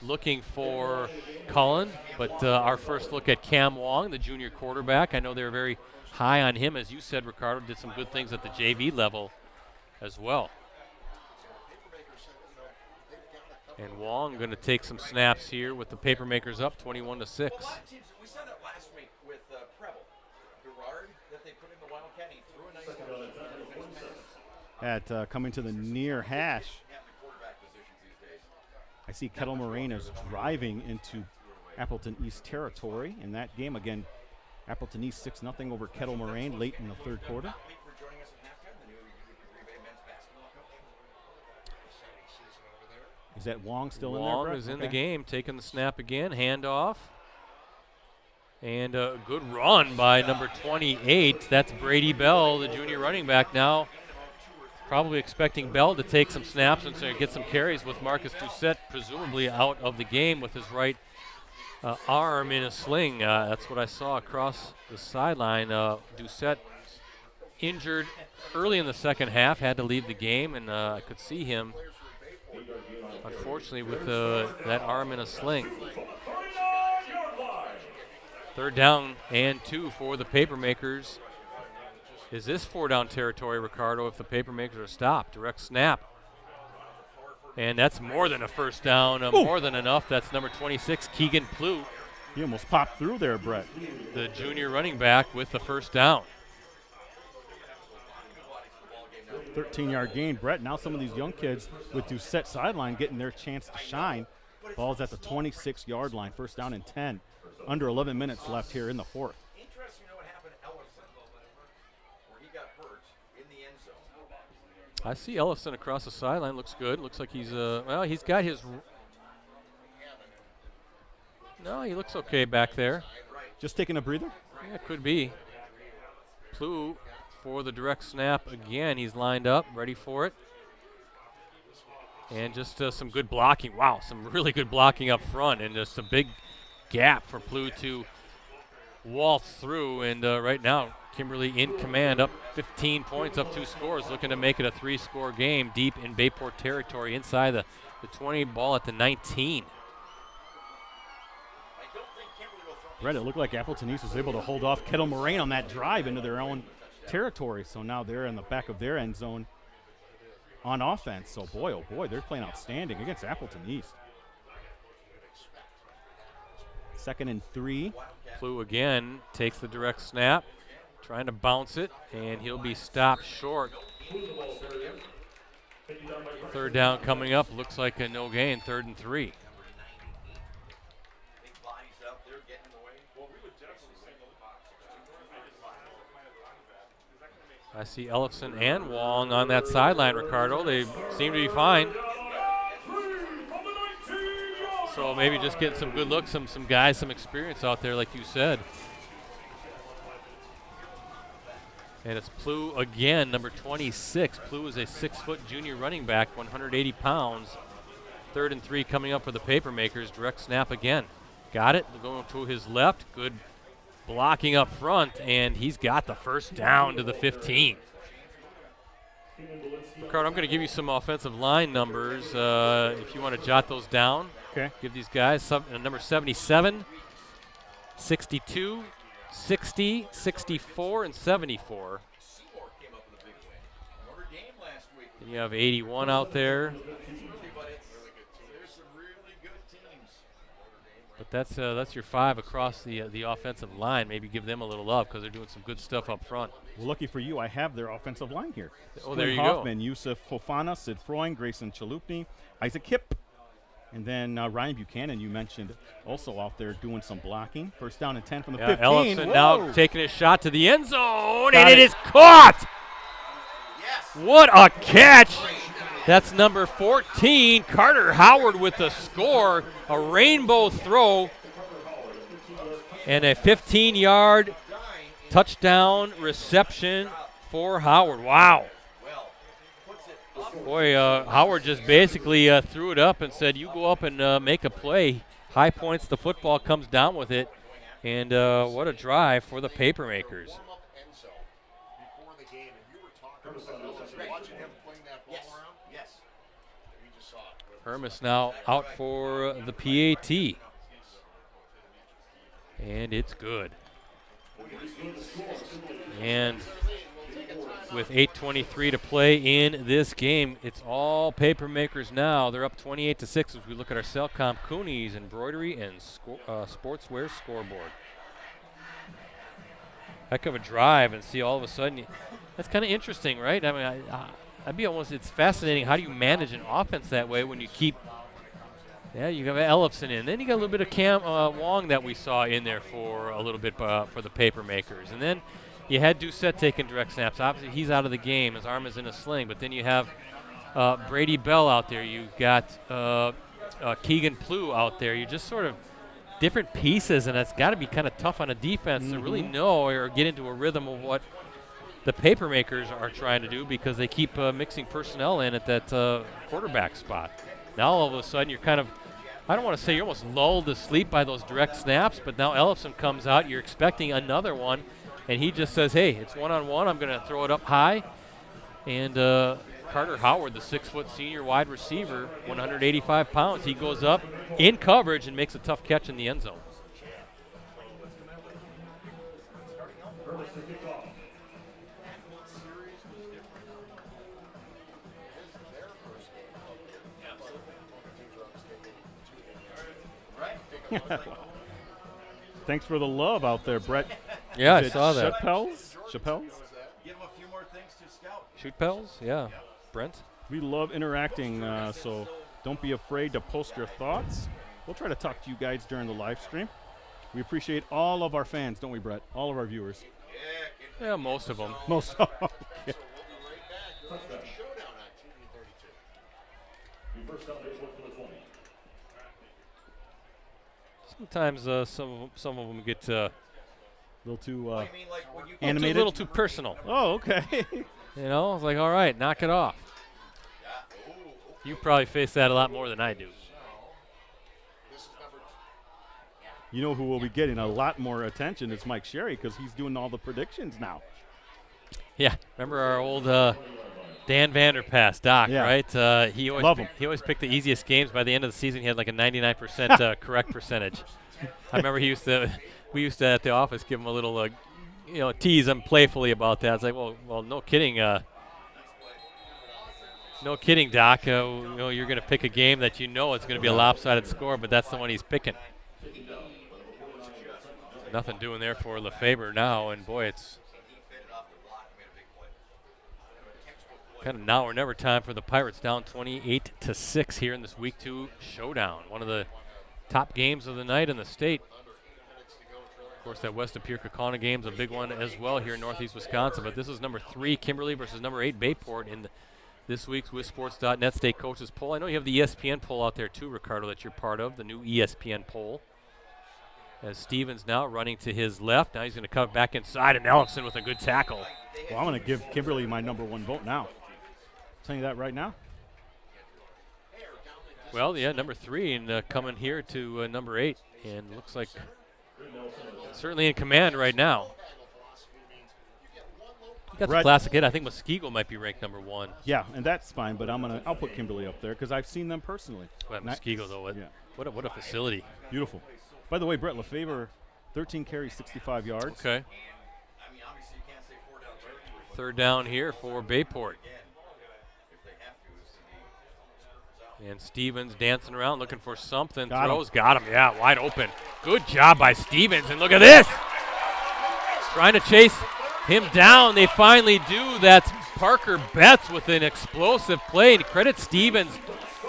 looking for Cullen. But our first look at Cam Wong, the junior quarterback. I know they're very high on him, as you said, Ricardo, did some good things at the JV level as well. And Wong going to take some snaps here with the Papermakers up 21-6. We saw that last week with Preble. Gerard, that they put in the Wildcat, he threw a nice At coming to the near hash, I see Kettle Moraine is driving into Appleton East territory in that game. Again, Appleton East 6-0 over Kettle Moraine late in the 3rd quarter. Is that Wong still in there, Brett? Wong is in the game, taking the snap again, handoff. And a good run by number 28. That's Brady Bell, the junior running back now. Probably expecting Bell to take some snaps and get some carries with Marcus Doucette presumably out of the game with his right arm in a sling. That's what I saw across the sideline. Doucette injured early in the second half, had to leave the game, and I could see him, unfortunately, with that arm in a sling. 3rd down and 2 for the Papermakers. Is this 4-down territory, Ricardo, if the Papermakers are stopped? Direct snap. And that's more than a first down, more than enough. That's number 26, Keegan Plew. He almost popped through there, Brett. The junior running back with the first down. 13-yard gain, Brett. Now some of these young kids with Doucette sideline getting their chance to shine. Ball's at the 26-yard line, 1st down and 10. Under 11 minutes left here in the 4th. Interesting to know what happened to Ellison, where he got hurt in the end zone. I see Ellison across the sideline. Looks good. Looks like he's, well, he's got his. No, he looks okay back there. Just taking a breather? Yeah, could be. Plew for the direct snap again. He's lined up, ready for it. And just some good blocking. Wow, some really good blocking up front, and just a big gap for Plew to waltz through. And right now, Kimberly in command, up 15 points, up 2 scores, looking to make it a 3-score game deep in Bayport territory, inside the 20, ball at the 19. Brett, it looked like Appleton East was able to hold off Kettle Moraine on that drive into their own territory. So now they're in the back of their end zone on offense. So boy, oh boy, they're playing outstanding against Appleton East. 2nd and 3. Plew again takes the direct snap, trying to bounce it, and he'll be stopped short. 3rd down coming up. Looks like a no gain, 3rd and 3. I see Ellison and Wong on that sideline, Ricardo. They seem to be fine. So maybe just getting some good looks, some guys, some experience out there, like you said. And it's Plew again, number 26. Plew is a 6-foot junior running back, 180 pounds. 3rd and 3 coming up for the Papermakers. Direct snap again. Got it, going to his left. Good blocking up front, and he's got the first down to the 15. Ricardo, I'm going to give you some offensive line numbers if you want to jot those down. Okay. Give these guys number 77, 62, 60, 64, and 74. And you have 81 out there. But that's your 5 across the offensive line. Maybe give them a little love because they're doing some good stuff up front. Well, lucky for you, I have their offensive line here. Oh, there you Hoffman, Yusuf Fofana, Sid Freund, Grayson Chalupny, Isaac Kipp, and then Ryan Buchanan, you mentioned, also out there doing some blocking. First down and 10 from the 15. Ellison Whoa. now taking his shot to the end zone, Got and it it. is caught. What a catch. That's number 14, Carter Howard with the score. A rainbow throw and a 15-yard touchdown reception for Howard. Wow. Boy, Howard just basically threw it up and said, you go up and make a play. High points, the football comes down with it. And what a drive for the Papermakers. Hermes now out for the PAT. And it's good. And with 8:23 to play in this game, it's all Papermakers now. They're up 28-6 as we look at our Cellcom Cooney's embroidery and sportswear scoreboard. Heck of a drive, and see all of a sudden, that's kind of interesting, right? I mean, it's fascinating. How do you manage an offense that way when you keep, you have Ellison in. Then you got a little bit of Cam Wong that we saw in there for a little bit for the Papermakers. And then you had Doucette taking direct snaps. Obviously, he's out of the game. His arm is in a sling. But then you have Brady Bell out there. You've got Keegan Plew out there. You just sort of different pieces, and it's got to be kind of tough on a defense to really know or get into a rhythm of what the Papermakers are trying to do, because they keep mixing personnel in at that quarterback spot. Now all of a sudden you're kind of, I don't want to say you're almost lulled to sleep by those direct snaps, but now Ellison comes out, you're expecting another one, and he just says, hey, it's one-on-one, I'm going to throw it up high. And Carter Howard, the 6-foot senior wide receiver, 185 pounds, he goes up in coverage and makes a tough catch in the end zone. Thanks for the love out there, Brett. Yeah, I saw that. Chappelle's? Give him a few more things to scout. Shoot Pels? Yeah. Brent? We love interacting, so don't be afraid to post your thoughts. We'll try to talk to you guys during the live stream. We appreciate all of our fans, don't we, Brett? All of our viewers. Yeah, most of them. Most of them. Okay. Sometimes some of them get a little too animated, a little too personal. Oh, okay. You know, it's like, all right, knock it off. You probably face that a lot more than I do. You know who will be getting a lot more attention is Mike Sherry, because he's doing all the predictions now. Yeah, remember our old Dan Vanderpass, Doc, right? He always picked the easiest games. By the end of the season, he had like a 99% correct percentage. I remember we used to at the office give him a little, tease him playfully about that. It's like, well, no kidding, Doc. You're going to pick a game that you know it's going to be a lopsided score, but that's the one he's picking. Nothing doing there for LeFabre now, and boy, it's kind of now or never time for the Pirates, down 28-6 here in this Week 2 showdown. One of the top games of the night in the state. Of course, that West Apir-Kaukauna game's a big one as well here in Northeast Wisconsin, but this is number 3, Kimberly versus number 8, Bayport, in this week's WisSports.net State Coaches Poll. I know you have the ESPN poll out there too, Ricardo, that you're part of, the new ESPN poll. As Stevens now running to his left. Now he's going to come back inside, and Ellison with a good tackle. Well, I'm going to give Kimberly my number 1 vote now. I'm telling you that right now. Well, yeah, number 3 and coming here to number 8. And looks like certainly in command right now. You got the classic hit. I think Muskego might be ranked number 1. Yeah, and that's fine, but I'll put Kimberly up there because I've seen them personally. Well, Muskego, though, what a facility. Beautiful. By the way, Brett LeFabre, 13 carries, 65 yards. Okay. Third down here for Bayport. And Stevens dancing around looking for something. Got Throws, got him, yeah, wide open. Good job by Stevens, and look at this. Trying to chase him down. They finally do. That's Parker Betts with an explosive play. And credit Stevens,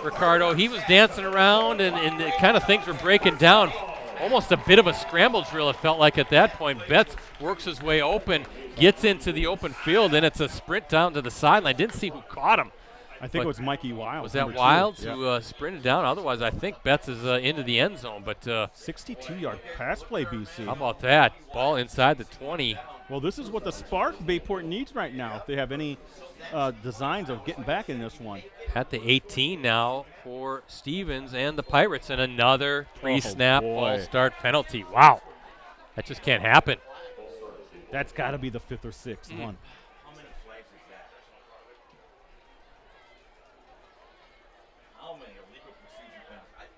Ricardo. He was dancing around, and the kind of things were breaking down. Almost a bit of a scramble drill, it felt like at that point. Betts works his way open, gets into the open field, and it's a sprint down to the sideline. Didn't see who caught him. I think it was Mikey Wild. Was that number 2. Wild Yeah. to sprint it down? Otherwise, I think Betts is into the end zone. But 62-yard pass play, BC. how about that? Ball inside the 20. Well, this is what the spark Bayport needs right now if they have any designs of getting back in this one. At the 18 now for Stevens and the Pirates, and another three-snap false start penalty. Wow, that just can't happen. That's got to be the 5th or 6th one. How many flags is that? How many illegal procedure penalties?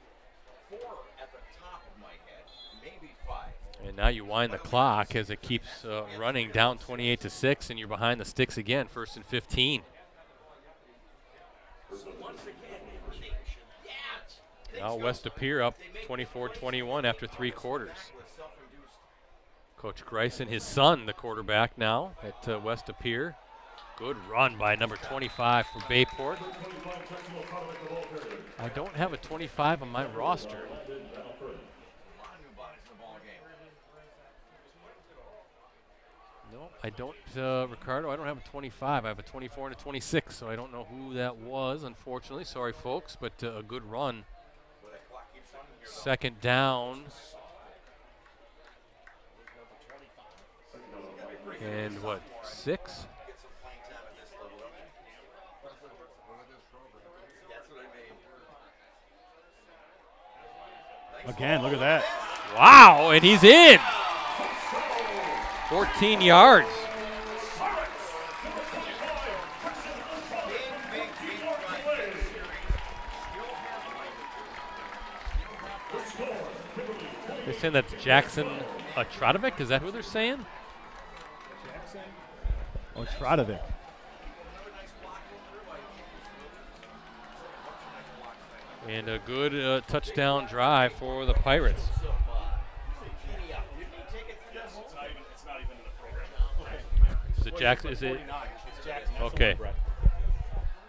4 at the top of my head, maybe 5. And now you wind the clock as it keeps running down 28-6, and you're behind the sticks again, 1st and 15. Now West Appear up 24-21 after 3 quarters. Coach Greisen, his son, the quarterback now at West Appear. Good run by number 25 for Bayport. I don't have a 25 on my roster. No, I don't, Ricardo, I don't have a 25. I have a 24 and a 26, so I don't know who that was, unfortunately. Sorry, folks, but a good run. 2nd down. And what, 6? Again, look at that. Wow, and he's in. 14 yards. They're saying that's Jackson Atradovic. Is that who they're saying? Oh, Tradovic. And a good touchdown drive for the Pirates. Is it Jackson? Is it? Okay.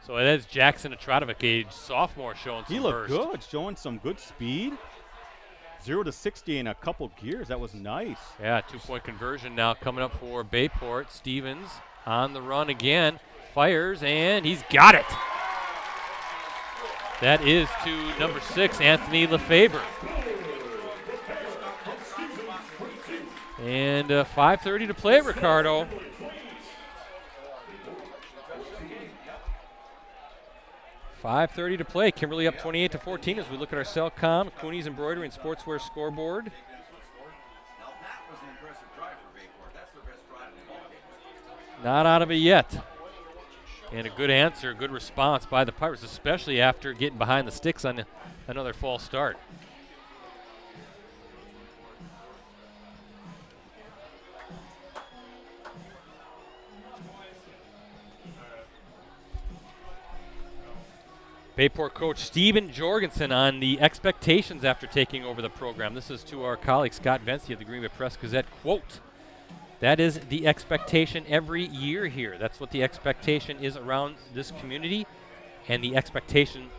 So it is Jackson Atradovic, a sophomore, showing some He looked burst. good, showing some good speed. 0 to 60 in a couple gears. That was nice. Yeah, 2-point conversion now coming up for Bayport. Stevens on the run again, fires, and he's got it. That is to number 6, Anthony Lefebvre. And 5:30 to play, Ricardo. .530 to play. Kimberly up 28-14 as we look at our Cellcom, Cooney's Embroidery and Sportswear scoreboard. Now that was an impressive drive for Bayport. That's their best drive in the ballgame. Not out of it yet. And a good answer, good response by the Pirates, especially after getting behind the sticks on another false start. Bayport coach Steven Jorgensen on the expectations after taking over the program. This is to our colleague Scott Vency of the Green Bay Press-Gazette. Quote, that is the expectation every year here. That's what the expectation is around this community and the expectation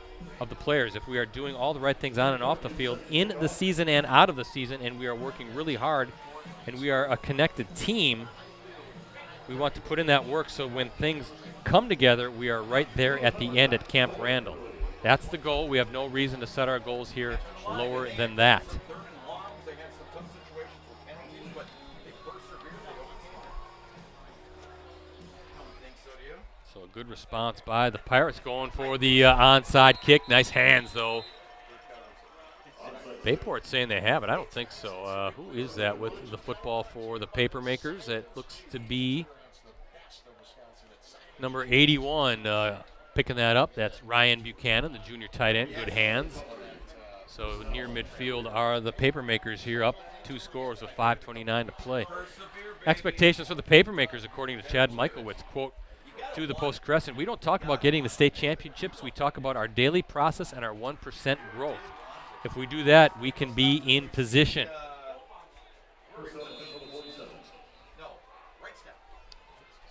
of the players. If we are doing all the right things on and off the field in the season and out of the season, and we are working really hard and we are a connected team, we want to put in that work so when things come together, we are right there at the end at Camp Randall. That's the goal. We have no reason to set our goals here lower than that. So a good response by the Pirates going for the onside kick. Nice hands, though. Bayport saying they have it. I don't think so. Who is that with the football for the Papermakers? That looks to be number 81 picking that up. That's Ryan Buchanan, the junior tight end. Good hands. So near midfield are the Papermakers here, up 2 scores with 5:29 to play. Expectations for the Papermakers, according to Chad Michaelwitz, quote, to the Post Crescent. We don't talk about getting the state championships. We talk about our daily process and our 1% growth. If we do that, we can be in position.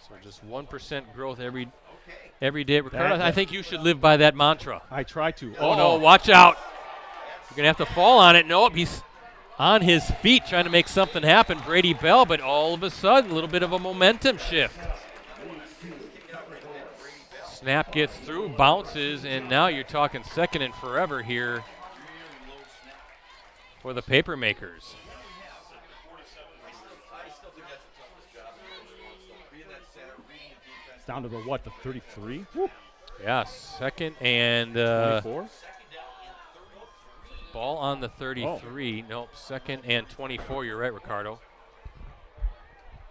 So just 1% growth every day. Ricardo, I think you should live by that mantra. I try to. Oh, no, watch out. You're going to have to fall on it. Nope, he's on his feet trying to make something happen. Brady Bell, but all of a sudden, a little bit of a momentum shift. Snap gets through, bounces, and now you're talking second and forever here for the Papermakers. It's down to the 33? Yeah, second and 24? Ball on the 33. Nope, second and 24. You're right, Ricardo.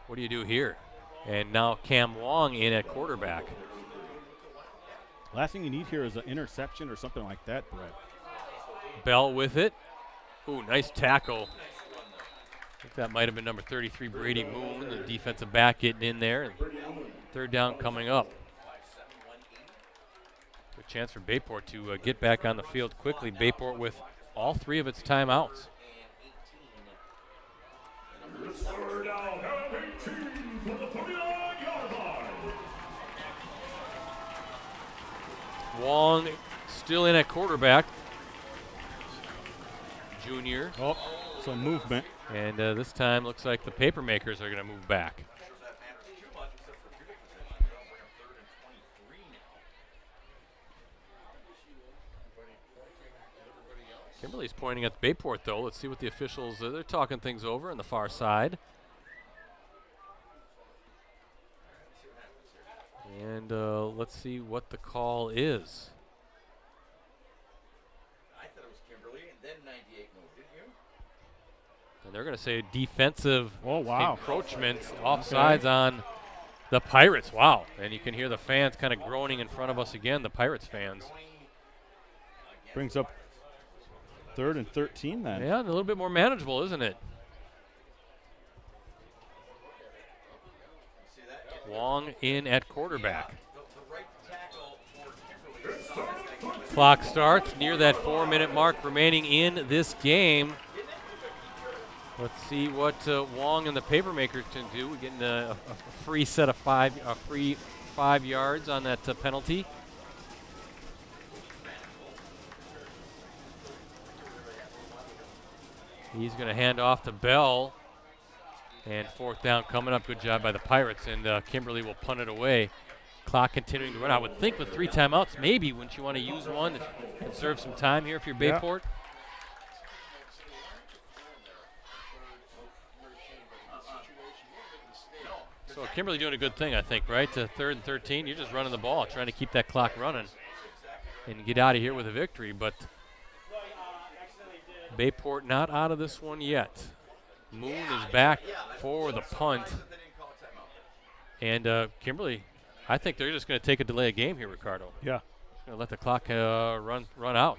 What do you do here? And now Cam Wong in at quarterback. Last thing you need here is an interception or something like that, Brett. Bell with it. Ooh, nice tackle. I think that might have been number 33, Brady Moon, the defensive back getting in there. And third down coming up. Good chance for Bayport to get back on the field quickly. Bayport with all 3 of its timeouts. Third down and 18 for the 39-yard line. Wong still in at quarterback. Junior. Oh, some movement. And this time looks like the Papermakers are going to move back. Kimberly's pointing at Bayport, though. Let's see what the officials, they're talking things over on the far side. And let's see what the call is. I thought it was Kimberly, and then 98 moved, didn't you? And they're going to say defensive wow. encroachment, offsides on the Pirates. Wow. And you can hear the fans kind of groaning in front of us again, the Pirates fans. Brings up 3rd and 13 then. Yeah, a little bit more manageable, isn't it? Wong in at quarterback. Clock starts near that 4-minute mark remaining in this game. Let's see what Wong and the Papermakers can do. We're getting a free set of 5 yards on that penalty. He's going to hand off to Bell. And 4th down coming up. Good job by the Pirates. And Kimberly will punt it away. Clock continuing to run. I would think with 3 timeouts, maybe wouldn't you want to use one to conserve some time here if you're Bayport? So Kimberly doing a good thing, I think, right? To 3rd and 13, you're just running the ball, trying to keep that clock running and get out of here with a victory. But Bayport not out of this one yet. Moon is back for the punt. And Kimberly, I think they're just going to take a delay of game here, Ricardo. Yeah. Going to let the clock run out.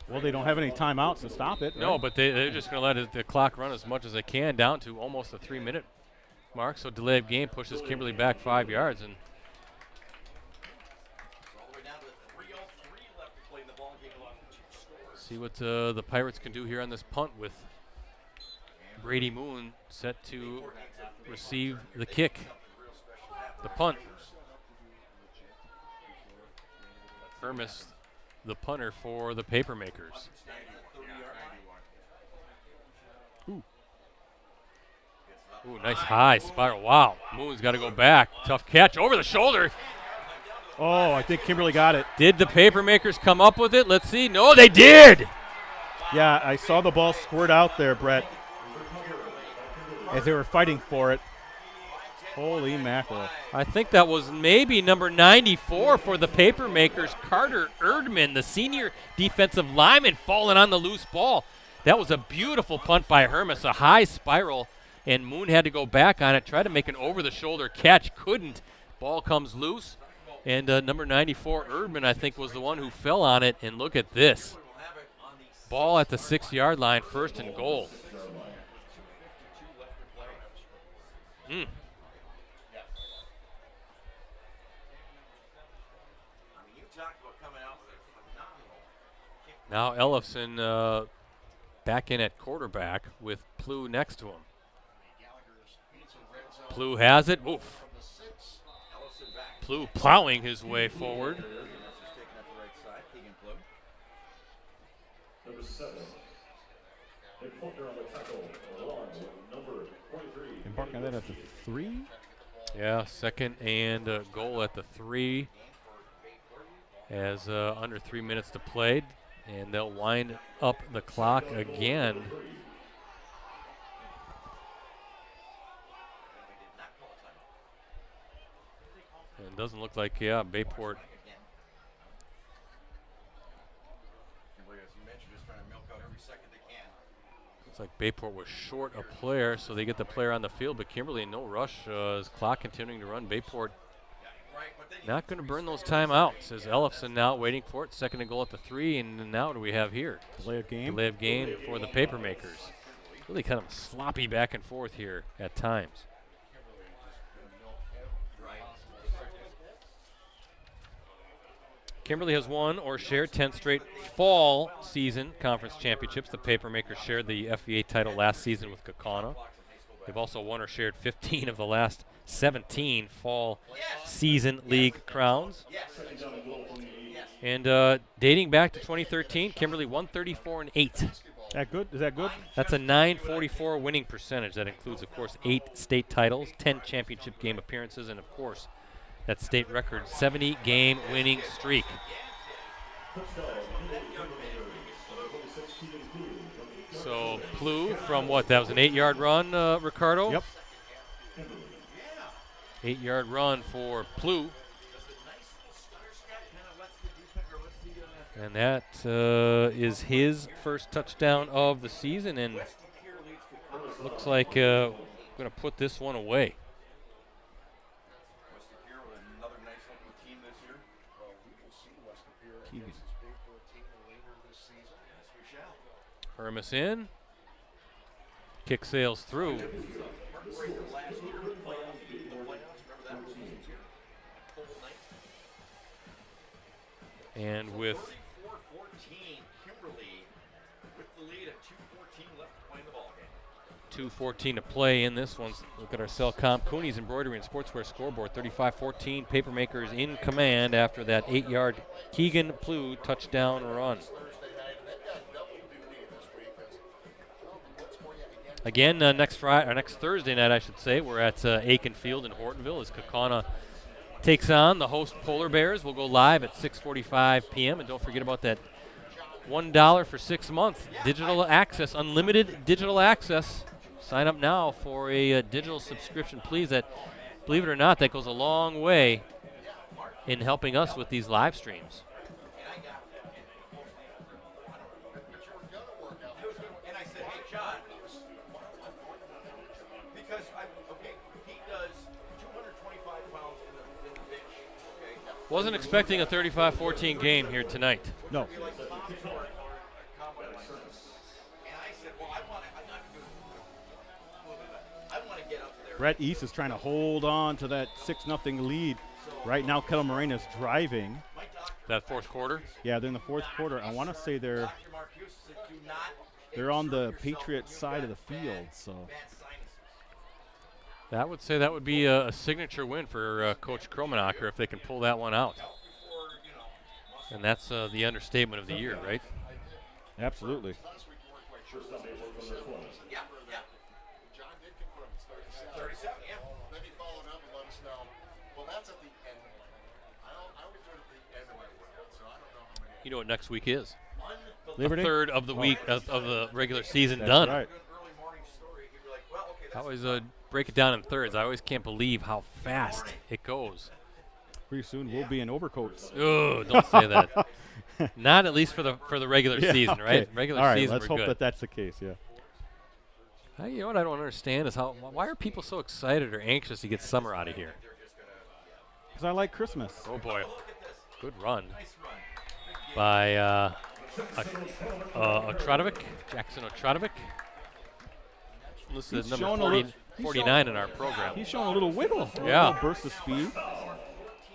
Well, they don't have any timeouts to stop it. No, right? but they're just going to let the clock run as much as they can down to almost the 3-minute mark. So delay of game pushes Kimberly back 5 yards. And see what the Pirates can do here on this punt with Brady Moon set to receive the kick. The punt. Hermes, the punter for the Papermakers. Ooh, nice high spiral. Wow, Moon's got to go back. Tough catch over the shoulder. Oh, I think Kimberly got it. Did the Papermakers come up with it? Let's see. No, they did. Yeah, I saw the ball squirt out there, Brett, as they were fighting for it. Holy mackerel. I think that was maybe number 94 for the Papermakers, Carter Erdman, the senior defensive lineman, falling on the loose ball. That was a beautiful punt by Hermes, a high spiral, and Moon had to go back on it, try to make an over-the-shoulder catch, couldn't. Ball comes loose, and number 94, Erdman, I think, was the one who fell on it, and look at this. Ball at the 6-yard line, 1st and goal. Now Ellefson back in at quarterback with Plu next to him. Plu has it. Oof. Plu plowing his way forward. Number 7. And Faulkner on the tackle, along with number 23. Embarking on that at the 3. Yeah, second and goal at the 3 as under 3 minutes to play, and they'll wind up the clock again. And it doesn't look like, Bayport. Looks like Bayport was short a player, so they get the player on the field, but Kimberly in no rush as clock continuing to run. Bayport not going to burn those timeouts as Ellefson now waiting for it. Second and goal at the 3, and now what do we have here? Delay of game. Delay of game for the Papermakers. Really kind of sloppy back and forth here at times. Kimberly has won or shared 10 straight fall season conference championships. The Papermakers shared the FVA title last season with Kaukauna. They've also won or shared 15 of the last 17 fall season league crowns. And dating back to 2013, Kimberly 134-8. That good? Is that good? That's a .944 winning percentage. That includes, of course, 8 state titles, 10 championship game appearances, and, of course, that state record 70-game winning streak. So Plu from what? That was an 8-yard run, Ricardo? Yep. 8-yard run for Plu. And that is his first touchdown of the season, and looks like we're going to put this one away. Hermas in. Kick sails through. And with 2:14 to play in this one, look at our cell comp. Cooney's Embroidery and Sportswear scoreboard, 35-14. Papermakers in command after that 8-yard Keegan Plu touchdown run. Again, next Thursday night, I should say, we're at Aiken Field in Hortonville as Kaukauna takes on the host Polar Bears. We'll go live at 6:45 p.m. And don't forget about that $1 for 6 months digital access, unlimited digital access. Sign up now for a digital subscription, please. That, believe it or not, that goes a long way in helping us with these live streams. Wasn't expecting a 35-14 game here tonight. No. Brett East is trying to hold on to that 6-0 lead. Right now, Kettle Moraine is driving. That fourth quarter? Yeah, they're in the fourth quarter. I want to say they're on the Patriots side of the field. So that would say that would be a signature win for Coach Kromenacher if they can pull that one out. And that's the understatement of the year, right? Absolutely. You know what next week is? Liberty? A third of the week of the regular season That's done. Right. I always break it down in thirds. I always can't believe how fast it goes. Pretty soon we'll be in overcoats. Oh, don't say that. Not at least for the regular season, right? Okay. Regular All right, season, let's we're hope good. that's the case, yeah. You know what I don't understand is why are people so excited or anxious to get summer out of here? Because I like Christmas. Oh, boy. Good run by Otradovic, Jackson Otradovic. Listed number 49 in our program. He's showing a little wiggle. Yeah. A little burst of speed.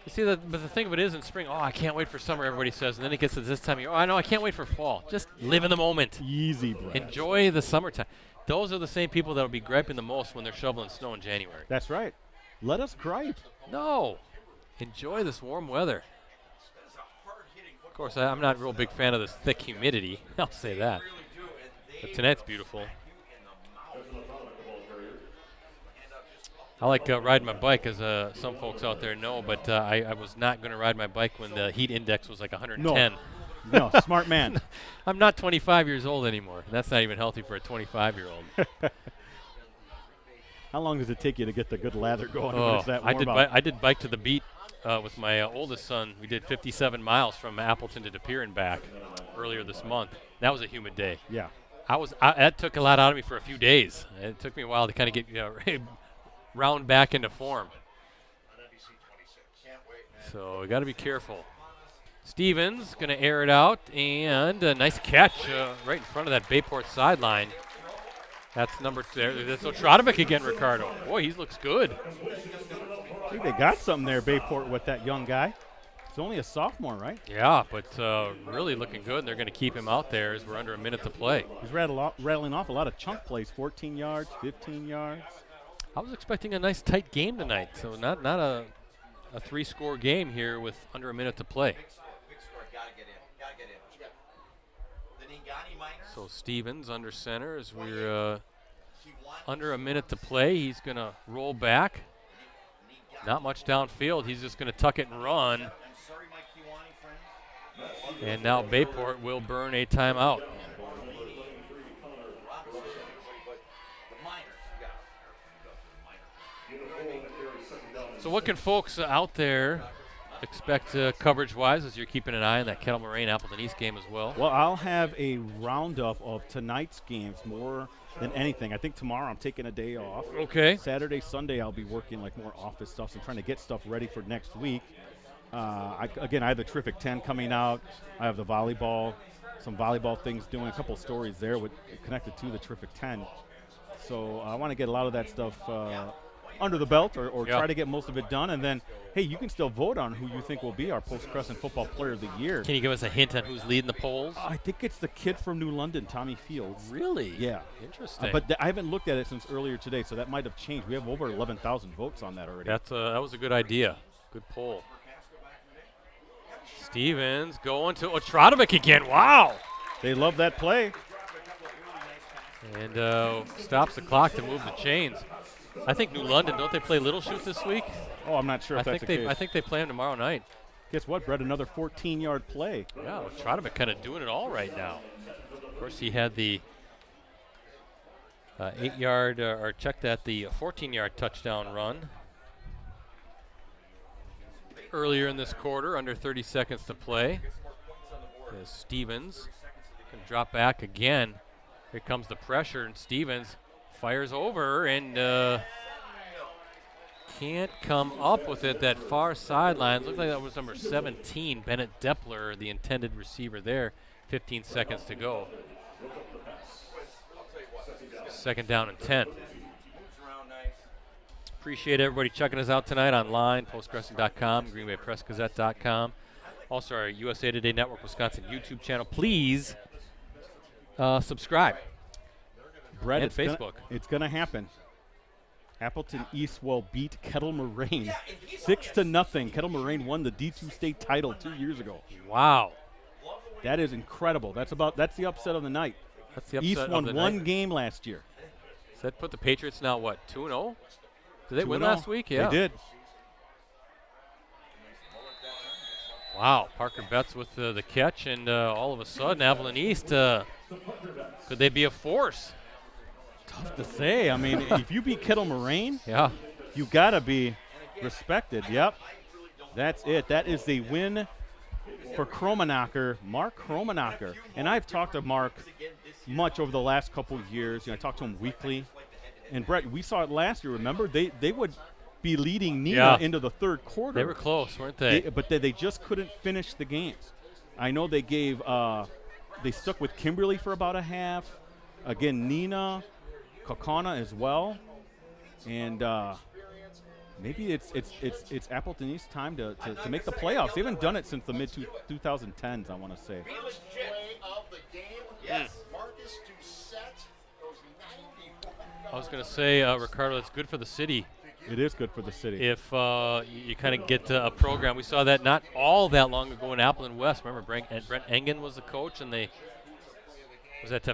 You see, but the thing of it is, in spring, I can't wait for summer, everybody says. And then it gets to this time of year, I know, I can't wait for fall. Just live in the moment. Easy, bro. Enjoy the summertime. Those are the same people that will be griping the most when they're shoveling snow in January. That's right. Let us gripe. No. Enjoy this warm weather. Of course, I'm not a real big fan of this thick humidity. I'll say that. But tonight's beautiful. I like riding my bike, as some folks out there know, but I was not going to ride my bike when the heat index was like 110. No, smart man. I'm not 25 years old anymore. That's not even healthy for a 25-year-old. How long does it take you to get the good lather going? When it's that I warm out? did bike to the beat with my oldest son. We did 57 miles from Appleton to De Pere and back earlier this month. That was a humid day. Yeah. That took a lot out of me for a few days. It took me a while to kind of get round back into form. So we got to be careful. Stevens going to air it out, and a nice catch right in front of that Bayport sideline. That's number 2. That's Rosandick again, Ricardo. Boy, he looks good. I think they got something there, Bayport, with that young guy. He's only a sophomore, right? Yeah, but really looking good, and they're going to keep him out there as we're under a minute to play. He's rattling off a lot of chunk plays, 14 yards, 15 yards. I was expecting a nice tight game tonight, so not a 3-score game here with under a minute to play. So Stevens under center as we're under a minute to play. He's going to roll back. Not much downfield. He's just going to tuck it and run. And now Bayport will burn a timeout. So what can folks out there expect coverage-wise as you're keeping an eye on that Kettle Moraine Appleton East game as well? Well, I'll have a roundup of tonight's games more than anything. I think tomorrow I'm taking a day off. Okay. Saturday, Sunday I'll be working like more office stuff and trying to get stuff ready for next week. I have the Terrific 10 coming out. I have the volleyball, some volleyball things doing, a couple stories there connected to the Terrific 10. So I want to get a lot of that stuff under the belt or try to get most of it done. And then, hey, you can still vote on who you think will be our Post-Crescent Football Player of the Year. Can you give us a hint on who's leading the polls? I think it's the kid from New London, Tommy Fields. Really? Yeah. Interesting. But I haven't looked at it since earlier today, so that might have changed. We have over 11,000 votes on that already. That was a good idea. Good poll. Stevens going to Rosandick again. Wow. They love that play. And stops the clock to move the chains. I think New London, don't they play Little Shoot this week? Oh, I'm not sure if that's the case. I think they play them tomorrow night. Guess what, Brett? Another 14-yard play. Yeah, Rosandick kind of doing it all right now. Of course, he had the 8-yard, or check that, the 14-yard touchdown run earlier in this quarter, under 30 seconds to play. As Stevens can drop back again. Here comes the pressure, and Stevens fires over and can't come up with it. That far sideline. Looked like that was number 17, Bennett Depler, the intended receiver there. 15 seconds to go. Second down and 10. Appreciate everybody checking us out tonight online, postcrescent.com, greenbaypressgazette.com. Also our USA Today Network Wisconsin YouTube channel. Please subscribe. Brett, and Facebook. It's going to happen. Appleton East will beat Kettle Moraine 6-0. Kettle Moraine won the D2 state title 2 years ago. Wow. That is incredible. That's the upset of the night. That's the upset East of won the one night. game last year. Does that put the Patriots now, what, 2-0? Did they win 2-0. last week? Yeah. They did. Wow. Parker Betts with the catch, and all of a sudden, Appleton East, could they be a force? Tough to say. I mean, if you beat Kettle Moraine, yeah, you got to be respected. Yep. That's it. That is the win for Mark Kromanacher. And I've talked to Mark much over the last couple of years. I talked to him weekly. And, Brett, we saw it last year, remember? They would be leading Nina into the third quarter. They were close, weren't they? But they just couldn't finish the games. I know they gave they stuck with Kimberly for about a half. Again, Nina, Kokana as well. And maybe it's Appleton East's time to make the playoffs. They haven't done it since the mid 2010s, I want to say. Play of the game. Yes. Marcus Doucette goes 91. I was going to say, Ricardo, it's good for the city. It is good for the city. If you kind of get a program. We saw that not all that long ago in Appleton West. Remember, Brent Engen was the coach, and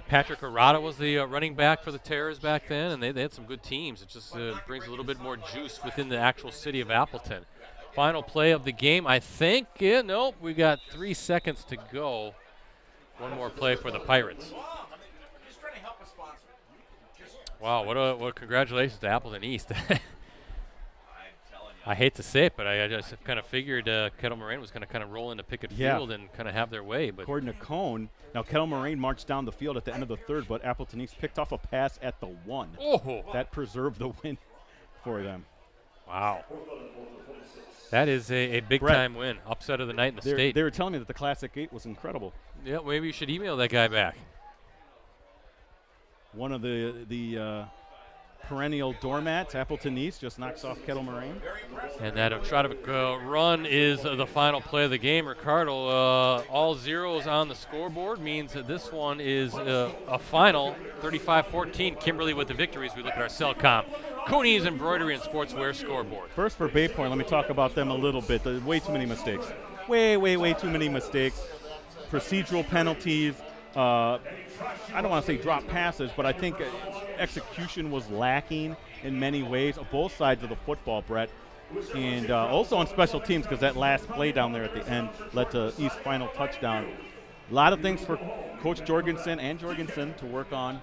Patrick Arata was the running back for the Terrors back then, and they had some good teams. It just brings a little bit more juice within the actual city of Appleton. Final play of the game, I think. Yeah, nope, we got 3 seconds to go. One more play for the Pirates. Wow, what congratulations to Appleton East. I hate to say it, but I just kind of figured Kettle Moraine was going to kind of roll into Pickett Field and kind of have their way. But according to Cone, now Kettle Moraine marched down the field at the end of the third, but Appleton East picked off a pass at the 1. Oh, that preserved the win for them. Wow. That is a big-time win. Upset of the night in the state. They were telling me that the Classic 8 was incredible. Yeah, maybe you should email that guy back. One of the perennial doormats, Appleton East, just knocks off Kettle Moraine. And that Otradovic run is the final play of the game. Ricardo, all zeros on the scoreboard means that this one is a final 35-14. Kimberly with the victories. We look at our Cellcom Cooney's Embroidery and Sportswear scoreboard. First for Bayport, let me talk about them a little bit. Way too many mistakes. Way too many mistakes. Procedural penalties. I don't want to say drop passes, but I think execution was lacking in many ways on both sides of the football, Brett. And also on special teams, because that last play down there at the end led to East's final touchdown. A lot of things for Coach Jorgensen to work on.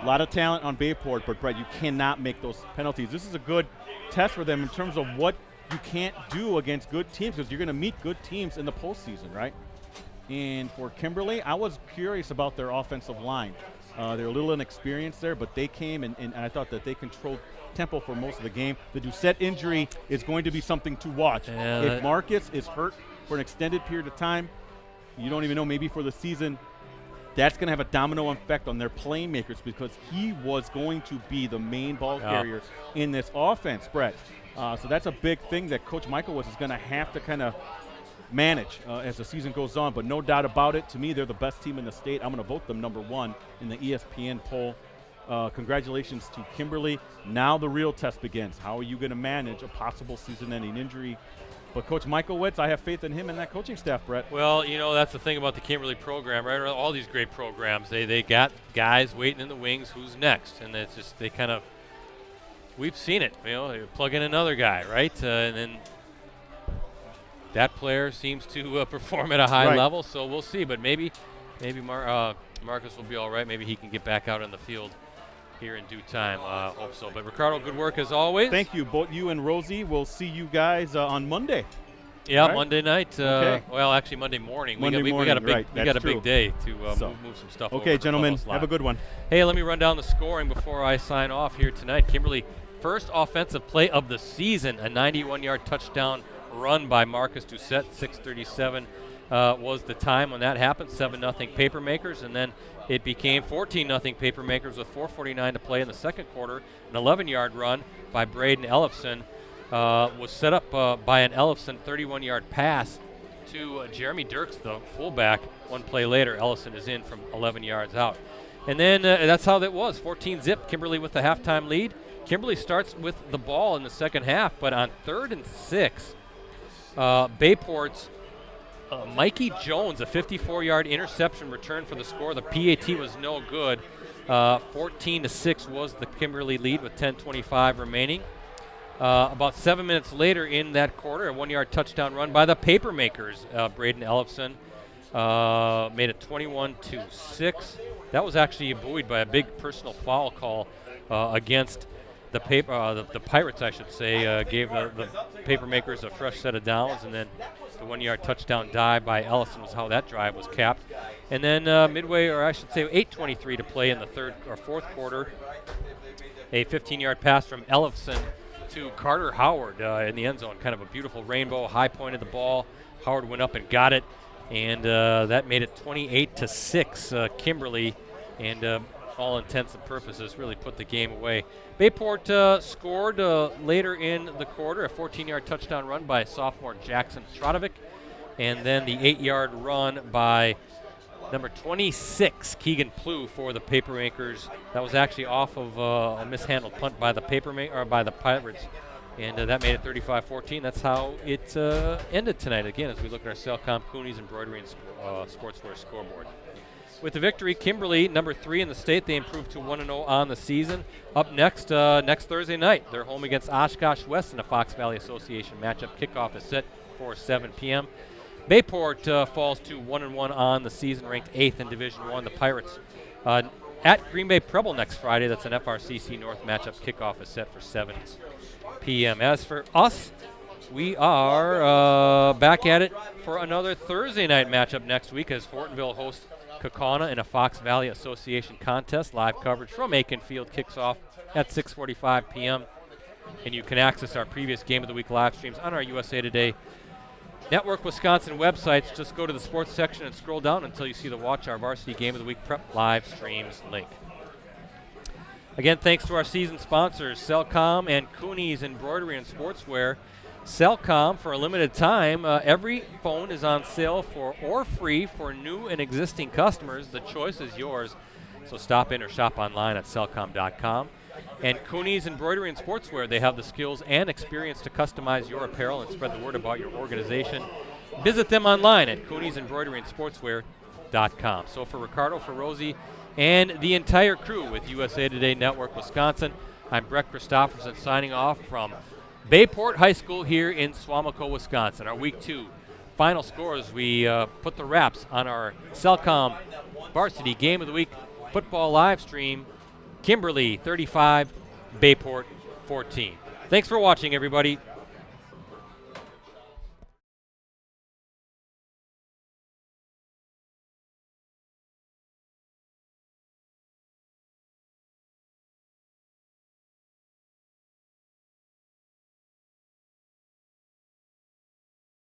A lot of talent on Bayport, but Brett, you cannot make those penalties. This is a good test for them in terms of what you can't do against good teams, because you're going to meet good teams in the postseason, right? And for Kimberly, I was curious about their offensive line. They're a little inexperienced there, but they came and I thought that they controlled tempo for most of the game. The Doucette injury is going to be something to watch. If Marcus is hurt for an extended period of time, you don't even know, maybe for the season, that's going to have a domino effect on their playmakers, because he was going to be the main ball carrier in this offense, Brett. So that's a big thing that Coach Michaelwitz is going to have to kind of manage as the season goes on. But no doubt about it, to me, they're the best team in the state. I'm going to vote them #1 in the ESPN poll. Congratulations to Kimberly. Now the real test begins. How are you going to manage a possible season-ending injury? But Coach Michaelwitz, I have faith in him and that coaching staff, Brett. Well, you know, that's the thing about the Kimberly program, right? All these great programs, they got guys waiting in the wings. Who's next? And it's just they kind of – we've seen it. You know, they plug in another guy, right? And then that player seems to perform at a high level, so we'll see. But maybe Marcus will be all right. Maybe he can get back out on the field here in due time. Hope so. But Ricardo, good work as always. Thank you, both you and Rosie. We'll see you guys on Monday. Yeah, right? Monday night. Well, actually Monday morning. We got a big day to move some stuff. Okay, gentlemen, have a good one. Hey, let me run down the scoring before I sign off here tonight. Kimberly, first offensive play of the season, a 91-yard touchdown run by Marcus Doucette. 6:37 was the time when that happened. 7-0 Papermakers, and then it became 14-0 Papermakers with 4:49 to play in the second quarter. An 11-yard run by Braden Ellefson was set up by an Ellefson 31-yard pass to Jeremy Dirks, the fullback. One play later, Ellefson is in from 11 yards out. And then that's how that was, 14-zip, Kimberly with the halftime lead. Kimberly starts with the ball in the second half, but on 3rd and 6, Bayport's Mikey Jones, a 54-yard interception return for the score. The PAT was no good. 14-6 was the Kimberly lead with 10:25 remaining. About 7 minutes later in that quarter, a 1-yard touchdown run by the Papermakers. Braden Ellefson made it 21-6. That was actually buoyed by a big personal foul call against the Pirates, I should say. Gave the Papermakers a fresh set of downs, and then the 1-yard touchdown dive by Ellison was how that drive was capped. And then midway, or I should say 8:23 to play in the third or fourth quarter, a 15-yard pass from Ellison to Carter Howard in the end zone. Kind of a beautiful rainbow, high point of the ball. Howard went up and got it, and that made it 28-6 Kimberly. And all intents and purposes, really put the game away. Bayport scored later in the quarter, a 14-yard touchdown run by sophomore Jackson Trotovic, and then the 8-yard run by number 26, Keegan Plew, for the Papermakers. That was actually off of a mishandled punt by the Pirates, and that made it 35-14. That's how it ended tonight. Again, as we look at our Cellcom Coonies Embroidery and Sportswear scoreboard. With the victory, Kimberly, number 3 in the state, they improved to 1-0 on the season. Up next, next Thursday night, they're home against Oshkosh West in a Fox Valley Association matchup. Kickoff is set for 7 p.m. Bayport falls to 1-1 on the season, ranked 8th in Division I. The Pirates at Green Bay Preble next Friday. That's an FRCC North matchup. Kickoff is set for 7 p.m. As for us, we are back at it for another Thursday night matchup next week as Hortonville hosts Kaukauna in a Fox Valley Association contest. Live coverage from Aiken Field kicks off at 6:45 p.m. And you can access our previous Game of the Week live streams on our USA Today Network Wisconsin websites. Just go to the sports section and scroll down until you see the Watch Our Varsity Game of the Week Prep live streams link. Again, thanks to our season sponsors, Cellcom and Coonies Embroidery and Sportswear. Cellcom, for a limited time, every phone is on sale for or free for new and existing customers. The choice is yours, so stop in or shop online at cellcom.com. And Coonies Embroidery and Sportswear, they have the skills and experience to customize your apparel and spread the word about your organization. Visit them online at cooniesembroideryandssportswear.com. So for Ricardo, for Rosie, and the entire crew with USA Today Network Wisconsin, I'm Brett Christopherson signing off from Bayport High School here in Suamico, Wisconsin. Our Week 2 final scores, we put the wraps on our Cellcom Varsity Game of the Week football live stream. Kimberly 35, Bayport 14. Thanks for watching, everybody.